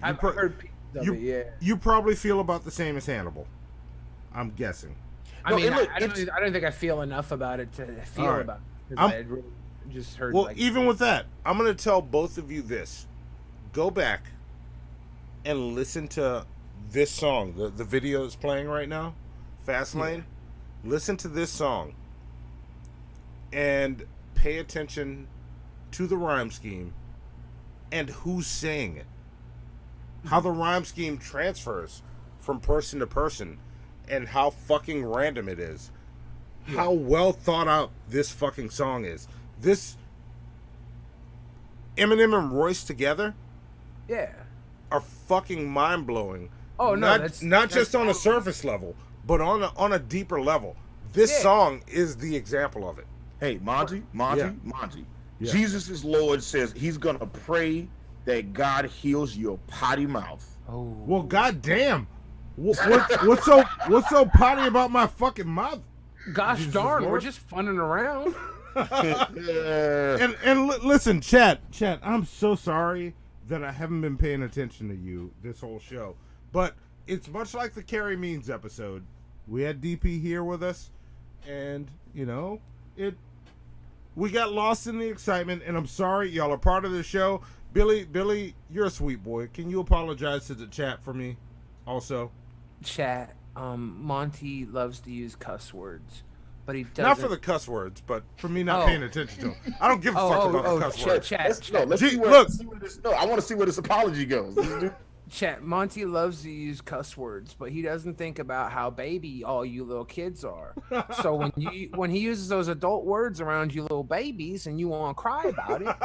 I've heard pieces of it, yeah. You probably feel about the same as Hannibal, I'm guessing. I don't think I feel enough about it to feel about it. 'Cause I had really just heard. Well, even with that, I'm going to tell both of you this: go back and listen to this song. The video is playing right now, Fastlane. Yeah. Listen to this song and pay attention to the rhyme scheme and who's saying it. How the rhyme scheme transfers from person to person and how fucking random it is. Yeah. How well thought out this fucking song is. This Eminem and Royce together, are fucking mind blowing. Oh no, not just on a surface level, but on a deeper level. This song is the example of it. Hey, Monty. Yeah. Jesus is Lord says he's gonna pray that God heals your potty mouth. Oh. Well, goddamn. What's so potty about my fucking mouth? Gosh Jesus darn, Lord. we're just funning around. Listen, chat, I'm so sorry that I haven't been paying attention to you this whole show. But it's much like the Carrie Means episode. We had DP here with us, and we got lost in the excitement, and I'm sorry, y'all are part of the show. Billy, you're a sweet boy. Can you apologize to the chat for me also? Chat, Monty loves to use cuss words, but he doesn't. Not for the cuss words, but for me not paying attention to them. I don't give a fuck about the cuss words. I want to see where this apology goes. Chat, Monty loves to use cuss words, but he doesn't think about how baby all you little kids are. So when he uses those adult words around you little babies and you want to cry about it,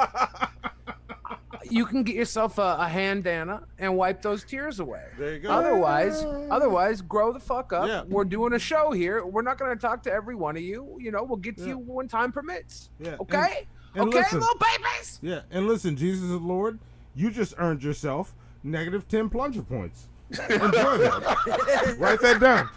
you can get yourself a handana and wipe those tears away. There you go. Otherwise, grow the fuck up. Yeah. We're doing a show here. We're not going to talk to every one of you. We'll get to you when time permits. Yeah. Okay? And Okay, listen, little babies? Yeah, and listen, Jesus is Lord, you just earned yourself -10 plunger points. Enjoy that. Write that down.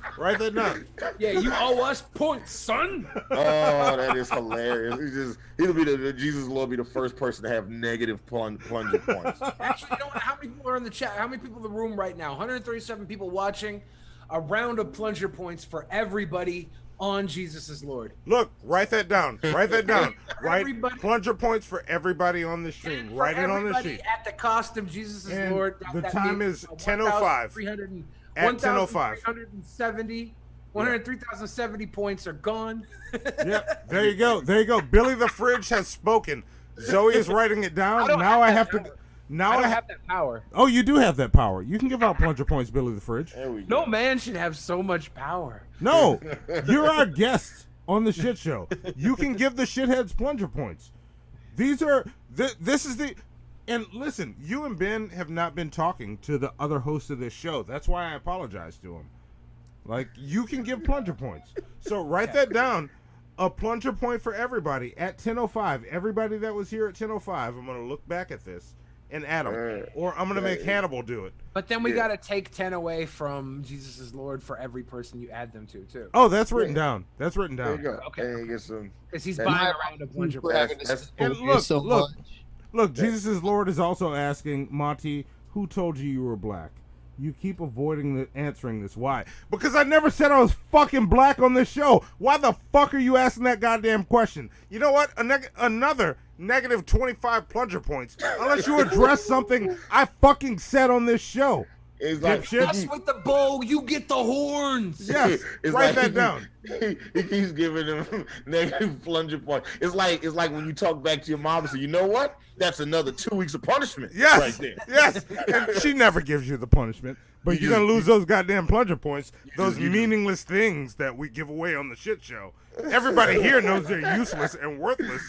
Yeah, you owe us points, son. Oh, that is hilarious. He'll be the Jesus Lord be the first person to have negative plunger points. Actually, you know what? How many people are in the chat? How many people in the room right now? 137 people watching. A round of plunger points for everybody on Jesus is Lord. Look, write that down. Write plunger points for everybody on the stream. Write it on the sheet. At the cost of Jesus is And Lord. the time is 10:05. At 10:05. 103,070 points are gone. Yep. There you go. Billy the Fridge has spoken. Zoe is writing it down. Now I have to. Now I don't have that power. Oh, you do have that power. You can give out plunger points, Billy the Fridge. No man should have so much power. No, you're our guest on the shit show. You can give the shitheads plunger points. This is the, and listen, you and Ben have not been talking to the other hosts of this show. That's why I apologize to him. Like, you can give plunger points. So write that down. A plunger point for everybody at 10:05. Everybody that was here at 10:05, I'm going to look back at this and add them. Or I'm going to make Hannibal do it. But then we got to take 10 away from Jesus is Lord for every person you add them to, too. Oh, that's written down. There you go. Okay. Because he's buying a round of plunger points. And look, Jesus is Lord is also asking, Monty, who told you were black? You keep avoiding answering this. Why? Because I never said I was fucking black on this show. Why the fuck are you asking that goddamn question? You know what? Another -25 plunger points. Unless you address something I fucking said on this show. It's like, us with the bow, you get the horns. Yes, write that down. He keeps giving him negative plunger points. It's like when you talk back to your mom and say, you know what? That's another 2 weeks of punishment. Yes, right there. Yes. And she never gives you the punishment, but you're gonna lose those goddamn plunger points. Those meaningless things that we give away on the shit show. Everybody here knows they're useless and worthless,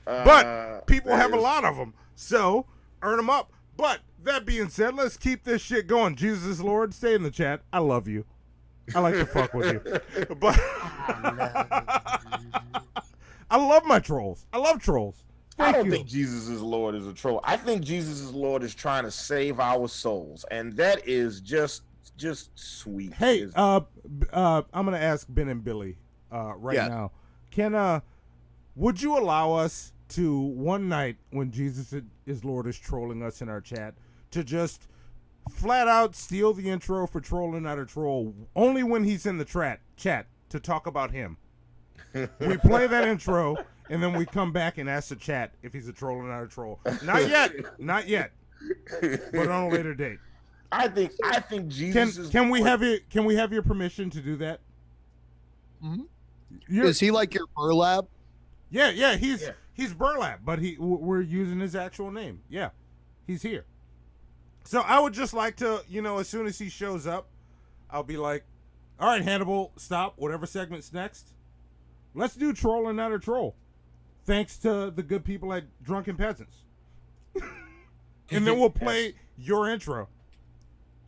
but people have a lot of them, so earn them up. But that being said, let's keep this shit going. Jesus is Lord, stay in the chat. I love you. I like to fuck with you. But I love my trolls. I love trolls. I don't think Jesus is Lord is a troll. I think Jesus is Lord is trying to save our souls, and that is just sweet. Hey, I'm gonna ask Ben and Billy now. Would you allow us to one night when Jesus is Lord is trolling us in our chat to just flat out steal the intro for Trolling Not a Troll only when he's in the chat to talk about him? We play that intro and then we come back and ask the chat if he's a troll or not a troll. Not yet, but on a later date. I think Jesus can we have your permission to do that? Mm-hmm. Is he like your burlap? Yeah, he's Burlap, but we're using his actual name. Yeah, he's here. So I would just like to, as soon as he shows up, I'll be like, all right, Hannibal, stop. Whatever segment's next, let's do Troll and Not a Troll. Thanks to the good people at Drunken Pesants. And then we'll play your intro.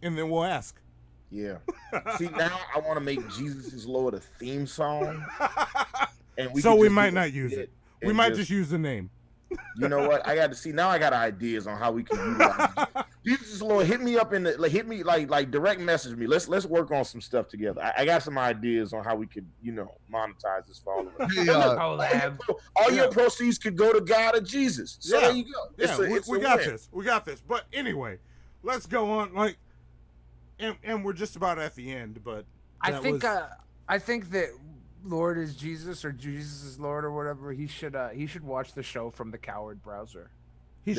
And then we'll ask. Yeah. See, now I want to make Jesus is Lord a theme song. And we might not use it. We might just use the name. You know what? I got ideas on how we can utilize it. Jesus Lord, hit me up hit me like direct message me. Let's work on some stuff together. I got some ideas on how we could monetize this for all of us. All your proceeds could go to God or Jesus. So there you go. We got this. We got this. But anyway, let's go on. And we're just about at the end. But I think that Lord is Jesus or Jesus is Lord or whatever. He should watch the show from the Coward browser.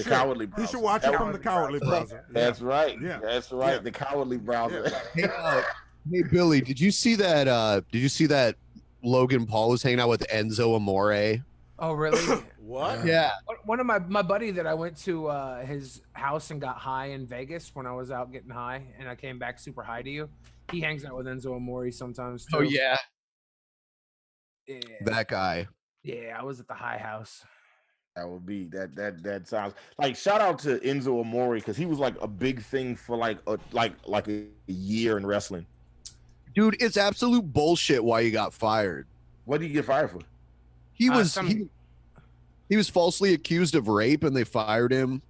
Cowardly browser. He should watch it from the Cowardly browser. That's right. Yeah. That's right. Yeah. The Cowardly browser. Yeah. Hey Billy, did you see that Logan Paul was hanging out with Enzo Amore? Oh really? What? Yeah. One of my buddy that I went to his house and got high in Vegas when I was out getting high, and I came back super high to you. He hangs out with Enzo Amore sometimes too. Oh yeah. Yeah. That guy. Yeah, I was at the high house. That would be that sounds like shout out to Enzo Amore because he was like a big thing for like a year in wrestling. Dude, it's absolute bullshit why he got fired. What did he get fired for? He was he was falsely accused of rape and they fired him.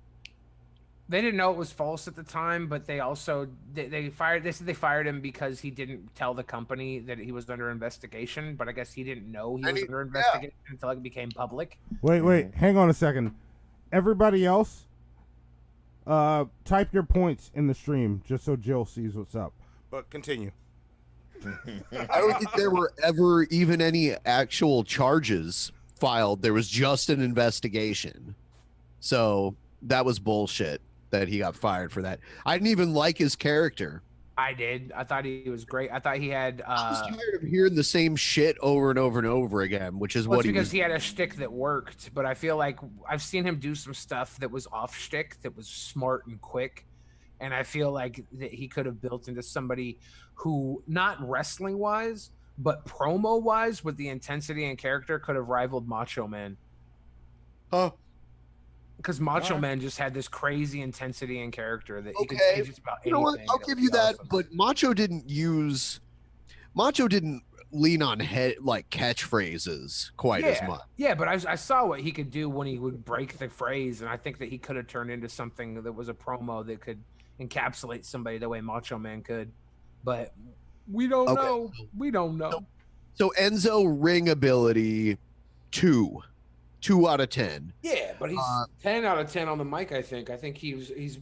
They didn't know it was false at the time, but they also they said they fired him because he didn't tell the company that he was under investigation. But I guess he didn't know he was under investigation until it became public. Wait, hang on a second. Everybody else, type your points in the stream just so Jill sees what's up. But continue. I don't think there were ever even any actual charges filed. There was just an investigation. So that was bullshit that he got fired for that. I didn't even like his character. I did. I thought he was great. I thought he had. I was tired of hearing the same shit over and over and over again, which is what he was. Because he had a shtick that worked, but I feel like I've seen him do some stuff that was off shtick, that was smart and quick, and I feel like that he could have built into somebody who, not wrestling wise, but promo wise, with the intensity and character, could have rivaled Macho Man. Oh. Because Macho Man just had this crazy intensity and character that he could say just about anything. You know what? I'll give you that, but Macho didn't lean on catchphrases quite as much. Yeah, but I saw what he could do when he would break the phrase, and I think that he could have turned into something that was a promo that could encapsulate somebody the way Macho Man could. But we don't know. We don't know. So Enzo ring ability 2 out of 10. Yeah, but he's 10 out of 10 on the mic. I think he's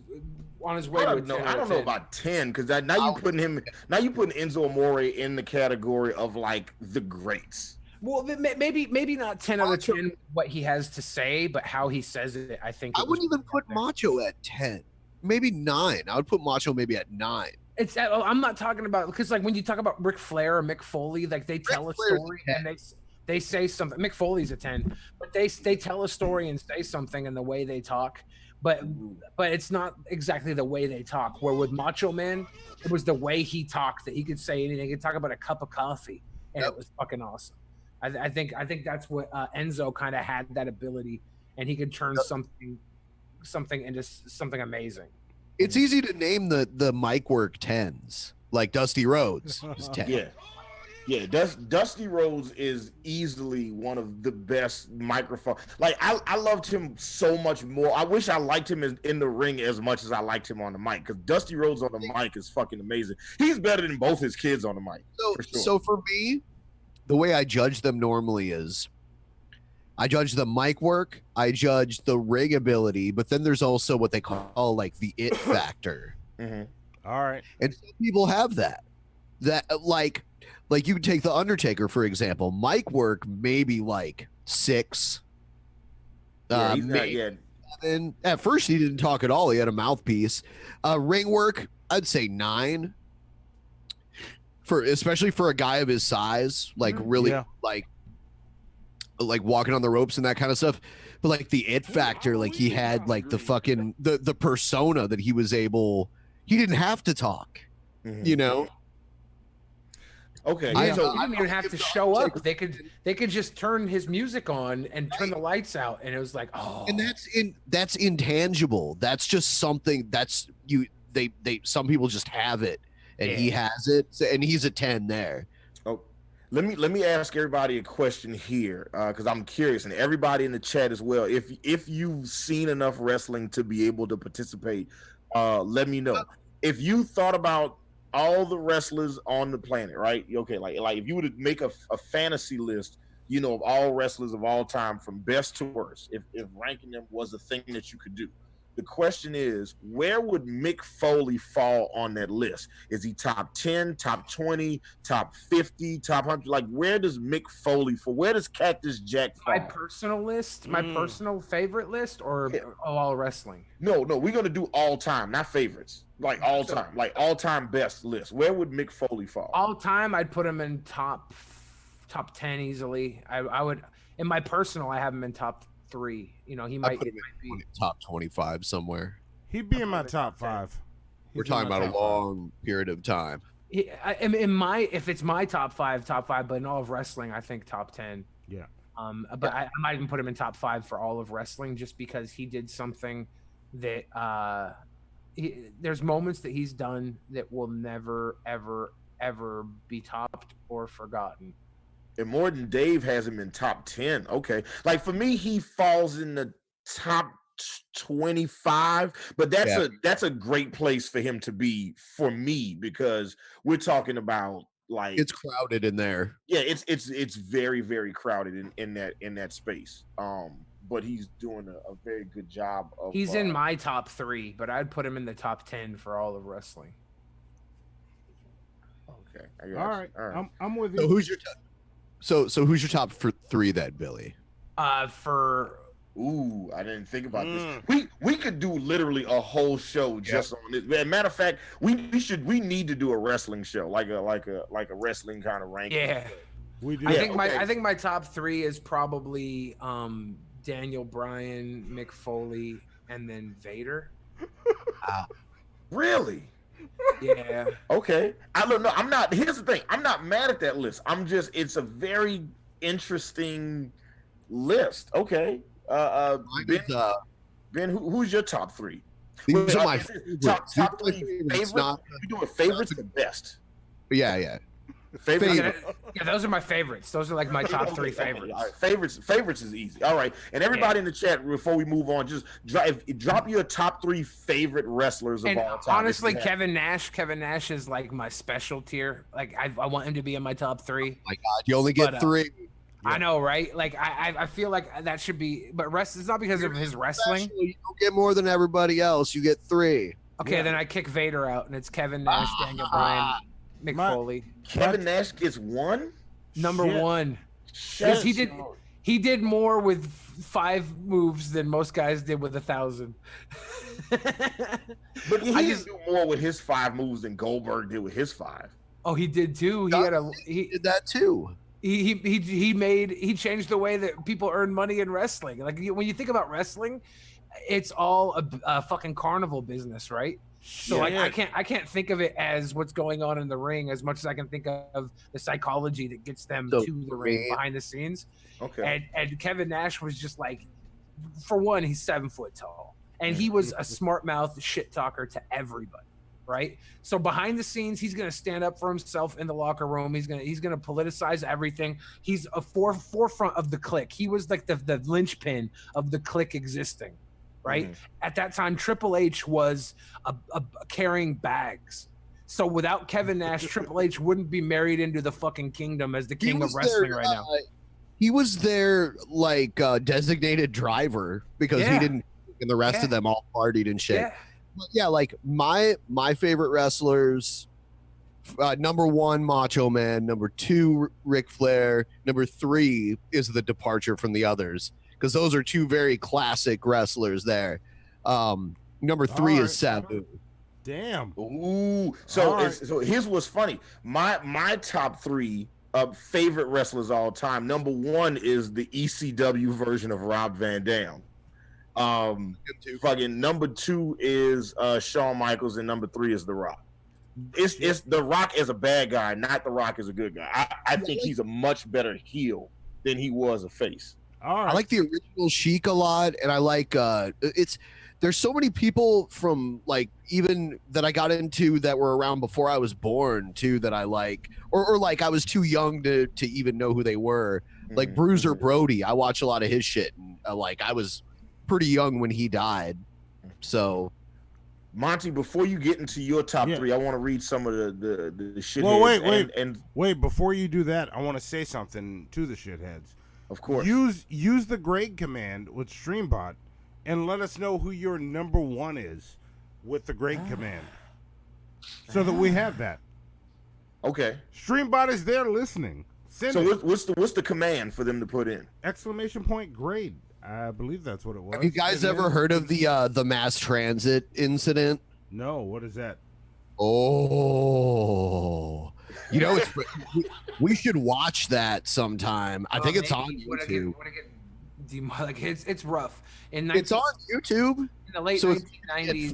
on his way to a 10. I don't know about 10 because now you putting Enzo Amore in the category of like the greats. Well, maybe not 10 out of 10 what he has to say, but how he says it. I think I wouldn't even put Macho at 10. Maybe 9. I would put Macho maybe at 9. I'm not talking about, because like when you talk about Ric Flair or Mick Foley, like they tell a story and they say something. Mick Foley's a 10, but they tell a story and say something in the way they talk, but it's not exactly the way they talk. Where with Macho Man, it was the way he talked that he could say anything. He could talk about a cup of coffee, and it was fucking awesome. I think that's what Enzo kind of had, that ability, and he could turn something into something amazing. It's easy to name the mic work 10s, like Dusty Rhodes is 10. Yeah, Dusty Rhodes is easily one of the best microphone. Like I loved him so much more. I wish I liked him in the ring as much as I liked him on the mic, because Dusty Rhodes on the mic is fucking amazing. He's better than both his kids on the mic. So for me, the way I judge them normally is I judge the mic work, I judge the ring ability, but then there's also what they call like the it factor. Mm-hmm. All right. And some people have that like you can take the Undertaker, for example. Mic work, maybe like 6. And at first he didn't talk at all. He had a mouthpiece. Ring work, I'd say 9. Especially for a guy of his size, like really like walking on the ropes and that kind of stuff. But like the it factor, like he had like the fucking the persona that he didn't have to talk, you know. Okay, he didn't even have to show up. They could just turn his music on and turn the lights out, and it was like, oh. And that's intangible. That's just something some people just have it, and he has it, and he's a 10 there. Oh, let me ask everybody a question here, because I'm curious, and everybody in the chat as well. If you've seen enough wrestling to be able to participate, let me know. If you thought about all the wrestlers on the planet, right? Okay, like if you were to make a fantasy list, you know, of all wrestlers of all time from best to worst, if ranking them was a thing that you could do. The question is, where would Mick Foley fall on that list? Is he top 10, top 20, top 50, top 100? Like, where does Mick Foley fall? Where does Cactus Jack fall? My personal list, my personal favorite list, or all wrestling? No, we're going to do all time, not favorites. Like all time, like all time best list. Where would Mick Foley fall? All time, I'd put him in top 10 easily. I would, in my personal, I have him in top 3. You know, he might, put him in top 25 somewhere. He'd be in my top 5. We're talking about a long period of time. If it's my top five, but in all of wrestling, I think top 10. Yeah. But I might even put him in top 5 for all of wrestling, just because he did something that there's moments that he's done that will never, ever be topped or forgotten. And more than Dave has him in top 10. Okay. Like for me, he falls in the top 25, but that's a great place for him to be for me, because we're talking about like it's crowded in there. Yeah, it's very, very crowded in that space. But he's doing a very good job of he's in my top 3, but I'd put him in the top 10 for all of wrestling. Okay. All right. I'm with you. So who's your who's your top 3 then, Billy? Ooh, I didn't think about this. We could do literally a whole show just on this. Matter of fact, we need to do a wrestling show, like a wrestling kind of ranking. Yeah, we do. I think my top 3 is probably Daniel Bryan, Mick Foley, and then Vader. Really? Yeah. Okay. I don't know. I'm not. Here's the thing. I'm not mad at that list. It's a very interesting list. Okay. Ben, who's your top 3? These are my top 3 favorites. You doing favorites or best? Yeah. Favorites. Yeah, those are my favorites. Those are like my top 3 favorites. All right. Favorites is easy. All right. And everybody in the chat, before we move on, just drop your top 3 favorite wrestlers of all time. Honestly, Kevin Nash is like my special tier. Like I want him to be in my top 3. Oh my God, you only get 3. I know, right? Like I feel like that should be, but it's not because of his wrestling. You don't get more than everybody else. You get 3. Okay, then I kick Vader out, and it's Kevin Nash, Daniel Bryan, Mick Foley. Kevin Nash gets 1? Number 1. Because he did more with 5 moves than most guys did with 1,000. But he didn't do more with his 5 moves than Goldberg did with his 5. Oh, he did too. He did that too. He changed the way that people earn money in wrestling. Like when you think about wrestling, it's all a fucking carnival business, right? So I can't think of it as what's going on in the ring as much as I can think of the psychology that gets them to the ring behind the scenes. Okay. And Kevin Nash was just like, for one, he's 7 foot tall, and he was a smart mouth shit talker to everybody. Right. So behind the scenes, he's going to stand up for himself in the locker room. He's going to politicize everything. He's a forefront of the clique. He was like the linchpin of the clique existing. Right. At that time, Triple H was carrying bags. So without Kevin Nash, Triple H wouldn't be married into the fucking kingdom as the king of wrestling right now. He was their like designated driver because he didn't, and the rest of them all partied and shit. Yeah. Yeah, like my favorite wrestlers, number 1 Macho Man, number 2 Ric Flair, number 3 is the departure from the others, because those are 2 very classic wrestlers there. Number 3 is Sabu. Damn. Ooh. So here's what's funny. My top 3 favorite wrestlers all time. Number 1 is the ECW version of Rob Van Dam. Fucking number 2 is Shawn Michaels, and number 3 is The Rock. It's The Rock as a bad guy, not The Rock as a good guy. I think he's a much better heel than he was a face. All right. I like the original Sheik a lot, and I like there's so many people from like even that I got into that were around before I was born too that I like, or like I was too young to even know who they were. Like Bruiser Brody, I watch a lot of his shit, and like I was pretty young when he died, so Monty, before you get into your top Yeah. 3, I want to read some of the shitheads. Well, wait. Before you do that, I want to say something to the shitheads. Of course. Use the grade command with StreamBot and let us know who your number 1 is with the grade command, so that we have that. Okay. StreamBot is there listening. Send so it. what's the command for them to put in? ! Grade. I believe that's what it was. Have you guys ever heard of the mass transit incident? No. What is that? Oh, you know, we should watch that sometime. I think it's on YouTube. It's rough. It's on YouTube. In the late So 1990s.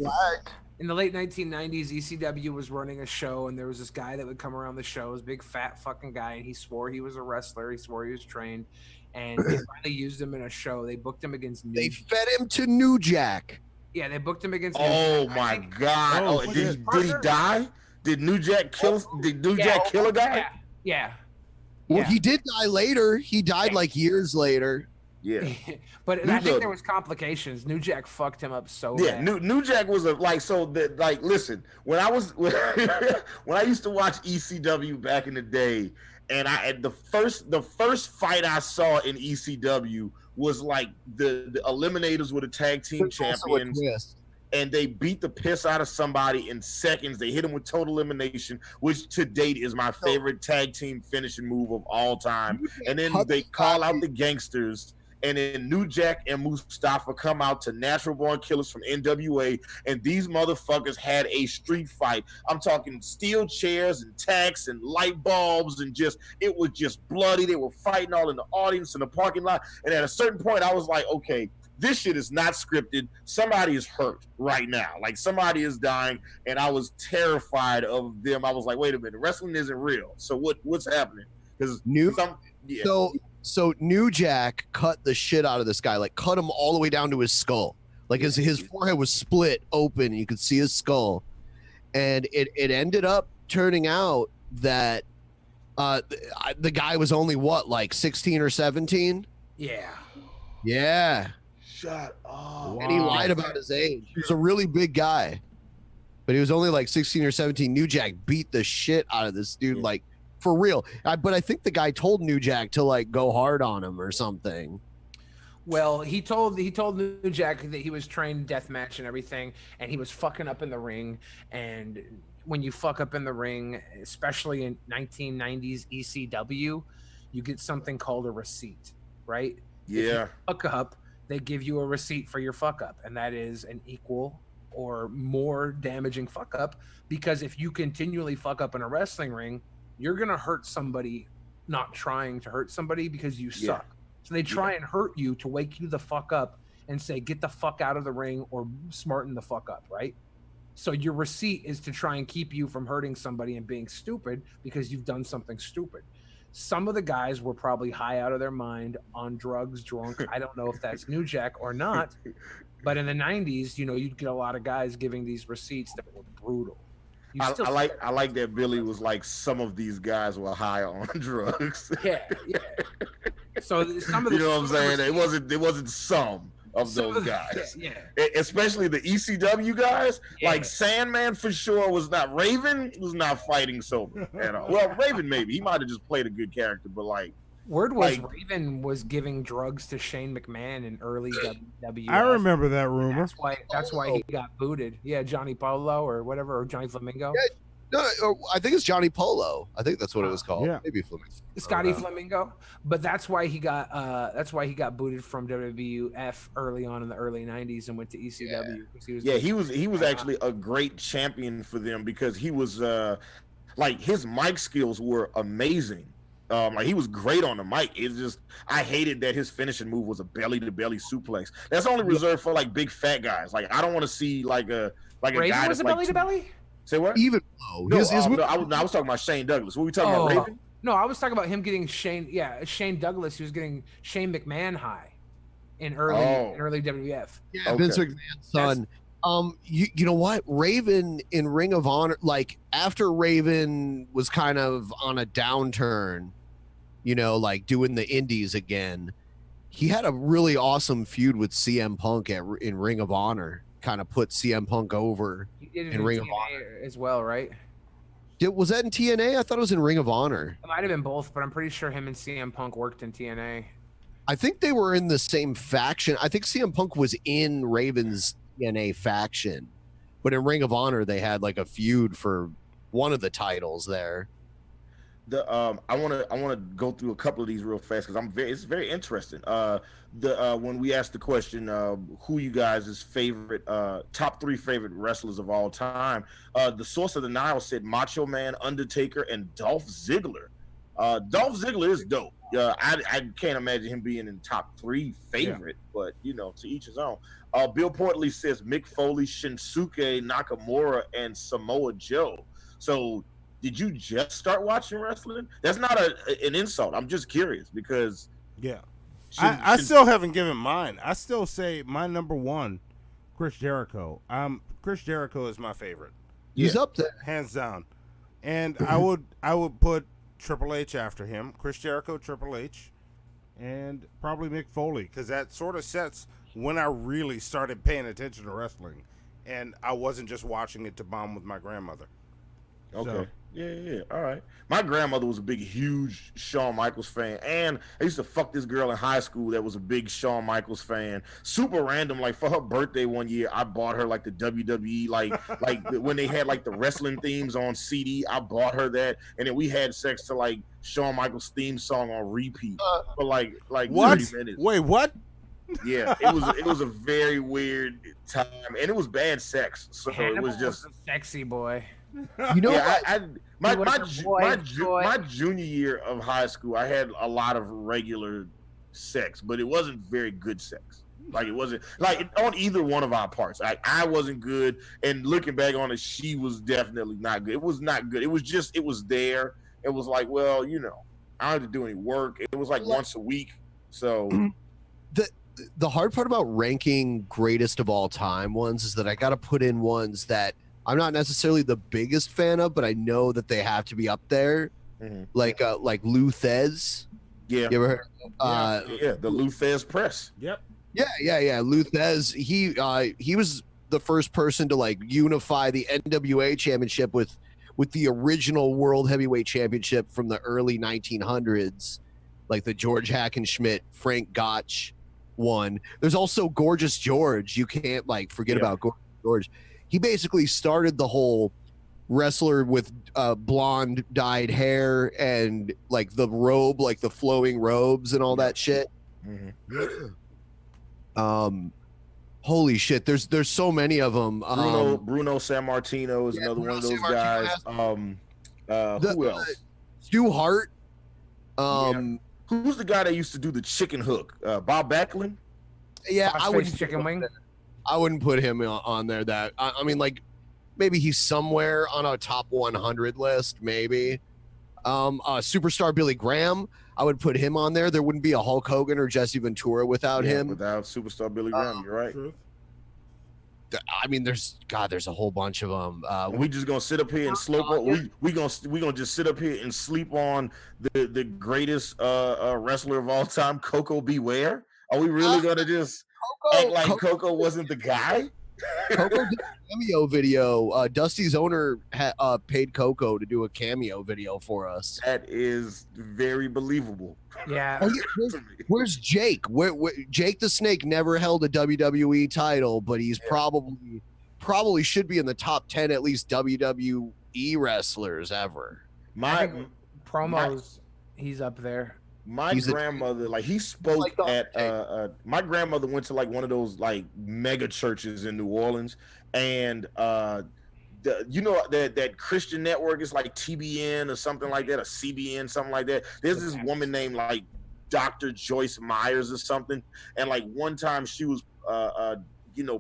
In the late 1990s, ECW was running a show, and there was this guy that would come around the show, this big fat fucking guy, and he swore he was a wrestler. He swore he was trained, and they finally used him in a show. They booked him against New They fed him to New Jack. Yeah, they booked him against. Oh my God! Did he die? Did New Jack kill? Did New Jack kill a guy? Yeah. Well, he did die later. He died like years later. Yeah. But I think there was complications. New Jack fucked him up so Yeah, bad. New Jack was listen, when I used to watch ECW back in the day, and the first fight I saw in ECW was like the Eliminators were the tag team champions, and they beat the piss out of somebody in seconds. They hit him with total elimination, which to date is my favorite tag team finishing move of all time. And then they call out the gangsters. And then New Jack and Mustafa come out to Natural Born Killers from NWA, and these motherfuckers had a street fight. I'm talking steel chairs and tacks and light bulbs, and it was just bloody. They were fighting all in the audience in the parking lot. And at a certain point, I was like, okay, this shit is not scripted. Somebody is hurt right now. Like, somebody is dying, and I was terrified of them. I was like, wait a minute, wrestling isn't real. So what's happening? Because So New Jack cut the shit out of this guy, like cut him all the way down to his skull. Like his forehead was split open, and you could see his skull. And it ended up turning out that the guy was only like 16 or 17? Yeah. Yeah. Shut up. And he lied about his age. He was a really big guy. But he was only like 16 or 17. New Jack beat the shit out of this dude, like for real. But I think the guy told New Jack to like go hard on him or something. Well, he told New Jack that he was trained deathmatch and everything, and he was fucking up in the ring. And when you fuck up in the ring, especially in 1990s ECW, you get something called a receipt, right? Yeah. If you fuck up, they give you a receipt for your fuck up, and that is an equal or more damaging fuck up, because if you continually fuck up in a wrestling ring, you're gonna hurt somebody not trying to hurt somebody because you suck. So they try and hurt you to wake you the fuck up and say, get the fuck out of the ring or smarten the fuck up, right? So your receipt is to try and keep you from hurting somebody and being stupid because you've done something stupid. Some of the guys were probably high out of their mind, on drugs, drunk. I don't know if that's New Jack or not. But in the 90s, you'd get a lot of guys giving these receipts that were brutal. I like that Billy was like, some of these guys were high on drugs. Yeah. So some of the, you know what I'm saying? It wasn't some of those guys. Yeah. Especially the ECW guys. Yeah. Like Sandman for sure was not. Raven was not fighting sober at all. Well, Raven maybe. He might have just played a good character, but like. Word was Raven was giving drugs to Shane McMahon in early WWE. I remember that rumor. That's why he got booted. Yeah, Johnny Polo or whatever, or Johnny Flamingo. Yeah, no, I think it's Johnny Polo. I think that's what it was called. Yeah, maybe Flamingo. Scotty Flamingo. But that's why he got booted from WWF early on in the early 90s and went to ECW. He was actually a great champion for them because he was like, his mic skills were amazing. Like, he was great on the mic. It's just, I hated that his finishing move was a belly to belly suplex. That's only reserved for like big fat guys. Like, I don't want to see like a Raven guy was that's a belly to belly. Say what? Even no, I was talking about Shane Douglas. What were we talking about, Raven? No, I was talking about him getting Shane Douglas. He was getting Shane McMahon high in early WWF. Yeah, okay. Vince McMahon's son. You know what? Raven in Ring of Honor, like after Raven was kind of on a downturn, like doing the indies again, he had a really awesome feud with CM Punk in Ring of Honor. kind of put CM Punk over He did it in in Ring of TNA Honor. as well, right? Was that in TNA? I thought it was in Ring of Honor. It might have been both, but I'm pretty sure him and CM Punk worked in TNA. I think they were in the same faction. I think CM Punk was in Raven's TNA faction, but in Ring of Honor they had like a feud for one of the titles there. I want to go through a couple of these real fast because it's very interesting. When we asked the question, who you guys' favorite top 3 favorite wrestlers of all time, the source of the Nile said Macho Man, Undertaker, and Dolph Ziggler. Dolph Ziggler is dope. I can't imagine him being in top 3 favorite, but to each his own. Bill Portley says Mick Foley, Shinsuke Nakamura, and Samoa Joe. So did you just start watching wrestling? That's not an insult. I'm just curious because I still haven't given mine. I still say my number 1, Chris Jericho. Chris Jericho is my favorite. He's up there, hands down. And I would put Triple H after him. Chris Jericho, Triple H, and probably Mick Foley, because that sort of sets when I really started paying attention to wrestling, and I wasn't just watching it to bond with my grandmother. Okay. So, Yeah. All right. My grandmother was a big, huge Shawn Michaels fan, and I used to fuck this girl in high school that was a big Shawn Michaels fan. Super random. Like for her birthday one year, I bought her like the WWE, like when they had like the wrestling themes on CD. I bought her that, and then we had sex to like Shawn Michaels theme song on repeat for like what? 30 minutes. Wait, what? Yeah, it was a very weird time, and it was bad sex. So Hannibal it was just a sexy boy. My junior year of high school, I had a lot of regular sex, but it wasn't very good sex. Like it wasn't like on either one of our parts. I wasn't good, and looking back on it, she was definitely not good. It was not good. It was there. It was like, well, I don't have to do any work. It was like once a week. So the hard part about ranking greatest of all time ones is that I got to put in ones that I'm not necessarily the biggest fan of, but I know that they have to be up there. Mm-hmm. Like Lou Thez. Yeah. You ever heard? The Lou Thez press. Yep. Yeah. Lou Thez. He was the first person to like unify the NWA championship with the original World Heavyweight Championship from the early 1900s, like the George Hackenschmidt, Frank Gotch one. There's also Gorgeous George. You can't forget about Gorgeous George. He basically started the whole wrestler with blonde dyed hair and like the robe, like the flowing robes and all that shit. Mm-hmm. Holy shit! There's so many of them. Bruno Sammartino is another one of those guys. Who else? Stu Hart. Who's the guy that used to do the chicken hook? Bob Backlund. Yeah, I would chicken wing. I wouldn't put him on there. That I mean, like maybe he's somewhere on a top 100 list, maybe. Superstar Billy Graham, I would put him on there. There wouldn't be a Hulk Hogan or Jesse Ventura without him. Without Superstar Billy Graham, you're right. I mean, there's a whole bunch of them. We just gonna sit up here and slope on. We gonna just sit up here and sleep on the greatest wrestler of all time, Coco Beware. Are we really gonna just act like Coco wasn't the guy? Coco did a cameo video. Dusty's owner paid Coco to do a cameo video for us. That is very believable. Yeah. Where's Jake? Where Jake the Snake never held a WWE title, but he's probably should be in the top 10 at least WWE wrestlers ever. He's up there. My grandmother, he spoke at my grandmother went to one of those mega churches in New Orleans, and that Christian network is like TBN or something like that, or CBN, something like that. There's this woman named Dr. Joyce Myers or something, and one time she was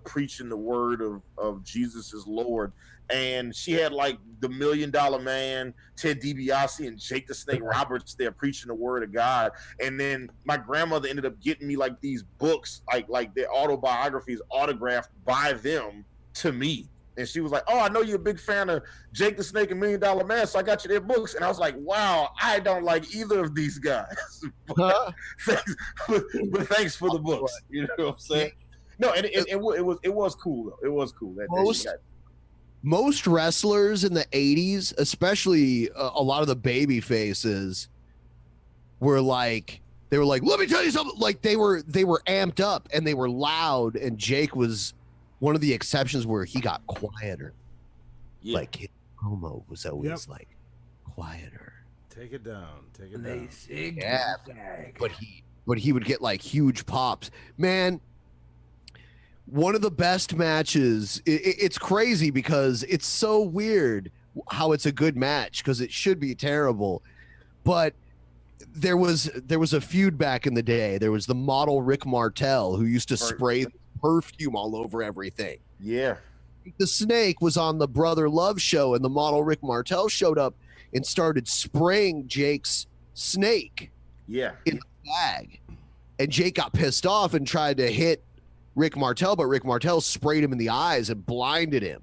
preaching the word of Jesus is Lord, and she had the $1 Million Man, Ted DiBiase, and Jake the Snake Roberts there preaching the word of God. And then my grandmother ended up getting me these books, like their autobiographies autographed by them to me. And she was like, "Oh, I know you're a big fan of Jake the Snake and $1 Million Man, so I got you their books." And I was like, "Wow, I don't like either of these guys, but thanks for the books." You know what I'm saying? No, and it was cool though. It was cool. Most wrestlers in the 80s, especially a lot of the baby faces, were like, let me tell you something. Like they were amped up and they were loud. And Jake was one of the exceptions where he got quieter. Yeah. Like his promo was always like quieter. Take it down. Take it down. Yeah, but he would get like huge pops. Man, one of the best matches. It's crazy because it's so weird how it's a good match because it should be terrible, but there was a feud back in the day. There was the model Rick Martel who used to spray perfume all over everything. Yeah. The Snake was on the Brother Love show, and the model Rick Martel showed up and started spraying Jake's snake in the bag. And Jake got pissed off and tried to hit Rick Martel, but Rick Martel sprayed him in the eyes and blinded him.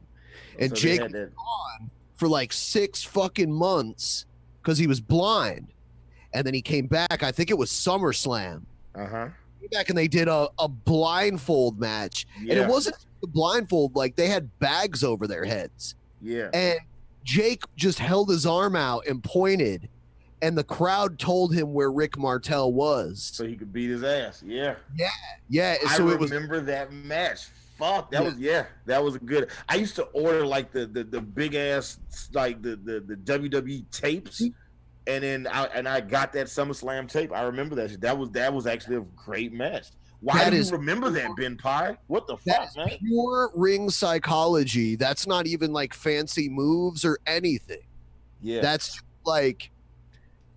And so Jake was gone for like 6 fucking months because he was blind. And then he came back. I think it was SummerSlam. Came back and they did a blindfold match. And it wasn't the blindfold, like they had bags over their heads. Yeah. And Jake just held his arm out and pointed, and the crowd told him where Rick Martel was. So he could beat his ass. Yeah. Yeah. Yeah. So I remember that match. Fuck. That was good. I used to order like the big ass, like the WWE tapes. And then I got that SummerSlam tape. I remember that. That was actually a great match. Why do you remember that, Ben Pye? What the fuck, man? Pure ring psychology. That's not even like fancy moves or anything. Yeah. That's like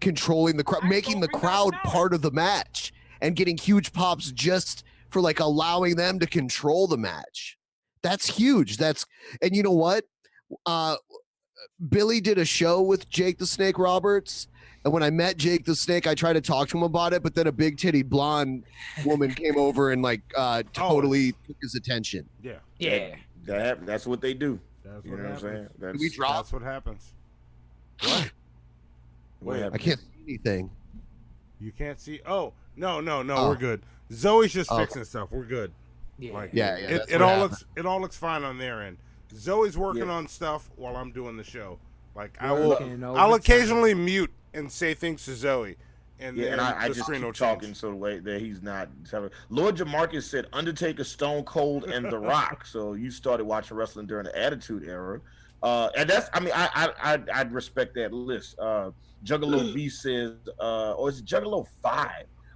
controlling the crowd, making the crowd part of the match and getting huge pops just for like allowing them to control the match. That's huge. And you know what? Billy did a show with Jake the Snake Roberts, and when I met Jake the Snake, I tried to talk to him about it, but then a big-titted blonde woman came over and like totally took his attention. Yeah. That's what they do. That's you what know happens. what I'm saying? That's what happens. What? Wait, I can't see anything. You can't see? Oh, no, we're good. Zoe's just fixing stuff. We're good. Yeah. Like, Yeah. It all looks fine on their end. Zoe's working on stuff while I'm doing the show. Like I'll occasionally mute and say things to Zoe, and then I the just screen will keep talking so the way that he's not. Lord Jamarcus said Undertaker, Stone Cold, and The Rock. So you started watching wrestling during the Attitude Era, and that's. I mean, I'd respect that list. Juggalo B says, or is it Juggalo 5?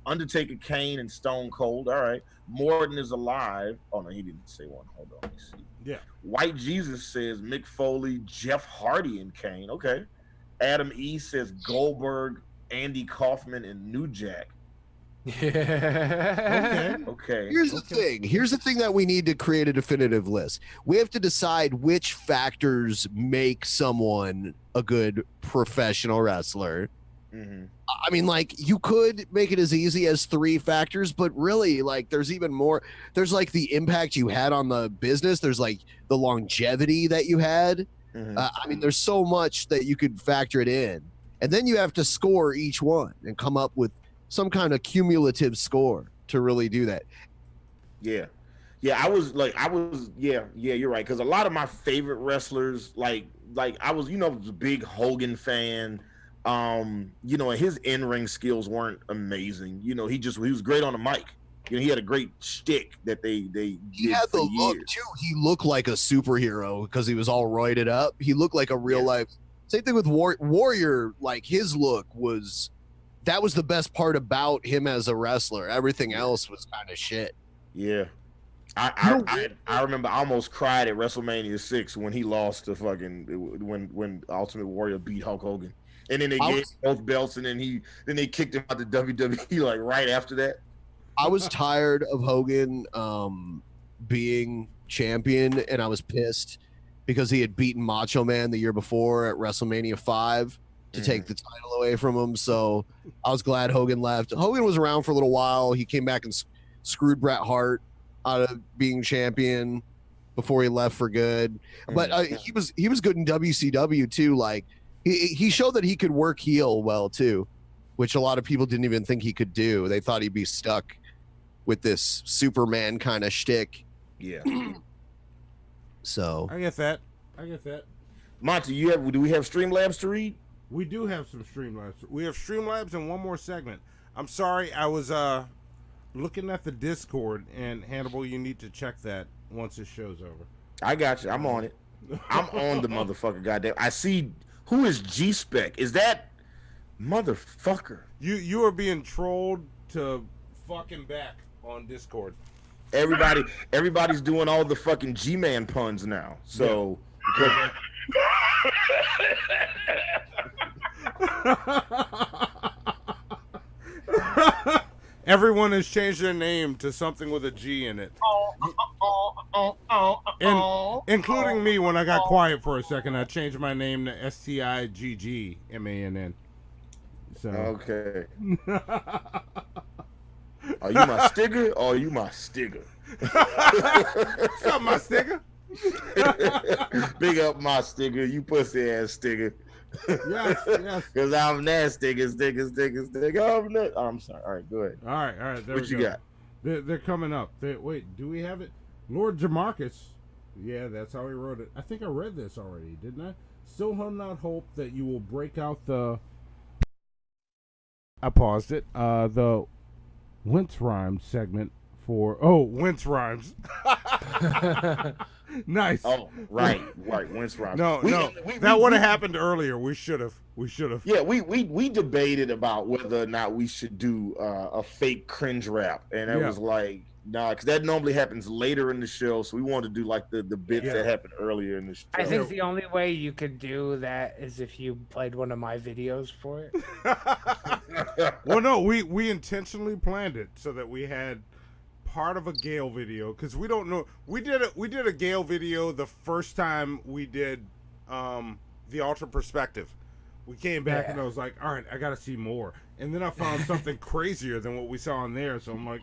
Undertaker, Kane, and Stone Cold. All right. Morton is alive. Oh no, he didn't say one. Hold on, let me see. Yeah. White Jesus says Mick Foley, Jeff Hardy, and Kane. Okay. Adam E says Goldberg, Andy Kaufman, and New Jack. Okay. Here's the thing that we need to create a definitive list. We have to decide which factors make someone a good professional wrestler. Mm-hmm. I mean, like, you could make it as easy as 3 factors, but really, like, there's even more. There's like the impact you had on the business. There's like the longevity that you had. Mm-hmm. I mean, there's so much that you could factor it in, and then you have to score each one and come up with some kind of cumulative score to really do that. Yeah. You're right. Because a lot of my favorite wrestlers, like I was a big Hogan fan. And his in-ring skills weren't amazing. He was great on the mic. He had a great shtick that they he had the look too. He looked like a superhero because he was all roided up. He looked like a real life. Same thing with Warrior. Like, his look was the best part about him as a wrestler. Everything else was kind of shit. Yeah. I remember I almost cried at WrestleMania 6 when he lost to when Ultimate Warrior beat Hulk Hogan. And then they gave both belts, and then they kicked him out to WWE like right after that. I was tired of Hogan being champion, and I was pissed because he had beaten Macho Man the year before at WrestleMania 5 to take the title away from him. So I was glad Hogan left. Hogan was around for a little while. He came back and screwed Bret Hart out of being champion before he left for good. But he was good in WCW too. Like, he showed that he could work heel well too, which a lot of people didn't even think he could do. They thought he'd be stuck with this Superman kind of shtick. Yeah. So I get that. Monty, do we have Streamlabs to read? We do have some Streamlabs. We have Streamlabs and one more segment. I'm sorry, I was looking at the Discord, and Hannibal, you need to check that once this show's over. I got you. I'm on it. I'm on the motherfucker. Goddamn. I see. Who is G-Spec? Is that motherfucker? You are being trolled to fucking back on Discord. Everybody's doing all the fucking G-Man puns now. So. Yeah. Everyone has changed their name to something with a G in it. Including me when I got quiet for a second. I changed my name to STIGGMANN. So. Okay. Are you my Stigger or are you my Stigger? What's up, my Stigger? Big up my Stigger, you pussy ass Stigger. Yes. Because I'm that Stigger. I'm sorry. All right, go ahead. All right. There what we you go. got? They're coming up. Wait, do we have it? Lord Jamarcus. Yeah, that's how he wrote it. I think I read this already, didn't I? Still have not hope that you will break out the... I paused it. The Wince Rhymes segment for... Oh, Wince Rhymes. Nice. Oh, right. Wince Rhymes. No, that would have happened earlier. We should have. Yeah, we debated about whether or not we should do a fake cringe rap, and it was like, nah, because that normally happens later in the show. So we wanted to do like the bits that happened earlier in the show. I think the only way you could do that is if you played one of my videos for it. Well, no, we intentionally planned it so that we had part of a Gale video, because we don't know. We did a Gale video the first time we did the Ultra Perspective. We came back and I was like, all right, I gotta see more. And then I found something crazier than what we saw in there. So I'm like,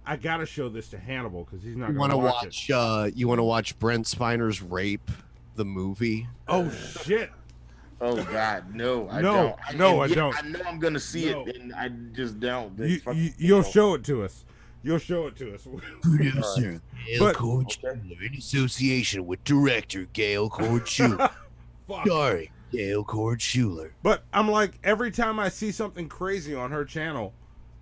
I gotta show this to Hannibal because he's not gonna watch it. You want to watch Brent Spiner's Rape, the movie? Oh shit. Oh God, no, I don't. I don't. I know I'm gonna see it, and I just don't. You'll show it to us. You'll show it to us. Producer Gail Cord-Schuler in association with director Gail Cord-Schuler. Sorry, Gail Cord-Schuler. But I'm like, every time I see something crazy on her channel,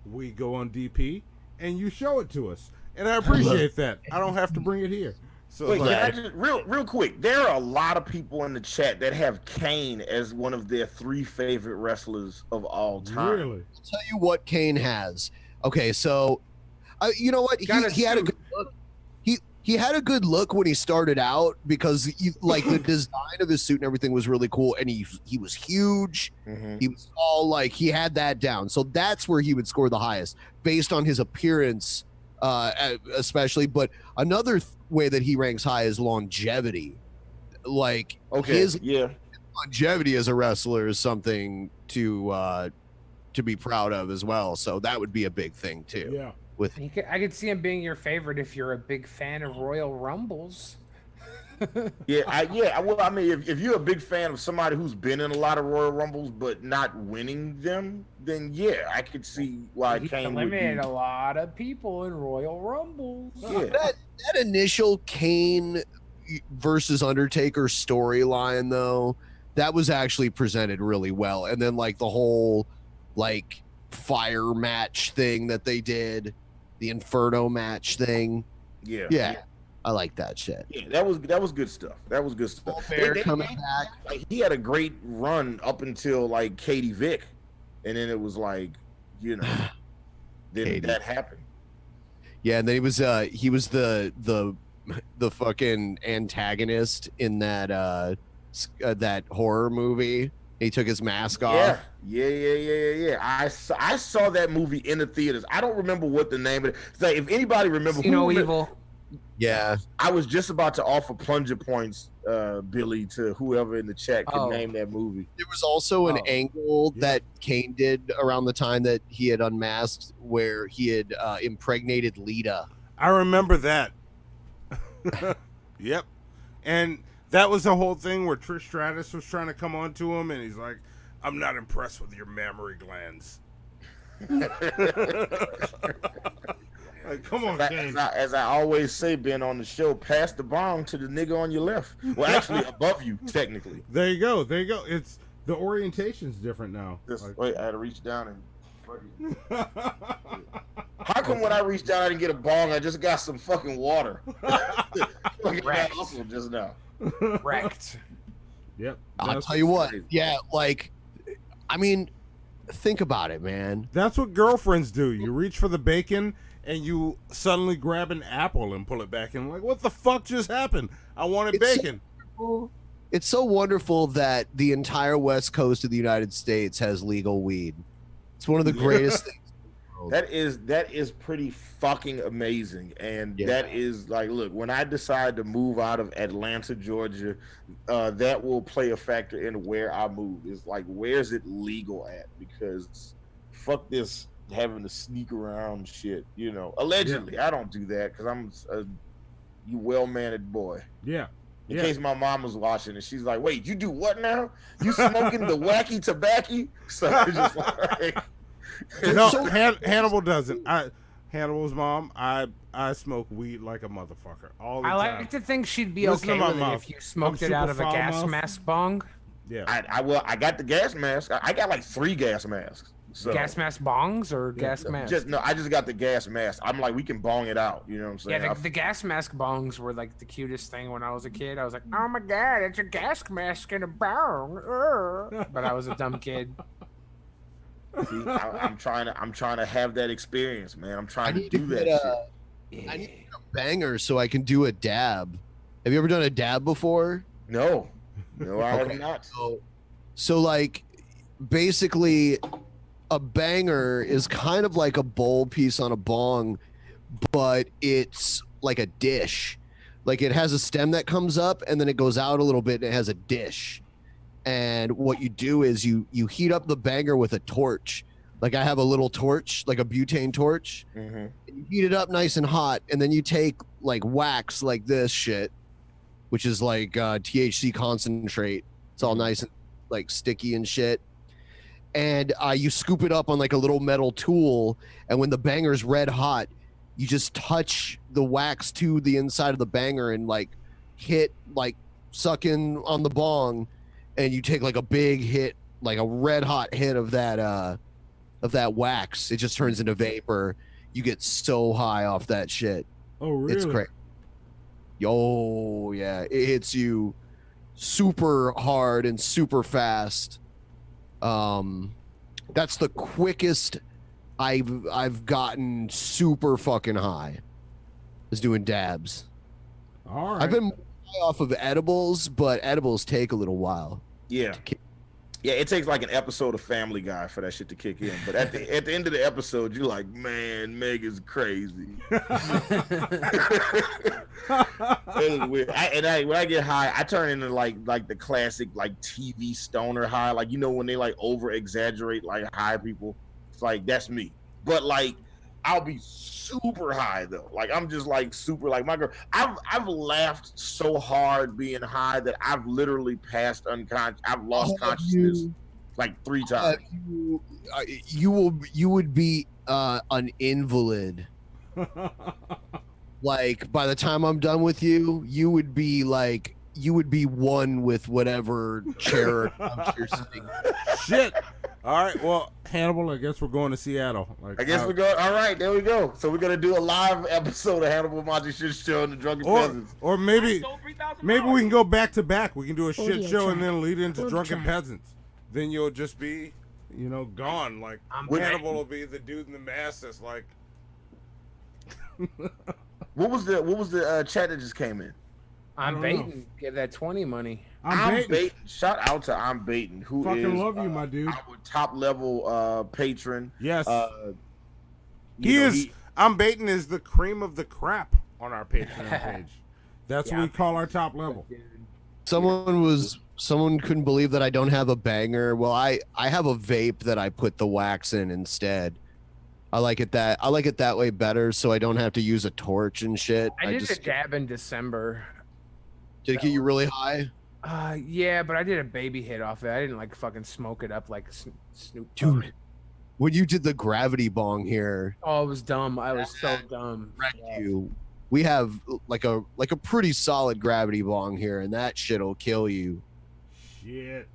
we go on DP and you show it to us, and I appreciate that. I don't have to bring it here. So wait, can I just real quick? There are a lot of people in the chat that have Kane as one of their 3 favorite wrestlers of all time. Really? I'll tell you what Kane has. Okay, so. You know what? He had a good look. He had a good look when he started out because the design of his suit and everything was really cool, and he was huge. Mm-hmm. He was all like he had that down. So that's where he would score the highest based on his appearance, especially. But another way that he ranks high is longevity. Like his longevity as a wrestler is something to be proud of as well. So that would be a big thing too. Yeah. I could see him being your favorite if you're a big fan of Royal Rumbles. Well, I mean, if you're a big fan of somebody who's been in a lot of Royal Rumbles but not winning them, then yeah, I could see why Kane would eliminated a lot of people in Royal Rumbles. Yeah. That initial Kane versus Undertaker storyline, though, that was actually presented really well. And then like the whole like fire match thing that they did. The Inferno match thing. Yeah. I like that shit. Yeah, that was good stuff. That was good stuff. Coming back. Like, he had a great run up until like Katie Vick, and then it was like, then that happened. Yeah, and then he was the fucking antagonist in that horror movie. He took his mask off. Yeah. I saw that movie in the theaters. I don't remember what the name of it. It's like, if anybody remember, Evil. Yeah, I was just about to offer plunger points, Billy, to whoever in the chat could name that movie. There was also an angle that Kane did around the time that he had unmasked, where he had impregnated Lita. I remember that. Yep, and that was the whole thing where Trish Stratus was trying to come on to him, and he's like, I'm not impressed with your mammary glands. Like, come on, as I always say, Ben, on the show, pass the bong to the nigga on your left. Well, actually, above you, technically. There you go. It's the orientation's different now. Wait, I had to reach down and. How come when I reached down I didn't get a bong? I just got some fucking water. Wrecked. Just now. Wrecked. Yep. I'll tell you what. Yeah, like, I mean, think about it, man. That's what girlfriends do. You reach for the bacon and you suddenly grab an apple and pull it back in. Like, what the fuck just happened? I wanted bacon. It's so wonderful that the entire west coast of the United States has legal weed. It's one of the greatest things. That is pretty fucking amazing, and that is like, look, when I decide to move out of Atlanta, Georgia, that will play a factor in where I move. Is like, where's it legal at? Because fuck this having to sneak around shit, you know. Allegedly, I don't do that because I'm a well-mannered boy. Yeah. In case my mom was watching and she's like, wait, you do what now? You smoking the wacky tobacco? So it's just like... No, Hannibal doesn't. Hannibal's mom, I smoke weed like a motherfucker all the time. I like to think she'd be okay with it if you smoked it out of a gas mask bong. Yeah. I got the gas mask. I got like 3 gas masks. So. Gas mask bongs or gas masks? I just got the gas mask. I'm like, we can bong it out. You know what I'm saying? Yeah, the gas mask bongs were like the cutest thing when I was a kid. I was like, oh my god, it's a gas mask and a bong. But I was a dumb kid. See, I'm trying to have that experience, man. I'm trying to do that shit. I need to get a banger so I can do a dab. Have you ever done a dab before? No, I have not. So like, basically, a banger is kind of like a bowl piece on a bong, but it's like a dish. Like, it has a stem that comes up and then it goes out a little bit and it has a dish. And what you do is you heat up the banger with a torch. Like, I have a little torch, like a butane torch. Mm-hmm. And you heat it up nice and hot, and then you take like wax like this shit, which is like THC concentrate. It's all nice and like sticky and shit. And you scoop it up on like a little metal tool, and when the banger's red hot, you just touch the wax to the inside of the banger and like hit, like suck in on the bong, and you take like a big hit, like a red hot hit of that wax. It just turns into vapor. You get so high off that shit. Oh, really? It's crazy. Yo, yeah, it hits you super hard and super fast. That's the quickest I've gotten super fucking high, is doing dabs. All right. I've been off of edibles, but edibles take a little while. Yeah. Yeah, it takes like an episode of Family Guy for that shit to kick in. But at the end of the episode, you're like, man, Meg is crazy. It was weird. When I get high, I turn into like the classic like TV stoner high. Like, you know, when they like over exaggerate like high people. It's like, that's me. But like, I'll be super high though. Like, I'm just like super, like my girl. I've laughed so hard being high that I've literally passed unconscious. I've lost consciousness like 3 times. You would be an invalid. Like, by the time I'm done with you, you would be one with whatever chair you're sitting. Shit. All right, well, Hannibal, I guess we're going to Seattle. Like, I guess we're going. All right, there we go. So we're gonna do a live episode of Hannibal Monty Shit Show and the Drunken Peasants. Or maybe we can go back to back. We can do a shit show and then lead into Drunken Peasants. Then you'll just be, gone. Like, Hannibal will be the dude in the mask that's like. What was the chat that just came in? I'm baiting. Get that 20 money. I'm baiting. Shout out to I'm baiting, who fucking is love you, my dude. Our top level patron. Yes. I'm baiting is the cream of the crap on our Patreon page. That's what we call our top level. Someone couldn't believe that I don't have a banger. Well, I have a vape that I put the wax in instead. I like it that way better, so I don't have to use a torch and shit. I did a dab in December. Did it get you really high? Yeah, but I did a baby hit off it. I didn't like fucking smoke it up like Snoop. Dude, when you did the gravity bong here. Oh, it was dumb. I was so dumb. You, we have like a pretty solid gravity bong here, and that shit'll kill you. Shit.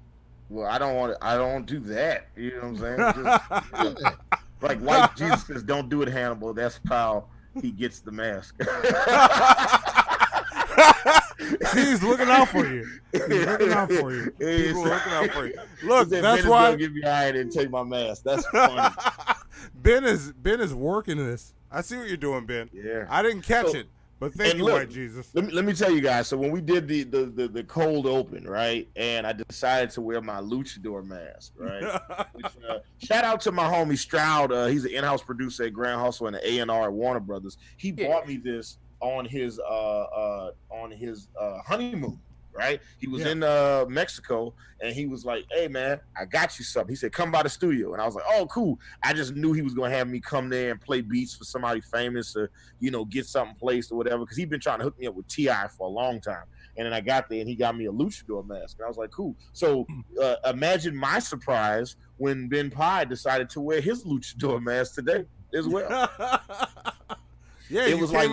Well, I don't do that. You know what I'm saying? Just, like white Jesus says, don't do it, Hannibal. That's how he gets the mask. See, he's looking out for you. He's looking out for you. People are looking out for you. Look, that's why. Give me eye and take my mask. That's funny. Ben is working this. I see what you're doing, Ben. Yeah. I didn't catch it, but thank you, look, White Jesus. Let me tell you guys. So when we did the cold open, right, and I decided to wear my luchador mask, right. Which, shout out to my homie Stroud. He's an in-house producer at Grand Hustle and an A&R at Warner Brothers. He bought me this on his honeymoon. Right, he was in Mexico, and he was like, "Hey man, I got you something." He said, "Come by the studio," and I was like, "Oh, cool." I just knew he was gonna have me come there and play beats for somebody famous, or get something placed or whatever, because he'd been trying to hook me up with T.I. for a long time. And then I got there, and he got me a luchador mask, and I was like, "Cool." So imagine my surprise when Ben Pye decided to wear his luchador mask today as well. Yeah, it was like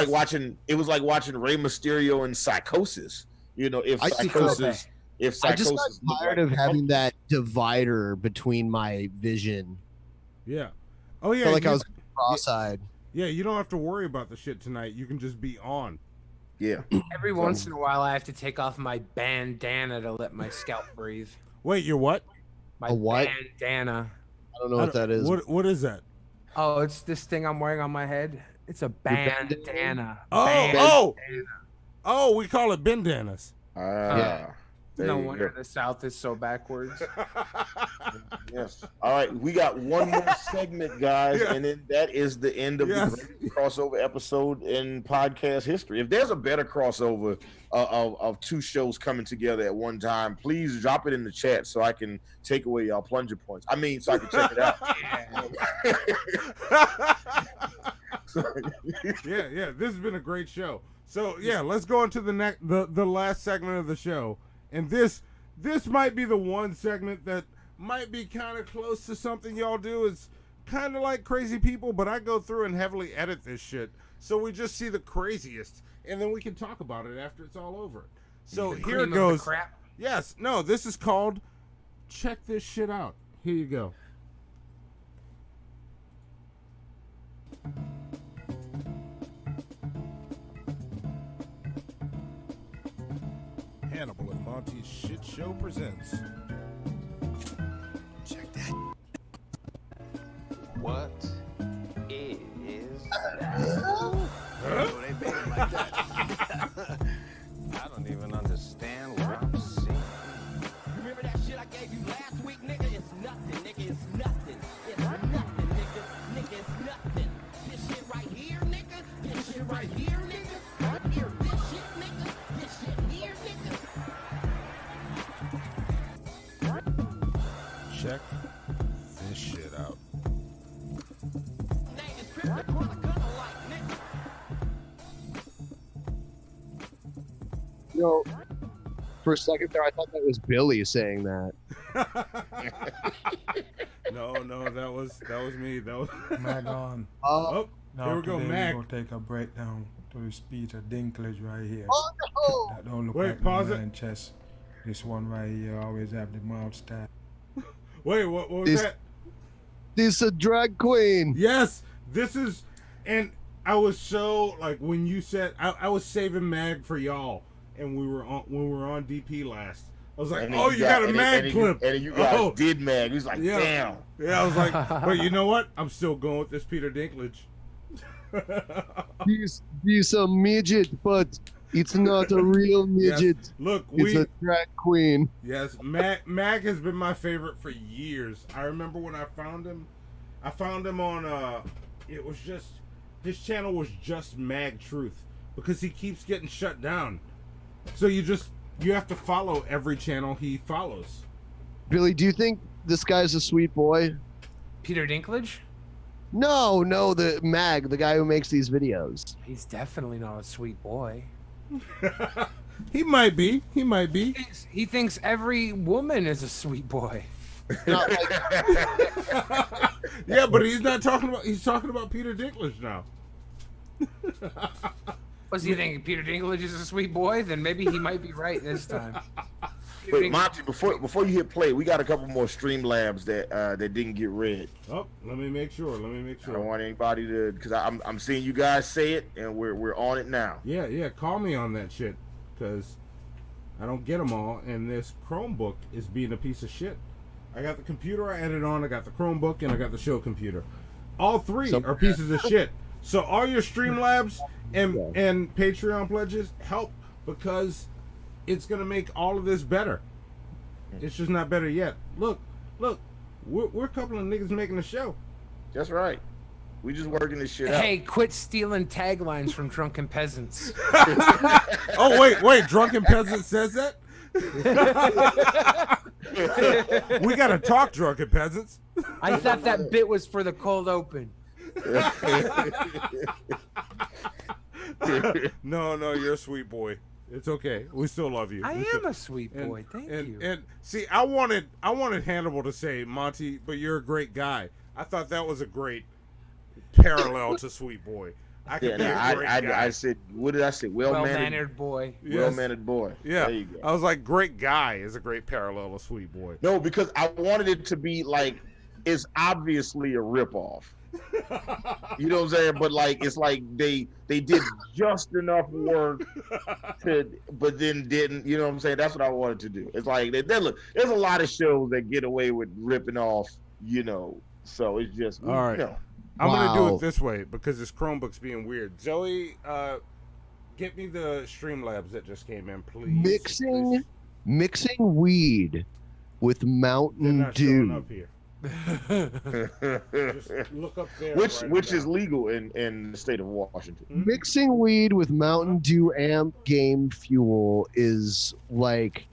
watching Rey Mysterio in Psychosis. If Psychosis I just got tired of having that divider between my vision. Yeah. Oh yeah. I felt like I was cross-eyed. Yeah, you don't have to worry about the shit tonight. You can just be on. Yeah. Every once in a while, I have to take off my bandana to let my scalp breathe. Wait, your what? My what? bandana. I don't know what that is. What is that? Oh, it's this thing I'm wearing on my head. It's a bandana. Oh, we call it bendanas. Yeah. No wonder the South is so backwards. Yes. All right, we got one more segment, guys, and then that is the end of the greatest crossover episode in podcast history. If there's a better crossover of two shows coming together at one time, please drop it in the chat so I can take away y'all plunger points. I mean, so I can check it out. Yeah. This has been a great show. So yeah, let's go into the last segment of the show, and this might be the one segment that might be kind of close to something y'all do. It's kind of like Crazy People, but I go through and heavily edit this shit, so we just see the craziest, and then we can talk about it after it's all over. So here it goes. Crap. Yes, no, this is called Check This Shit Out. Here you go. Hannibal and Monty's Shit Show presents. Check that. What is that? Oh, they made it like that. I don't even understand what I'm seeing. Remember that shit I gave you last week, nigga? It's nothing, nigga. It's nothing. It's nothing, nigga. Nigga, it's nothing. This shit right here, nigga. This shit right here, nigga. Right here. This shit, nigga. This shit here, nigga. Check this shit out. Name is Crypto Chronicles like, nigga. For a second there, I thought that was Billy saying that. No, that was me. That was Mag on. Oh, now here we go, today Mag. We're gonna take a breakdown to the speech of Dinklage right here. Oh no! That don't look Wait, like pause no it. man chest. This one right here always have the mouth stab. Wait, what was that? This is a drag queen. Yes, this is, and I was so like when you said I was saving Mag for y'all, and when we were on DP last. I was like, oh, you got a Mag clip. And you guys did Mag. He was like, damn. Yeah, I was like, but you know what? I'm still going with this Peter Dinklage. He's a midget, but it's not a real midget. Yes. Look, it's a drag queen. Yes, Mag has been my favorite for years. I remember when I found him on it was just his channel was just Mag Truth, because he keeps getting shut down. So you have to follow every channel he follows. Billy, do you think this guy's a sweet boy? Peter Dinklage? No, the Mag, the guy who makes these videos. He's definitely not a sweet boy. He might be. He thinks every woman is a sweet boy. Yeah, but he's not talking about. He's talking about Peter Dinklage now. Was he thinking Peter Dinklage is a sweet boy? Then maybe he might be right this time. Wait, Monty, before you hit play, we got a couple more Streamlabs that didn't get read. Oh, let me make sure. I don't want anybody to, because I'm seeing you guys say it, and we're on it now. Yeah. Call me on that shit, because I don't get them all, and this Chromebook is being a piece of shit. I got the computer I edit on, I got the Chromebook, and I got the show computer. All three are pieces of shit. So all your Streamlabs and Patreon pledges help, because it's gonna make all of this better. It's just not better yet. Look, we're a couple of niggas making a show. That's right. We just working this shit out. Hey, quit stealing taglines from Drunken Peasants. Oh wait, Drunken Peasants says that? We gotta talk, Drunken Peasants. I thought that bit was for the cold open. No, you're a sweet boy. It's okay. We still love you. I am a sweet boy. Thank you. And see, I wanted Hannibal to say, Monty, but you're a great guy. I thought that was a great parallel to sweet boy. I could be a great guy. I said, what did I say? Well-mannered boy. Yes. Well-mannered boy. Yeah. There you go. I was like, great guy is a great parallel to sweet boy. No, because I wanted it to be like, it's obviously a ripoff. You know what I'm saying? But like, it's like they did just enough work but then didn't. You know what I'm saying? That's what I wanted to do. It's like look, there's a lot of shows that get away with ripping off. You know, so it's just all right. You know. I'm gonna do it this way because this Chromebook's being weird. Zoe, get me the Streamlabs that just came in, please. Mixing weed with Mountain Dew. Up here. Just look up there. Which is legal in the state of Washington. Mixing weed with Mountain Dew Amp Game Fuel is like,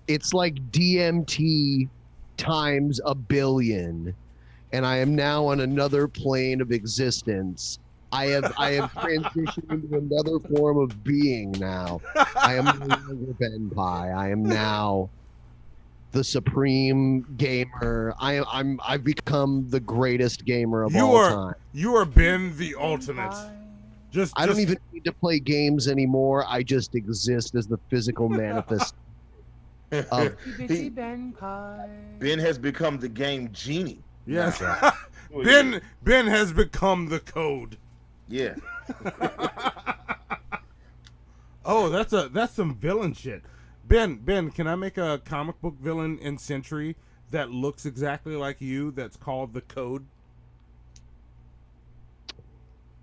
it's like DMT times a billion, and I am now on another plane of existence. I have transitioned into another form of being now. I am no longer Ben Pie. I am now the supreme gamer. I've become the greatest gamer of all time. You are Ben the ultimate. I don't even need to play games anymore. I just exist as the physical manifest. Ben has become the game genie. Yes. Ben has become the code. Yeah. Oh, that's some villain shit. Ben, can I make a comic book villain in Century that looks exactly like you that's called the Code?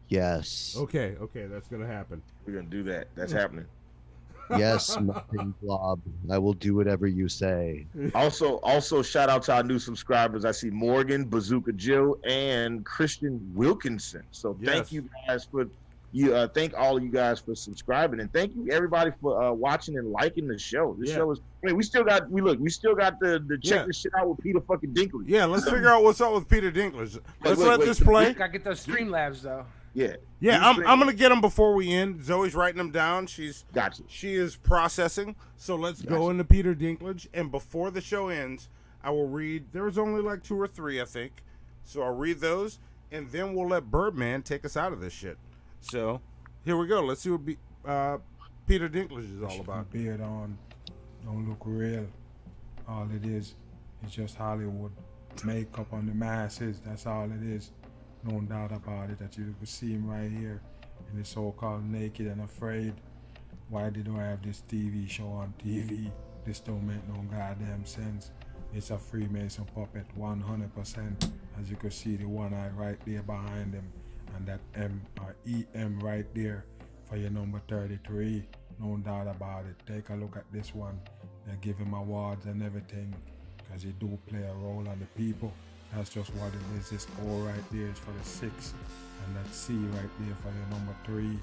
Yes. Okay, that's gonna happen. We're gonna do that. That's happening. Yes, Muffin Blob. I will do whatever you say. Also, shout out to our new subscribers. I see Morgan, Bazooka Jill, and Christian Wilkinson. So thank you guys for thank all of you guys for subscribing, and thank you everybody for watching and liking the show. This show is. I mean, we still got the check this shit out with Peter fucking Dinklage. Yeah, let's figure out what's up with Peter Dinklage. Let's let this play. Gotta get those Streamlabs though. Yeah, I'm gonna get them before we end. Zoe's writing them down. She is processing. So let's go into Peter Dinklage, and before the show ends, I will read. There was only like 2 or 3, I think. So I'll read those, and then we'll let Birdman take us out of this shit. So here we go. Let's see what Peter Dinklage is all about. Beard on, don't look real. All it is just Hollywood makeup on the masses. That's all it is. No doubt about it. That you could see him right here in the so-called Naked and Afraid. Why they don't have this TV show on TV? This don't make no goddamn sense. It's a Freemason puppet, 100%. As you can see, the one eye right there behind him, and that M or EM right there for your number 33. No doubt about it. Take a look at this one. They give him awards and everything because he do play a role on the people. That's just what it is. This O right there is for the 6, and that C right there for your number 3.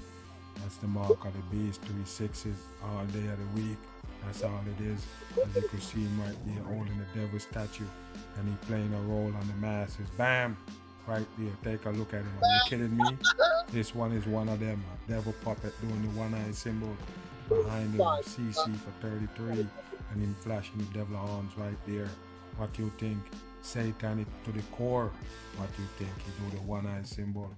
That's the mark of the beast. 3 6s all day of the week. That's all it is. As you can see him right there holding the devil statue, and he playing a role on the masses. Bam! Right there. Take a look at him. Are you kidding me? This one is one of them. A devil puppet doing the one-eye symbol. Behind him, CC for 33, and him flashing the devil horns right there. What you think? satanic to the core. What you think? You do the one-eye symbol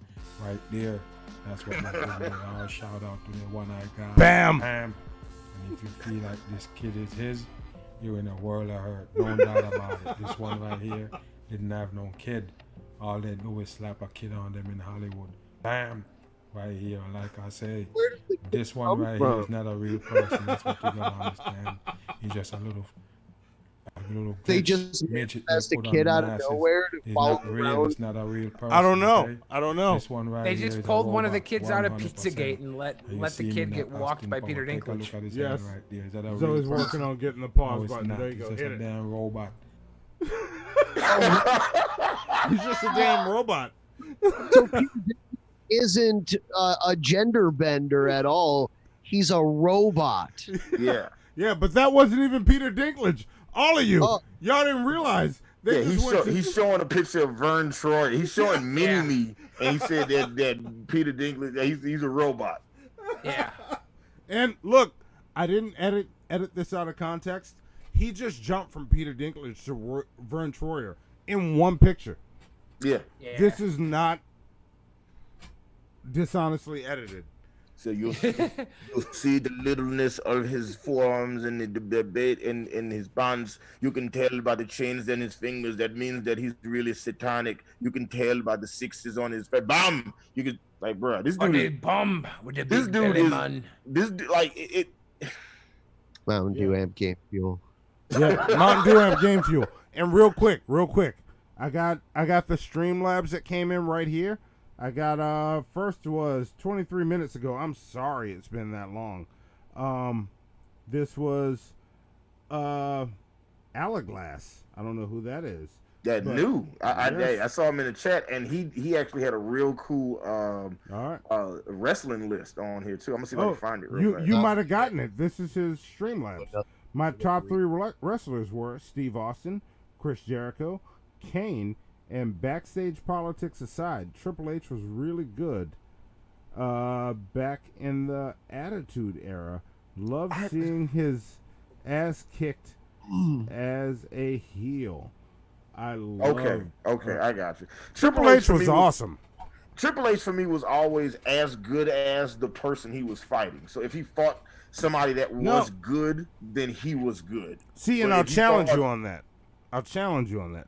right there. That's what my video. I'll shout out to the one-eye guy. Bam! And if you feel like this kid is his, you're in a world of hurt. No doubt about it. This one right here didn't have no kid. All they do is slap a kid on them in Hollywood. Bam! Right here. Like I say, this one right here is not a real person. That's what you're gonna understand. He's just a little They just midget asked a put on kid the out of masses. nowhere to He's follow not real. around. It's not a real person. I don't know. Okay? I don't know. This one right They here just is a pulled one of the robot, kids out of 100%. Pizzagate and let You the see him kid in get that walked Austin by power. Peter Take a Dinklage. look at his Yes. hand right there. Is that a He's real always person? working on getting the No, pause it's button. not. There you He's go. just Hit a it. damn robot. He's just a damn robot. So Peter isn't a gender bender at all. He's a robot. Yeah. Yeah, but that wasn't even Peter Dinklage. All of you, Oh. y'all didn't realize. They Yeah, just went to- he's showing a picture of Vern Troy. He's showing Mini-Me, and he said that Peter Dinklage, he's a robot. Yeah. And look, I didn't edit this out of context. He just jumped from Peter Dinklage to Vern Troyer in one picture. Yeah. This is not dishonestly edited. So you'll see the littleness of his forearms and the bait in his bonds. You can tell by the chains in his fingers. That means that he's really satanic. You can tell by the sixes on his face. Bam! You can like, bro, this dude is bomb with the this big dude belly is man. this dude like it. Mountain Dew amp game fuel. Yeah, Mountain Dew have game fuel. And real quick, I got the Streamlabs that came in right here. I got first was 23 minutes ago. I'm sorry it's been that long. This was Allaglass. I don't know who that is. That but- new. Yes. I saw him in the chat, and he actually had a real cool All right. wrestling list on here too. I'm gonna see if I can find it. Real you fast. you might have gotten it. This is his Streamlabs. My top three wrestlers were Steve Austin, Chris Jericho, Kane, and backstage politics aside, Triple H was really good back in the Attitude Era. Loved seeing his ass kicked as a heel. I love. Okay, I got you. Triple H for was me awesome. Triple H for me was always as good as the person he was fighting. So if he fought somebody that was good, then he was good. See, and I'll challenge you on that.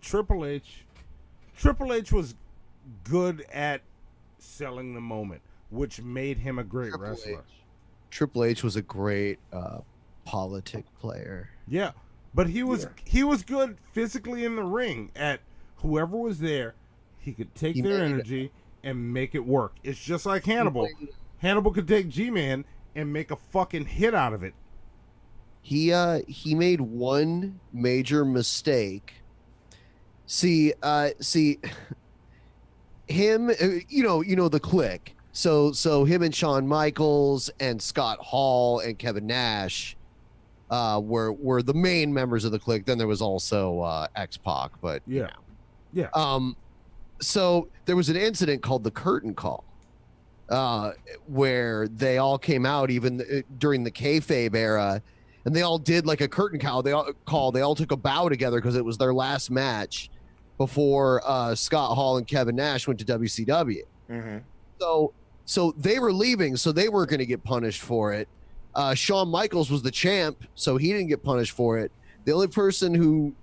Triple H was good at selling the moment, which made him a great wrestler. Triple H was a great politic player. Yeah, but he was good physically in the ring. At whoever was there, he could take their energy and make it work. It's just like Hannibal. Hannibal could take G-Man and make a fucking hit out of it. He made one major mistake. See him, you know the Clique. So him and Shawn Michaels and Scott Hall and Kevin Nash were the main members of the Clique. Then there was also X-Pac, but yeah. So there was an incident called the Curtain Call, where they all came out even during the kayfabe era, and they all did like a curtain call. They all took a bow together because it was their last match before Scott Hall and Kevin Nash went to WCW. Mm-hmm. So they were leaving, so they weren't going to get punished for it. Shawn Michaels was the champ, so he didn't get punished for it. The only person who,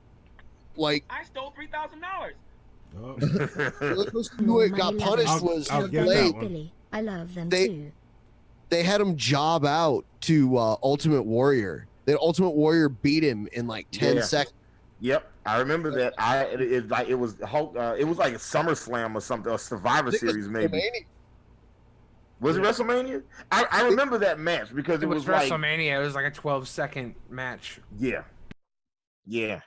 like, I stole $3,000. the only person who got punished was Blade. I love them too. They had him job out to Ultimate Warrior. The Ultimate Warrior beat him in like 10 seconds. Yep, I remember that. It was like a SummerSlam or something, a Survivor Series maybe. Was it WrestleMania? I remember that match because it was WrestleMania. It was like a 12-second match. Yeah,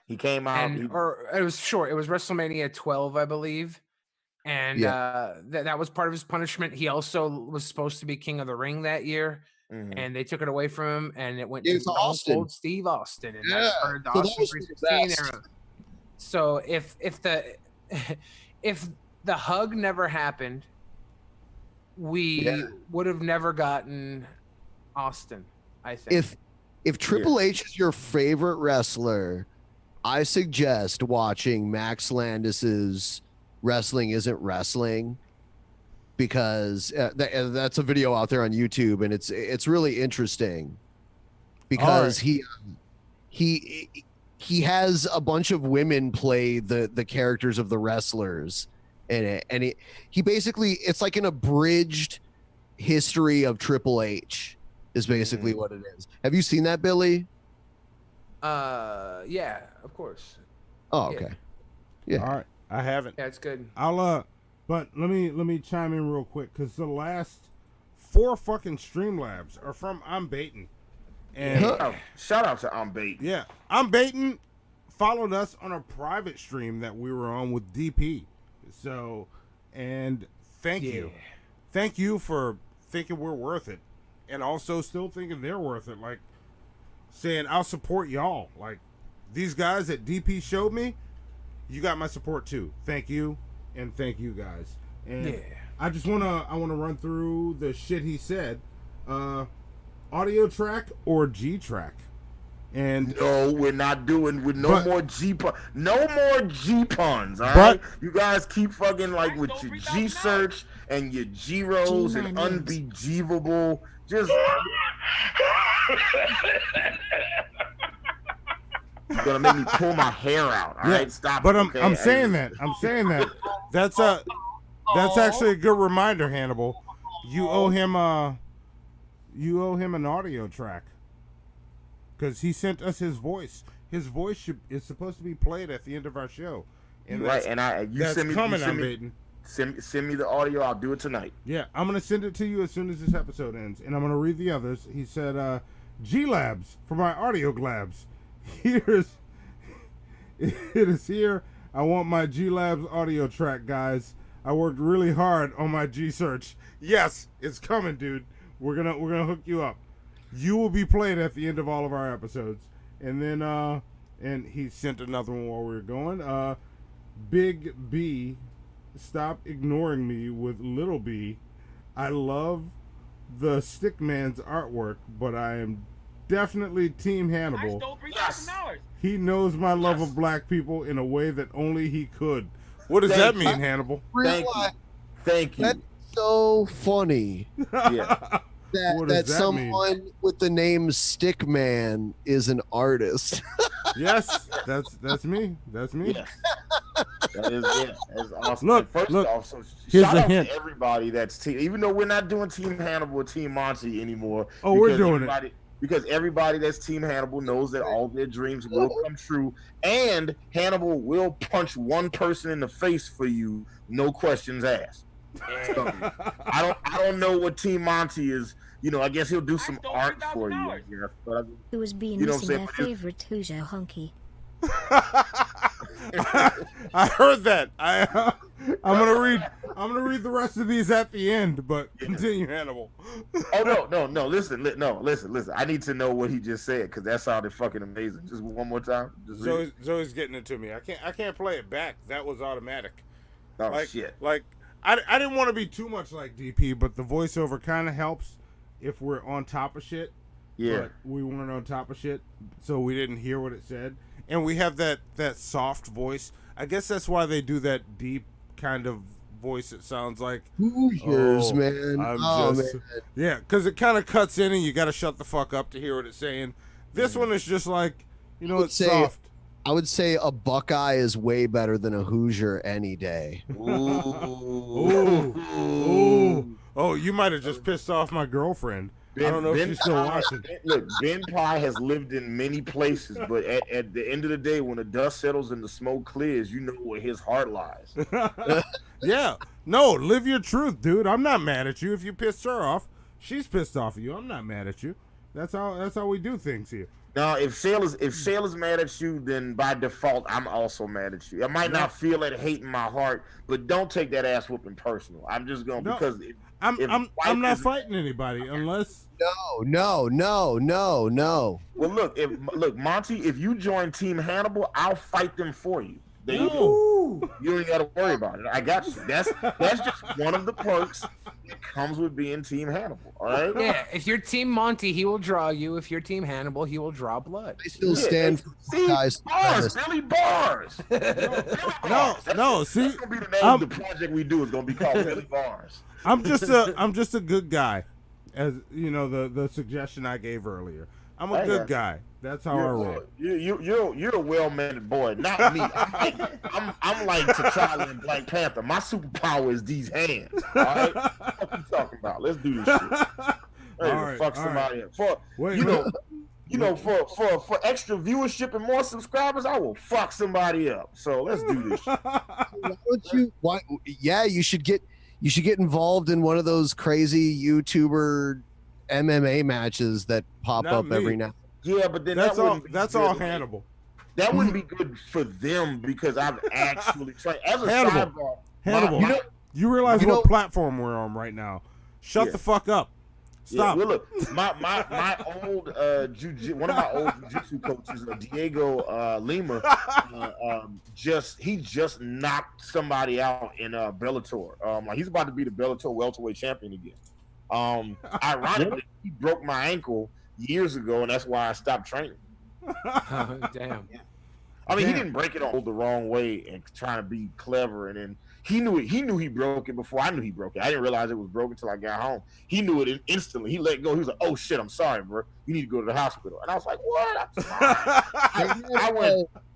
he came out. Or it was short. It was WrestleMania 12, I believe. And that was part of his punishment. He also was supposed to be King of the Ring that year, and they took it away from him, and it went to Stone Cold Steve Austin, and that started the Austin 316 era. So if the hug never happened, we would have never gotten Austin. I think If Triple H is your favorite wrestler, I suggest watching Max Landis's Wrestling Isn't Wrestling, because that's a video out there on YouTube, and it's really interesting because he has a bunch of women play the characters of the wrestlers in it, and he basically, it's like an abridged history of Triple H is basically what it is. Have you seen that, Billy? Yeah, of course. Oh, okay. Yeah. All right. I haven't. Yeah, it's good. But let me chime in real quick, because the last 4 fucking Streamlabs are from I'm Baitin'. And shout out to I'm Baitin'. Yeah, I'm Baitin' followed us on a private stream that we were on with DP. So, and thank you for thinking we're worth it, and also still thinking they're worth it. Like saying I'll support y'all. Like these guys that DP showed me, you got my support too. Thank you. And thank you guys. And I just wanna run through the shit he said. Audio track or G track? And no, we're not doing with more G puns. No more G puns. All right, But- you guys keep fucking like with your G search and your G rolls and unbelievable. Just you're gonna make me pull my hair out. All right, stop. But it, I'm okay? I'm saying that. That's actually a good reminder, Hannibal. You owe him an audio track, because he sent us his voice. His voice is supposed to be played at the end of our show. And right, and that's coming. I'm Baitin'. Send me the audio. I'll do it tonight. Yeah, I'm gonna send it to you as soon as this episode ends, and I'm gonna read the others. He said, "G Labs for my audio glabs. It is here. I want my G Labs audio track, guys. I worked really hard on my G search. Yes, it's coming, dude. We're gonna hook you up. You will be played at the end of all of our episodes." And then and he sent another one while we were going. Big B, stop ignoring me with little B. I love the Stickman's artwork, but I am definitely Team Hannibal. I stole $3,000. He knows my love of black people in a way that only he could. What does that mean, Hannibal? Thank you. That's so funny. Yeah. What does That that someone with the name Stickman is an artist. Yes, that's me. That's me. Yes. That's awesome. Look, First look, off, so here's shout a out hint. to everybody that's team. Even though we're not doing Team Hannibal or Team Monty anymore. Oh, we're because doing everybody, because everybody that's Team Hannibal knows that all their dreams will come true, and Hannibal will punch one person in the face for you, no questions asked. So, I don't know what Team Monty is. You know, I guess he'll do some art for you. I guess, but Who was being you know what I'm missing saying? their favorite Hoosier hunky. I heard that. I'm gonna read the rest of these at the end, but continue, Hannibal. Oh no! Listen. I need to know what he just said, because that sounded fucking amazing. Just one more time. Just read it. Zoe's getting it to me. I can't play it back. That was automatic. Oh shit! Like I didn't want to be too much like DP, but the voiceover kind of helps if we're on top of shit. Yeah. But we weren't on top of shit, so we didn't hear what it said. And we have that soft voice. I guess that's why they do that deep kind of voice. It sounds like Hoosiers, man. Man. Yeah, because it kind of cuts in, and you got to shut the fuck up to hear what it's saying. This one is just like, it's soft. I would say a Buckeye is way better than a Hoosier any day. Ooh. Oh, you might have just pissed off my girlfriend. I don't know if she's still watching. Look, Ben Pye has lived in many places, but at the end of the day, when the dust settles and the smoke clears, you know where his heart lies. Yeah. No, live your truth, dude. I'm not mad at you. If you pissed her off, she's pissed off at you. I'm not mad at you. That's how we do things here. Now, if Sale is mad at you, then by default, I'm also mad at you. I might not feel that hate in my heart, but don't take that ass whooping personal. I'm just going because I'm not fighting anybody unless No. Well, look, Monty, if you join Team Hannibal, I'll fight them for you. There you go. You ain't got to worry about it. I got you. That's just one of the perks that comes with being Team Hannibal. All right. Yeah. If you're Team Monty, he will draw you. If you're Team Hannibal, he will draw blood. I still stand for guys. Bars, Billy Bars. No. See, that's gonna be the name of the project we do. Is gonna be called Billy Bars. I'm just a good guy, as you know the suggestion I gave earlier. I'm a good guy. That's how I roll. You're a well-mannered boy, not me. I'm like T'Challa and Black Panther. My superpower is these hands. All right, what you talking about? Let's do this shit. Fuck somebody up. For extra viewership and more subscribers, I will fuck somebody up. So let's do this shit. You should get involved in one of those crazy YouTuber MMA matches that pop up every now. Yeah, but then that's all Hannibal. That wouldn't be good for them because I've actually tried as a Hannibal. sidebar. You realize what platform we're on right now? Shut the fuck up. Stop. Yeah, well, look, my old one of my old jiu-jitsu coaches, Diego Lima, he just knocked somebody out in Bellator. He's about to be the Bellator welterweight champion again. Ironically, he broke my ankle years ago, and that's why I stopped training. Damn. I mean, he didn't break it all the wrong way and trying to be clever, and then he knew he broke it before I knew he broke it. I didn't realize it was broken until I got home. He knew it instantly. He let go. He was like, "Oh shit, I'm sorry, bro. You need to go to the hospital." And I was like, "What?"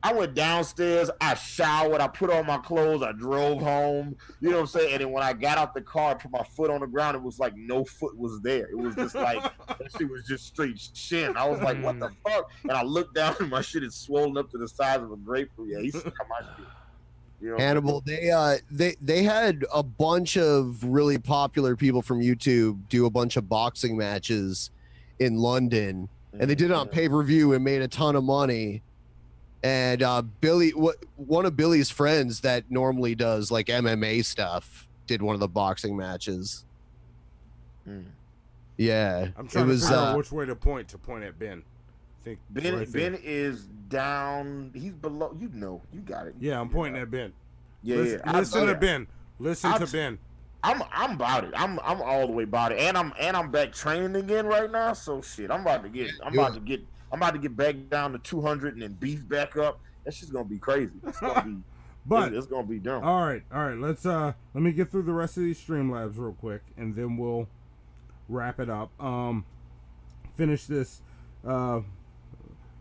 I went downstairs. I showered. I put on my clothes. I drove home. You know what I'm saying? And then when I got out the car, I put my foot on the ground. It was like no foot was there. It was just like that shit was just straight shin. I was like, "What the fuck?" And I looked down, and my shit is swollen up to the size of a grapefruit. Yeah, he stuck my shit. You know, Hannibal, they had a bunch of really popular people from YouTube do a bunch of boxing matches in London, and they did it on pay-per-view and made a ton of money. And one of Billy's friends that normally does like MMA stuff did one of the boxing matches. Yeah, I'm trying to figure out which way to point at Ben. Ben is down. He's below. You got it. Yeah, I'm pointing at Ben. Yeah, Listen to Ben. Listen to Ben. I'm about it. I'm all the way about it, and I'm back training again right now. So shit, I'm about to get back down to 200 and then beef back up. That's just gonna be crazy. It's gonna be, it's gonna be dumb. All right. Let's let me get through the rest of these Streamlabs real quick, and then we'll wrap it up. Finish this.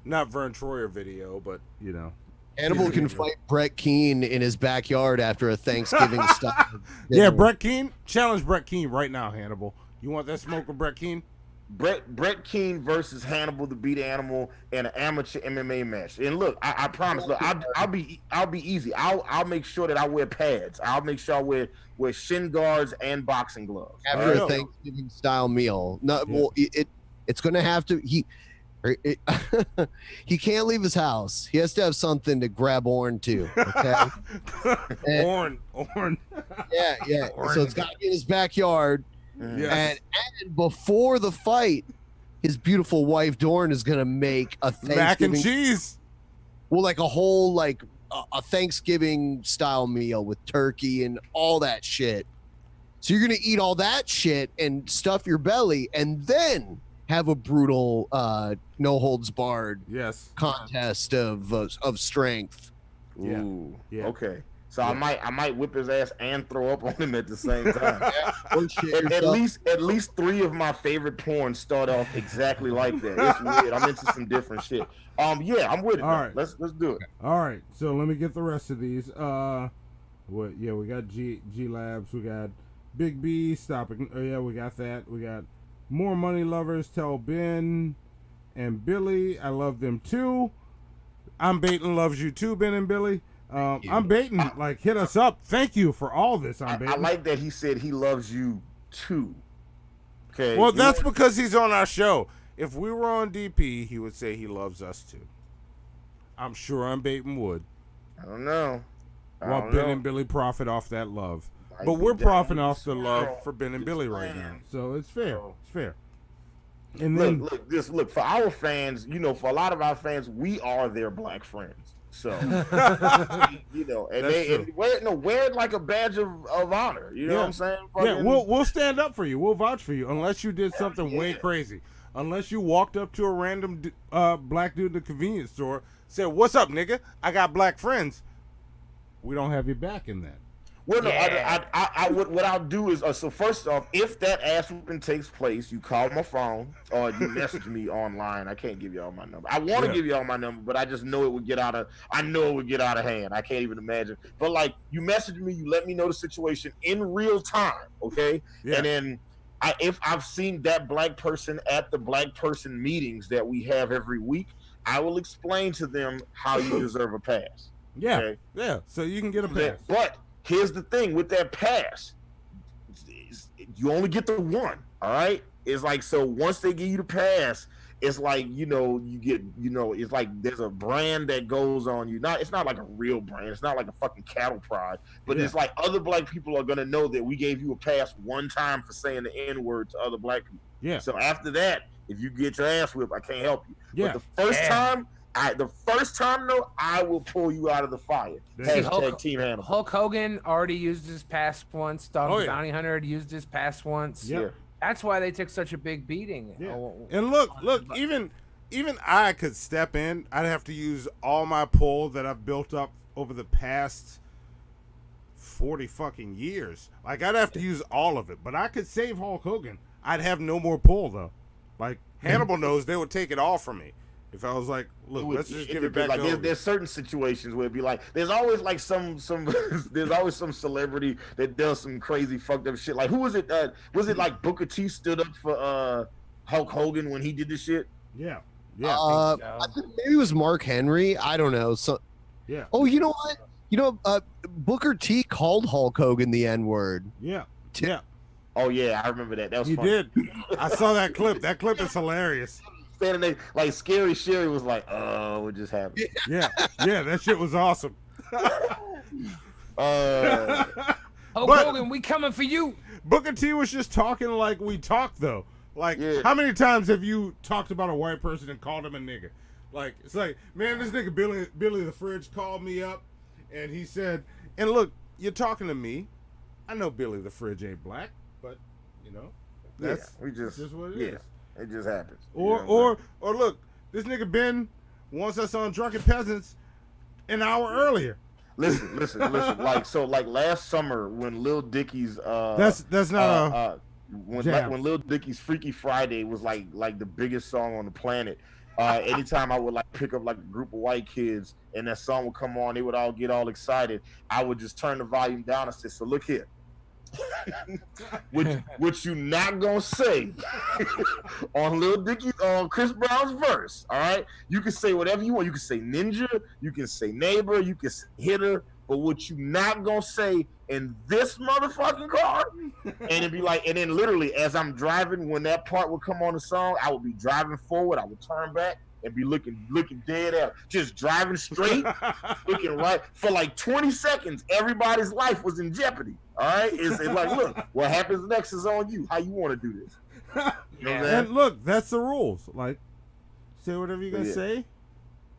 Not Vern Troyer video, but you know, Hannibal can fight Brett Keane in his backyard after a Thanksgiving style. Yeah, Brett Keane, challenge Brett Keane right now, Hannibal. You want that smoke with Brett Keane? Brett Keane versus Hannibal the Beat Animal in an amateur MMA match. And look, I promise. Look, I'll be easy. I'll make sure that I wear pads. I'll make sure I wear shin guards and boxing gloves after a Thanksgiving style meal. No, well, it's going to have to. He can't leave his house. He has to have something to grab Orn to. Okay. Orn. Yeah. So it's got to be in his backyard. Yes. And before the fight, his beautiful wife Dorn is gonna make a Thanksgiving mac and cheese. Well, like a whole a Thanksgiving style meal with turkey and all that shit. So you're gonna eat all that shit and stuff your belly, and then have a brutal no holds barred contest of strength. Ooh, yeah. Okay. So I might whip his ass and throw up on him at the same time. At least 3 of my favorite porns start off exactly like that. It's weird. I'm into some different shit. Yeah, I'm with it. All right. Let's do it. All right. So let me get the rest of these. We got G Labs. We got Big B stopping. Oh yeah, we got that. We got more money lovers. Tell Ben and Billy I love them too. I'm Baiting loves you too, Ben and Billy. I'm Baiting, hit us up. Thank you for all this. I like that he said he loves you too. Okay. Well, that's because he's on our show. If we were on DP, he would say he loves us too. I'm sure I'm Baiting would. I don't know. While Ben and Billy profit off that love. But we're profiting off the love for Ben and Billy right now. So it's fair. It's fair. And then look for our fans, for a lot of our fans, we are their black friends. So, you know, and That's they true. wear it like a badge of honor. You know what I'm saying? Yeah, Fucking- we'll stand up for you. We'll vouch for you unless you did something way crazy. Unless you walked up to a random black dude in the convenience store, said, "What's up, nigga? I got black friends." We don't have your back in that. Well, no, what I'll do is, so first off, if that ass whooping takes place, you call my phone or you message me online. I can't give y'all my number. I want to give y'all my number, but I just know it would get out of hand. I can't even imagine. But like, you message me, you let me know the situation in real time, okay? Yeah. And then if I've seen that black person at the black person meetings that we have every week, I will explain to them how you deserve a pass. Yeah, okay? yeah. So you can get a pass. But here's the thing with that pass, you only get the one. All right, it's like, so once they give you the pass, it's like, you know, you get, you know, it's like there's a brand that goes on you. It's not like a real brand. It's not like a fucking cattle prod, but it's like other black people are gonna know that we gave you a pass one time for saying the N-word to other black people. Yeah. So after that, if you get your ass whipped, I can't help you. Yeah. But the first time though, I will pull you out of the fire. Hashtag Team Hannibal. Hulk Hogan already used his pass once. Dog the Bounty Hunter had used his pass once. Yeah. That's why they took such a big beating. Yeah. And look, even I could step in. I'd have to use all my pull that I've built up over the past 40 fucking years. Like, I'd have to use all of it, but I could save Hulk Hogan. I'd have no more pull though. Like, Hannibal knows they would take it all from me. If I was like, look, let's just give it back like, to Hogan. there's certain situations where it'd be like, there's always like some there's always some celebrity that does some crazy fucked up shit. Like, who was it? Was it like Booker T stood up for Hulk Hogan when he did this shit? Yeah. I think maybe it was Mark Henry. I don't know. So yeah. Oh, you know what? You know, Booker T called Hulk Hogan the N-word. Yeah. Yeah. Oh yeah, I remember that. That was He funny. did. I saw that clip. That clip is hilarious. Standing there, like, Scary Sherry was like, "Oh, what just happened?" Yeah, that shit was awesome. Hulk Hogan, we coming for you. Booker T was just talking like we talk though. Like, how many times have you talked about a white person and called him a nigga? Like, it's like, man, this nigga Billy the Fridge called me up, and he said, and look, you're talking to me. I know Billy the Fridge ain't black, but you know, that's just what it is. It just happens. Or look, this nigga Ben wants us on Drunken Pesants an hour earlier. Listen. Like last summer when Lil Dicky's that's not when Lil Dicky's Freaky Friday was like the biggest song on the planet. Anytime I would like pick up like a group of white kids and that song would come on, they would all get all excited. I would just turn the volume down and say, "So look here, what you not gonna say on Lil Dicky, on Chris Brown's verse, all right? You can say whatever you want. You can say ninja, you can say neighbor, you can say hitter, but what you not gonna say in this motherfucking car?" And it'd be like, and then literally as I'm driving, when that part would come on the song, I would be driving forward, I would turn back and be looking dead at, just driving straight, looking right for like 20 seconds. Everybody's life was in jeopardy. All right, it's like, look, what happens next is on you. How you want to do this? You know what I'm saying? And look, that's the rules. Like, say whatever you're gonna say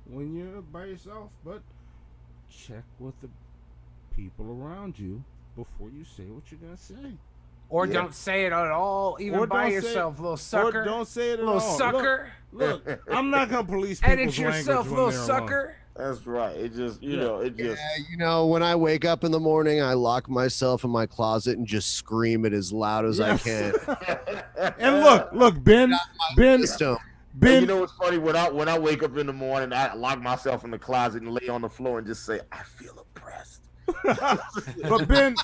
when you're by yourself, but check with the people around you before you say what you're gonna say. Or don't say it at all, even Or by don't say yourself, it. little sucker. Or don't say it at little all. sucker. Look, I'm not gonna police people's Edit yourself, language when little they're sucker. That's right. It just, you know, it just. Yeah, you know, when I wake up in the morning, I lock myself in my closet and just scream it as loud as I can. And look, Ben. And you know what's funny? When I wake up in the morning, I lock myself in the closet and lay on the floor and just say, "I feel oppressed." But Ben,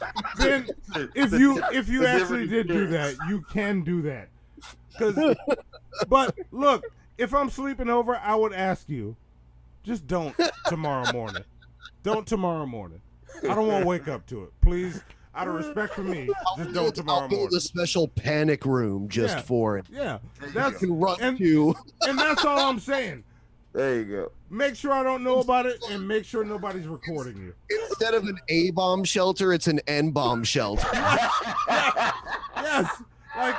if you actually did do that, you can do that. But look, if I'm sleeping over, I would ask you, just don't tomorrow morning. Don't tomorrow morning. I don't want to wake up to it. Please, out of respect for me, just don't tomorrow I'll build morning. a special panic room just for it. Yeah, That's run to. And that's all I'm saying. There you go. Make sure I don't know about it, and make sure nobody's recording you. Instead of an A-bomb shelter, it's an N-bomb shelter. Yes, like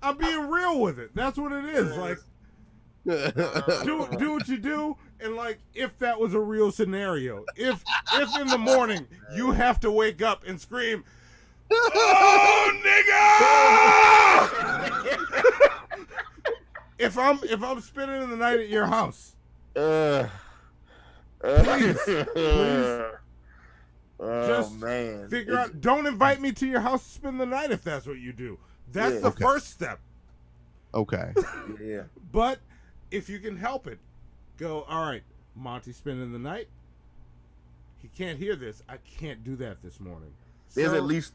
I'm being real with it. That's what it is. Like, do what you do, and like if that was a real scenario, if in the morning you have to wake up and scream, "Oh, nigga!" if I'm spending the night at your house, please, just man, figure out. Don't invite me to your house to spend the night if that's what you do. That's the first step. Okay. Yeah. But if you can help it, go, all right, Monty spending the night. He can't hear this. I can't do that this morning. There's at least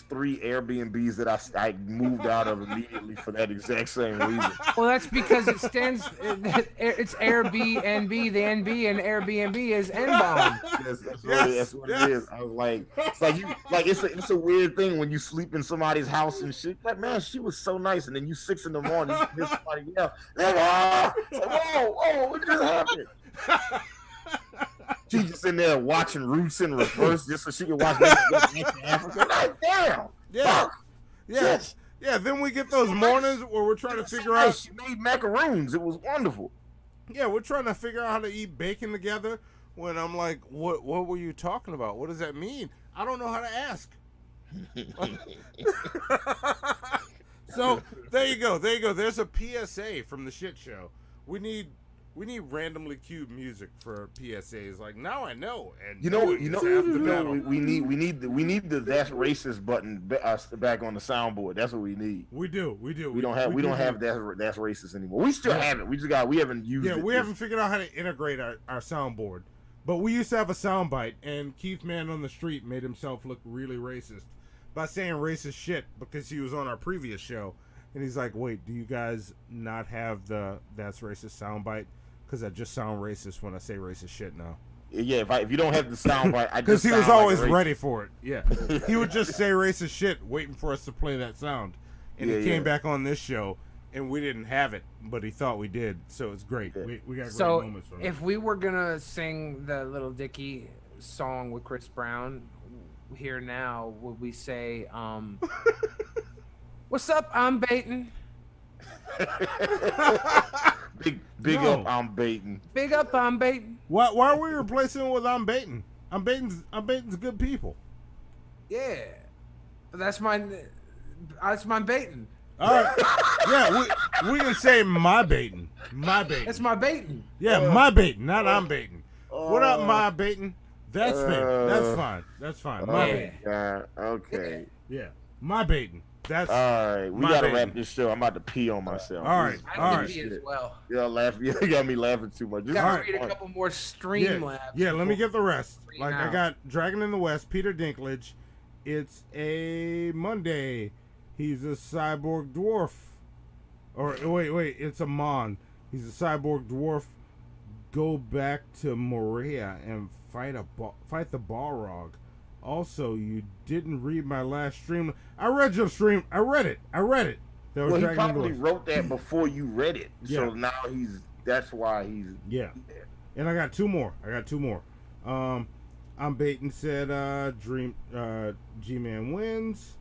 3 Airbnbs that I moved out of immediately for that exact same reason. Well, that's because it stands. It's Airbnb, the NB, and Airbnb is N-bomb. That's what it is. I was like, it's a weird thing when you sleep in somebody's house and shit. Like, man, she was so nice, and then you 6 in the morning, you hear somebody yell, "Oh, what just happened?" She's just in there watching Roots in reverse just so she can watch Africa. Like, damn. Yeah. Yes. Yeah. Then we get those mornings where we're trying to figure out. She made macaroons. It was wonderful. Yeah, we're trying to figure out how to eat bacon together. When I'm like, what were you talking about? What does that mean? I don't know how to ask. So there you go. There's a PSA from the shit show. We need randomly cued music for PSAs. Like, now I know. And we need the that's racist button back on the soundboard. That's what we need. We do. We don't have that's racist anymore. We still have it. We haven't used it. We haven't figured out how to integrate our soundboard. But we used to have a soundbite, and Keith Man on the Street made himself look really racist by saying racist shit because he was on our previous show. And he's like, wait, do you guys not have the that's racist soundbite? Because I just sound racist when I say racist shit now. Yeah, if you don't have the soundbite, because he was always ready for it. Yeah, he would just say racist shit, waiting for us to play that sound. And he came back on this show, and we didn't have it, but he thought we did. So it's great. We got great moments from it. If we were gonna sing the Little Dicky song with Chris Brown here now, would we say, "What's up? I'm baiting." Big up, I'm baiting. Big up, I'm baiting. Why are we replacing it with I'm baiting? I'm baiting's good people. Yeah, that's my baiting. All right. Yeah, we can say my baiting. My baiting. That's my baiting. Yeah, my baiting, not I'm baiting. What up, my baiting? That's fair. That's fine. That's fine. My baiting. Okay. Yeah, my baiting. That's all right. We gotta wrap this show. I'm about to pee on myself. All right. I need to pee as well. Yeah, you got me laughing too much. Gotta read a couple more Streamlabs. Yeah, let me get the rest. Like, I got Dragon in the West, Peter Dinklage. It's a Monday. He's a cyborg dwarf. Or wait, it's a Mon. He's a cyborg dwarf. Go back to Morea and fight the Balrog. Also, you didn't read my last stream. I read your stream. I read it. Well, he probably wrote that before you read it. So now that's why he's... Yeah. And I got two more. I'm baiting said G-Man wins.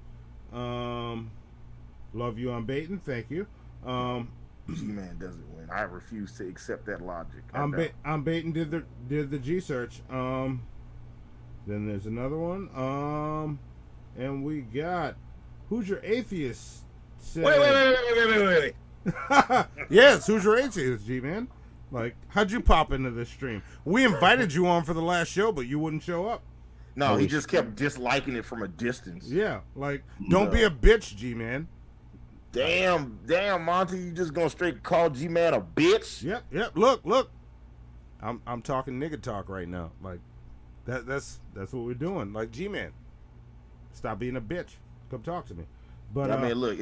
Love you, I'm baiting. Thank you. G-Man doesn't win. I refuse to accept that logic. I'm baiting did the G search. Then there's another one. And we got Who's Your Atheist? Said, wait. Yes, Who's Your Atheist, G-Man? Like, how'd you pop into this stream? We invited you on for the last show, but you wouldn't show up. No, he just kept disliking it from a distance. Yeah, like, don't be a bitch, G-Man. Damn, Monty, you just gonna straight call G-Man a bitch? Yep. Look. I'm talking nigga talk right now. Like, that's what we're doing. Like, G-Man, stop being a bitch. Come talk to me. But I mean, look,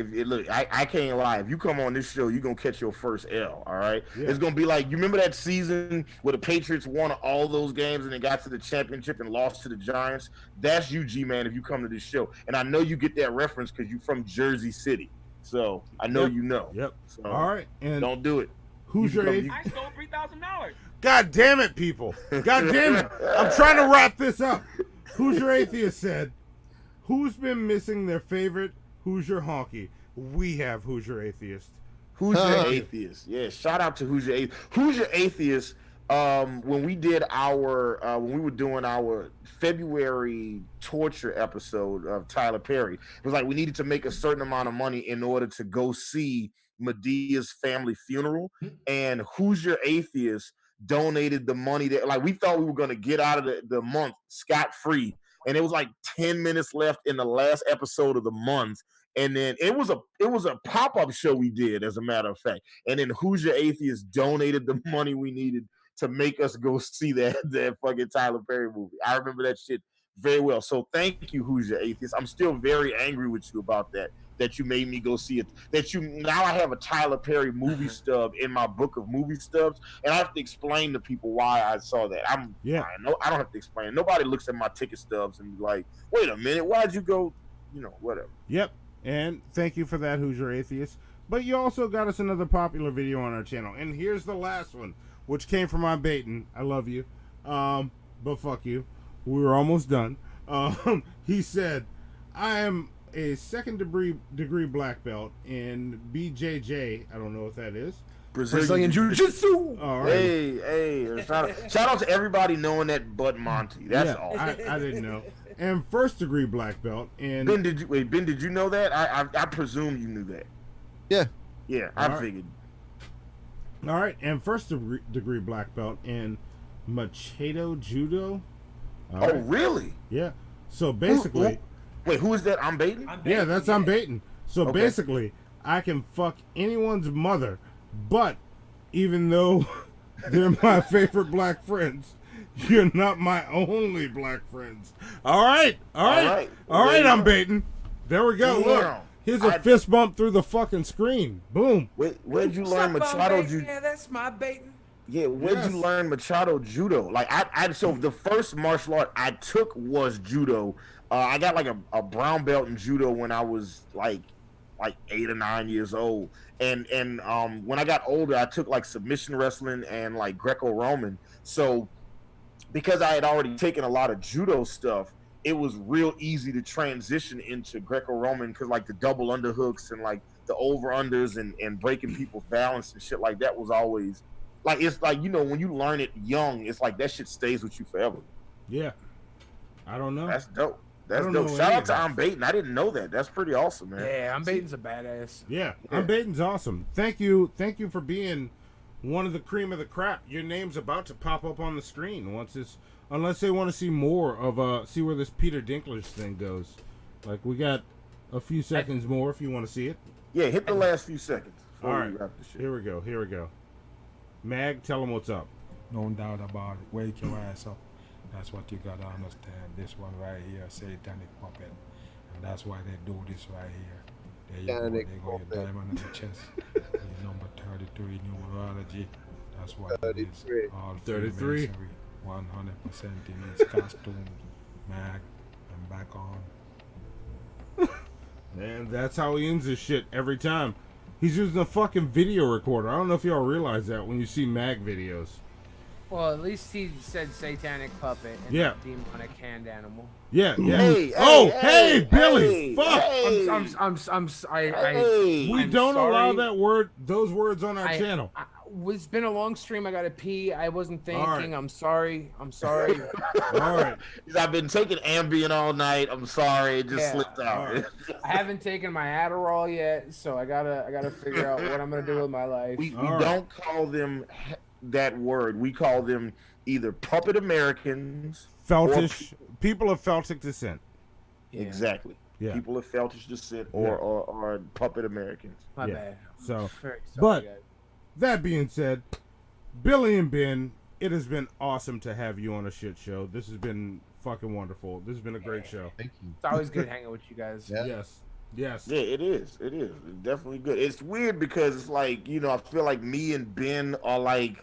I can't lie. If you come on this show, you're gonna catch your first L. All right, It's gonna be like, you remember that season where the Patriots won all those games and they got to the championship and lost to the Giants? That's you, G-Man. If you come to this show, and I know you get that reference because you're from Jersey City, so I know you know. Yep. So all right, and don't do it. Who's your atheist? I stole $3,000. God damn it, people! God damn it! I'm trying to wrap this up. Who's Your Atheist said, who's been missing their favorite Who's Your Honky? We have Who's Your Atheist. Who's Your Atheist? Yeah, shout out to Who's Your Atheist. Who's Your Atheist? When we did our when we were doing our February torture episode of Tyler Perry, it was like we needed to make a certain amount of money in order to go see Medea's family funeral. And Who's Your Atheist donated the money that, like, we thought we were going to get out of the month scot-free, and it was like 10 minutes left in the last episode of the month. And then it was a pop-up show we did, as a matter of fact. And then Who's Your Atheist donated the money we needed to make us go see that fucking Tyler Perry movie. I remember that shit very well. So thank you, Who's Your Atheist. I'm still very angry with you about that you made me go see it. Now I have a Tyler Perry movie stub in my book of movie stubs, and I have to explain to people why I saw that. I don't have to explain. Nobody looks at my ticket stubs and be like, wait a minute, why'd you go? Whatever. Yep. And thank you for that, Who's Your Atheist. But you also got us another popular video on our channel. And here's the last one, which came from my Baton. I love you. But fuck you. We were almost done. He said, I am a second degree black belt in BJJ. I don't know what that is. Brazilian Jiu-Jitsu. All right. Hey. Shout out to everybody knowing that but Monty. That's all. I didn't know. And first degree black belt in Ben, did you know that? I presume you knew that. Yeah, I figured. All right, and first degree black belt in Machado Judo. All right. Really? Yeah. So basically, wait, who is that? I'm baiting? Yeah, that's I'm baiting. So basically, I can fuck anyone's mother, but even though they're my favorite black friends, you're not my only black friends. All right, I'm baiting. There we go. Look, here's a fist bump through the fucking screen. Boom. Where'd you learn Machado Judo? Yeah, that's my baiting. Yeah, where'd you learn Machado Judo? Like, so the first martial art I took was judo. I got like a brown belt in judo when I was like 8 or 9 years old. And when I got older, I took like submission wrestling and like Greco-Roman. So because I had already taken a lot of judo stuff, it was real easy to transition into Greco-Roman, because like the double underhooks and like the over-unders and breaking people's balance and shit like that was always like, it's like, when you learn it young, it's like that shit stays with you forever. Yeah. I don't know. That's dope. That's dope. Shout out to I'm Baiting. I didn't know that. That's pretty awesome, man. Yeah, I'm Baiting's a badass. Yeah, I'm Baiting's awesome. Thank you for being one of the cream of the crop. Your name's about to pop up on the screen unless they want to see more of see where this Peter Dinklage thing goes. Like, we got a few seconds more if you want to see it. Yeah, hit the last few seconds. All right, here we go. Mag, tell them what's up. No doubt about it. Wake your ass up. That's what you gotta understand. This one right here, satanic puppet, and that's why they do this right here. There you go. They go your diamond in the chest. Your number 33 numerology. That's what it is. All 33. 100% in his costumes. Mag, I'm back on. And that's how he ends his shit every time. He's using a fucking video recorder. I don't know if y'all realize that when you see Mag videos. Well, at least he said satanic puppet and not demonic hand animal. Yeah. Hey, Billy! Fuck! Hey. We don't allow those words on our channel. It's been a long stream. I gotta pee. I wasn't thinking. Right. I'm sorry. All right. I've been taking Ambien all night. I'm sorry. It just slipped out. Right. I haven't taken my Adderall yet, so I gotta figure out what I'm gonna do with my life. We don't call them that word. We call them either puppet Americans, Feltish people of Celtic descent. Exactly. Yeah. People of Feltish descent or puppet Americans. My bad. So, Very sorry, but guys. that being said, Billy and Ben, it has been awesome to have you on a shit show. This has been fucking wonderful. This has been a great show. Thank you. It's always good hanging with you guys. Yes. Yeah, it is. It's definitely good. It's weird because it's like, I feel like me and Ben are like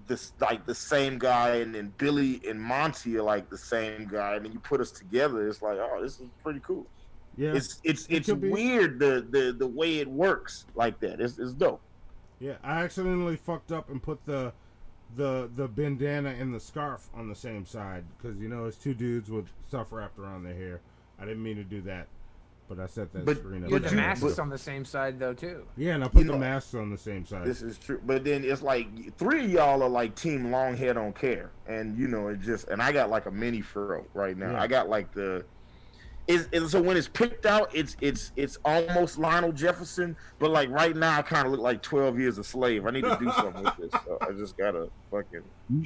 this, like the same guy, and then Billy and Monty are like the same guy, and then you put us together, it's like, oh, this is pretty cool. Yeah, it's weird the way it works like that. It's dope. Yeah, I accidentally fucked up and put the bandana and the scarf on the same side because it's two dudes with stuff wrapped around their hair. I didn't mean to do that, but I set that But- screen up. Put the you- masks on the same side though too. Yeah, and I put You the know, masks on the same side. This is true, but then it's like 3 of y'all are like Team Longhair Don't Care, and you know it just. And I got like a mini furrow right now. Yeah. I got like the. So when it's picked out, it's almost Lionel Jefferson, but like right now I kind of look like 12 Years a Slave. I need to do something with this. So I just gotta fucking. You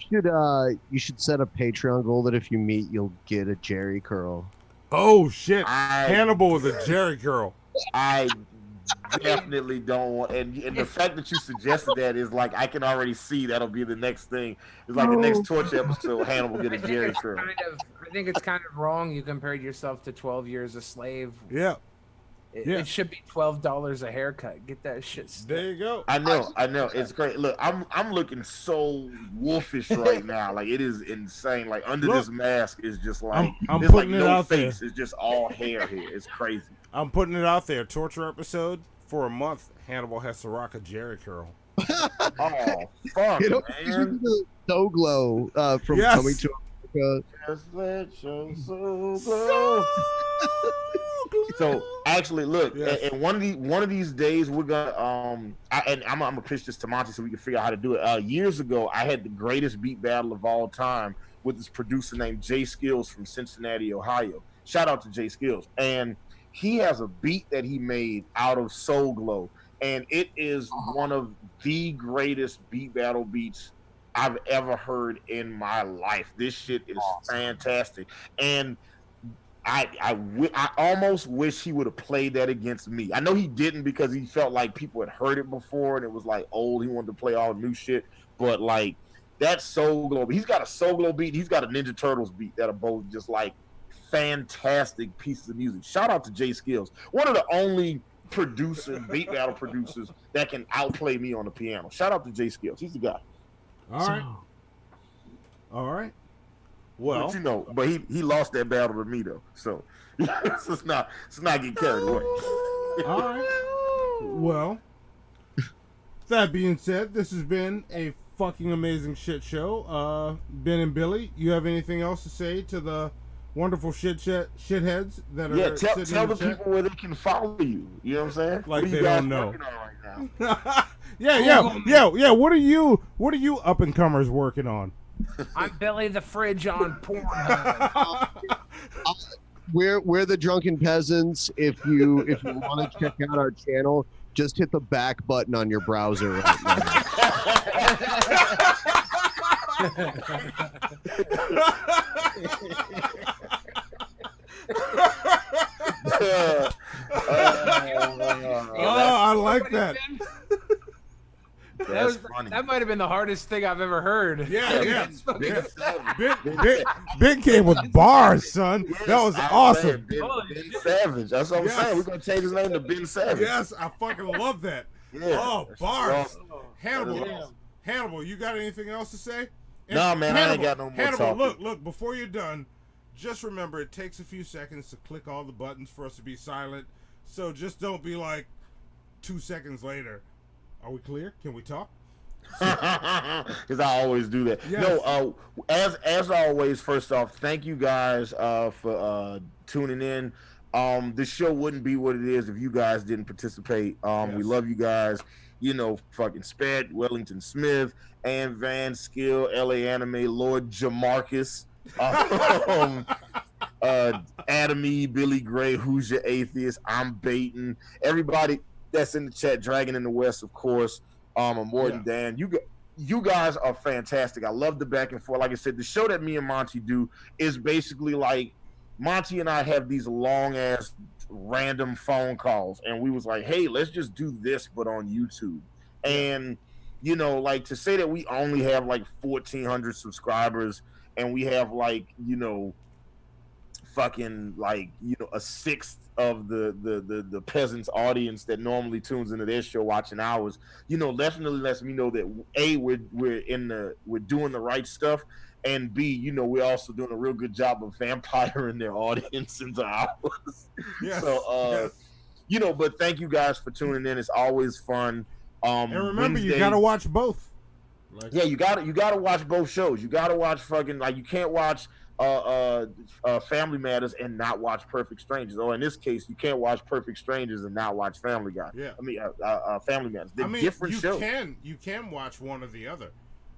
should set a Patreon goal that if you meet, you'll get a Jerry curl. Oh shit! Hannibal with a Jerry curl. I definitely don't want, and the fact that you suggested that is like I can already see that'll be the next thing. It's like the next Torture episode, Hannibal get a Jerry curl. I think it's kind of wrong. You compared yourself to 12 Years a Slave. Yeah. It should be $12 a haircut. Get that shit. There you go. I know. It's great. Look, I'm looking so wolfish right now. Like it is insane. Like under this mask is just like I'm there's like putting it no out face. there. It's just all hair here. It's crazy. I'm putting it out there. Torture episode for a month. Hannibal has to rock a Jerry curl. Oh, fuck, You know, man. the So Glow from Yes. Coming to America. Just let your soul glow. So actually, look, and one of these days we're gonna I'm gonna pitch this to Monty so we can figure out how to do it. Years ago, I had the greatest beat battle of all time with this producer named Jay Skills from Cincinnati, Ohio. Shout out to Jay Skills, and he has a beat that he made out of Soul Glow, and it is one of the greatest beat battle beats I've ever heard in my life. This shit is fantastic, and I almost wish he would have played that against me. I know he didn't because he felt like people had heard it before and it was like old. He wanted to play all new shit, but like that Soul Glow, he's got a Soul Glow beat. He's got a Ninja Turtles beat that are both just like fantastic pieces of music. Shout out to Jay Skills, one of the only beat battle producers that can outplay me on the piano. Shout out to Jay Skills. He's the guy. All right. Well, but you know, but he lost that battle to me though, so let's not get carried away. All right. Well, that being said, this has been a fucking amazing shit show. Ben and Billy, you have anything else to say to the wonderful shitheads that are tell the people where they can follow you. You know what I'm saying? Like what they you guys don't know. working on right now? Yeah. What are you up and comers working on? I'm Billy the Fridge on Pornhub. We're the Drunken Peasants. If you want to check out our channel, just hit the back button on your browser right I like that. That might have been the hardest thing I've ever heard. Yeah. Big came with bars, son. That was awesome. Ben Savage. That's what I'm saying. We're gonna change his name to Ben Savage. Yes, I fucking love that. Yeah. Oh, bars. Awesome. Hannibal, you got anything else to say? Nah, man, I ain't got no more Hannibal, talking. look, before you're done, just remember it takes a few seconds to click all the buttons for us to be silent. So just don't be like 2 seconds later. Are we clear? Can we talk? Because I always do that. Yes. No, as always, first off, thank you guys for tuning in. This show wouldn't be what it is if you guys didn't participate. We love you guys. You know, fucking Sped, Wellington Smith, Ann Van Skill, LA Anime, Lord Jamarcus, Adam E, Billy Gray, Who's Your Atheist, I'm Baiting, everybody that's in the chat, Dragon in the West, of course, Morton Dan. You guys are fantastic. I love the back and forth. Like I said, the show that me and Monty do is basically like Monty and I have these long ass random phone calls, and we was like, hey, let's just do this but on YouTube. And you know, like to say that we only have like 1,400 subscribers and we have like, you know, fucking like, you know, a sixth of the peasants audience that normally tunes into their show watching ours, you know, definitely lets me know that A, we're doing the right stuff, and B, you know, we're also doing a real good job of vampiring their audience into ours. Yes, so you know, but thank you guys for tuning in. It's always fun. And remember, Wednesday, you gotta watch both. yeah, you gotta watch both shows. You gotta watch fucking, like, you can't watch Family Matters and not watch Perfect Strangers, or in this case, you can't watch Perfect Strangers and not watch Family Guy. Yeah. I mean, Family Matters. They're I mean, different you shows. can watch one or the other,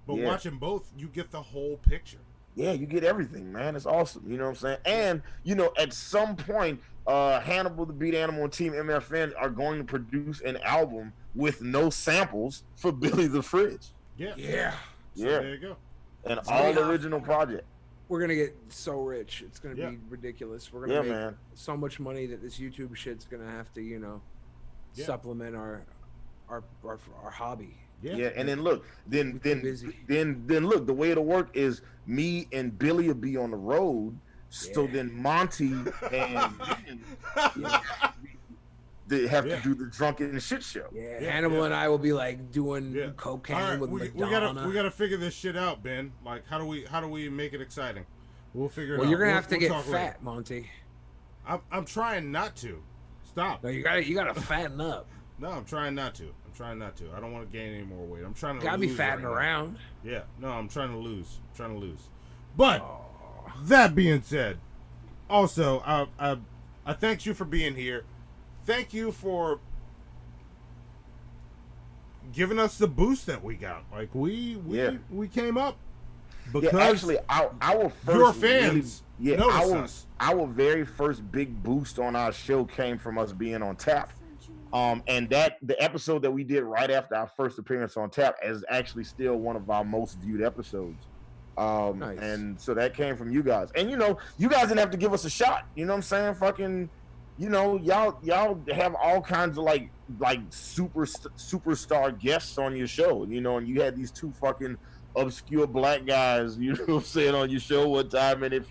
but Yeah. watching both, you get the whole picture. Yeah, you get everything, man. It's awesome. You know what I'm saying? And, you know, at some point, Hannibal, the Beat Animal, and Team MFN are going to produce an album with no samples for Billy the Fridge. Yeah. Yeah. So Yeah. there you go. An It's gonna be all-original project. We're gonna get so rich. It's gonna Yeah. be ridiculous. We're gonna Yeah, make man. so much money that this YouTube shit's gonna have to, you know, Yeah. supplement our hobby. Yeah, and then look, then busy. look, the way it'll work is me and Billy will be on the road. So then Monty and they have to do the drunken shit show. Yeah, Hannibal and I will be like doing cocaine All right, with we Madonna. gotta figure this shit out, Ben. Like, how do we make it exciting? We'll figure it out. Well, you're gonna We'll- have to we'll get talk fat, later. Monty. I'm trying not to. Stop. No, you gotta fatten up. No, I'm trying not to. I don't want to gain any more weight. I'm trying to Gotta be lose fatting right now. around. Yeah, no, I'm trying to lose. But that being said, also, I thank you for being here. Thank you for giving us the boost that we got. Like we came up because actually, our first your fans really, noticed us. Our very first big boost on our show came from us being on tap. And that the episode that we did right after our first appearance on tap is actually still one of our most viewed episodes. Nice. And so that came from you guys. And you know, you guys didn't have to give us a shot. You know what I'm saying? Fucking, you know, y'all have all kinds of like superstar guests on your show. You know, and you had these two fucking obscure black guys, you know what I'm saying, on your show one time, and it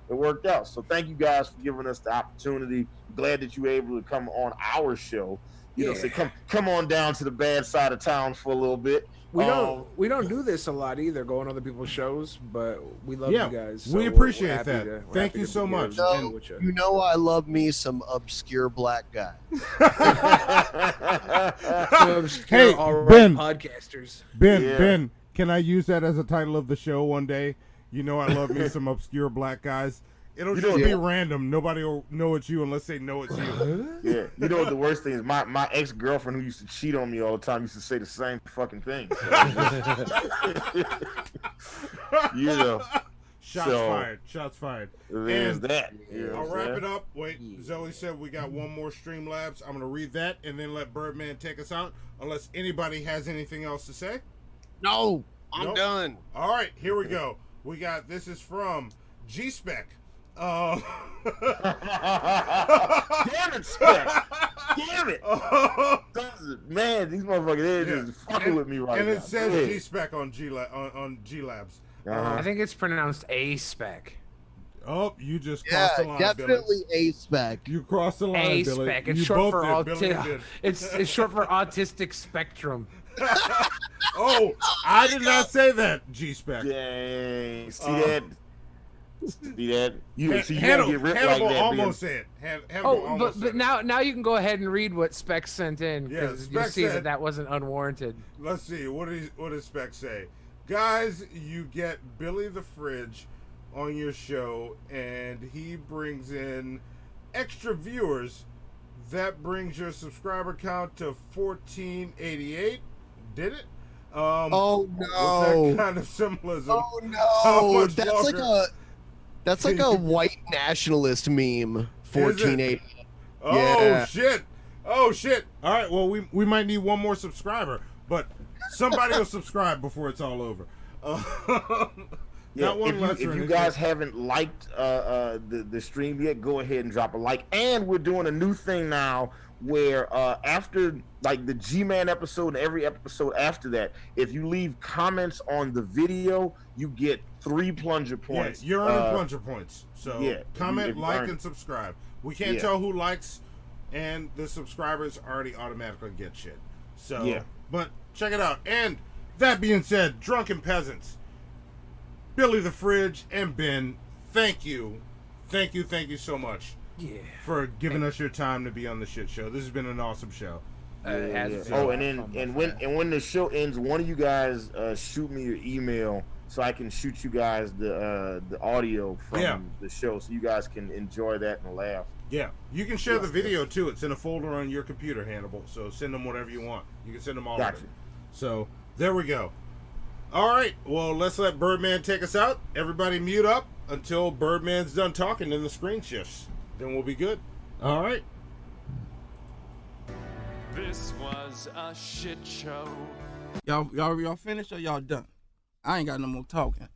worked out. So thank you guys for giving us the opportunity. Glad that you were able to come on our show. You know, say come on down to the bad side of town for a little bit. We don't do this a lot either, go on other people's shows, but we love Yeah, you guys. we we're appreciate happy that. we're Thank happy you to so be here much. to No, be with you. you know I love me some obscure black guy. Some obscure, Hey, all right Ben. podcasters. Ben, can I use that as a title of the show one day? You know, I love me some obscure black guys. It'll just be random. Nobody will know it's you unless they know it's you. Yeah, you know what the worst thing is? My ex-girlfriend who used to cheat on me all the time used to say the same fucking thing. So, you know. Shots fired. There's And that. You know I'll what I'm wrap saying? it up. Wait, Zoe said we got one more Streamlabs. I'm going to read that and then let Birdman take us out unless anybody has anything else to say. No, I'm Nope. done. All right, here we go. This is from G-Spec. Damn it, Spec. Damn it. Man, these motherfuckers, they're just fucking with me right and now. it says Yeah. G-Spec on G-Labs. I think it's pronounced A-spec. Oh, you just crossed the line, definitely Billy. A-spec. You crossed the line, Billy. A-spec. It's You short both for did. Billy did. It's short for autistic spectrum. Oh, I did not say that, G-Spec. Dang. See that? See that? You don't Hannibal get ripped like that. almost said. Hannibal But now you can go ahead and read what Spec sent in because you'll Spec see said- that wasn't unwarranted. Let's see. What does Spec say? Guys, you get Billy the Fridge on your show, and he brings in extra viewers. That brings your subscriber count to 1488. Did it? Oh With no! that kind of symbolism. Oh How no! much That's like a white nationalist meme. 1480. Oh shit! Oh shit! All right. Well, we might need one more subscriber, but somebody will subscribe before it's all over. Yeah, Not one less if or you anything. guys haven't liked the stream yet, go ahead and drop a like. And we're doing a new thing now where after like the G-Man episode and every episode after that, if you leave comments on the video, you get 3 plunger points. Yeah, you're earning plunger points. So yeah, comment, if you like, earn- and subscribe. We can't Yeah. tell who likes, and the subscribers already automatically get shit. So, Yeah. But check it out. And that being said, Drunken Peasants, Billy the Fridge, and Ben, thank you so much. Yeah. For giving us your time to be on the shit show. This has been an awesome show. Yeah. Oh, and when the show ends, one of you guys shoot me your email so I can shoot you guys the audio from the show, so you guys can enjoy that and laugh. Yeah, you can share the video too. It's in a folder on your computer, Hannibal. So send them whatever you want. You can send them all. Gotcha. So there we go. All right. Well, let's let Birdman take us out. Everybody mute up until Birdman's done talking and the screen shifts. Then we'll be good. All right. This was a shit show. Y'all finished or y'all done? I ain't got no more talking.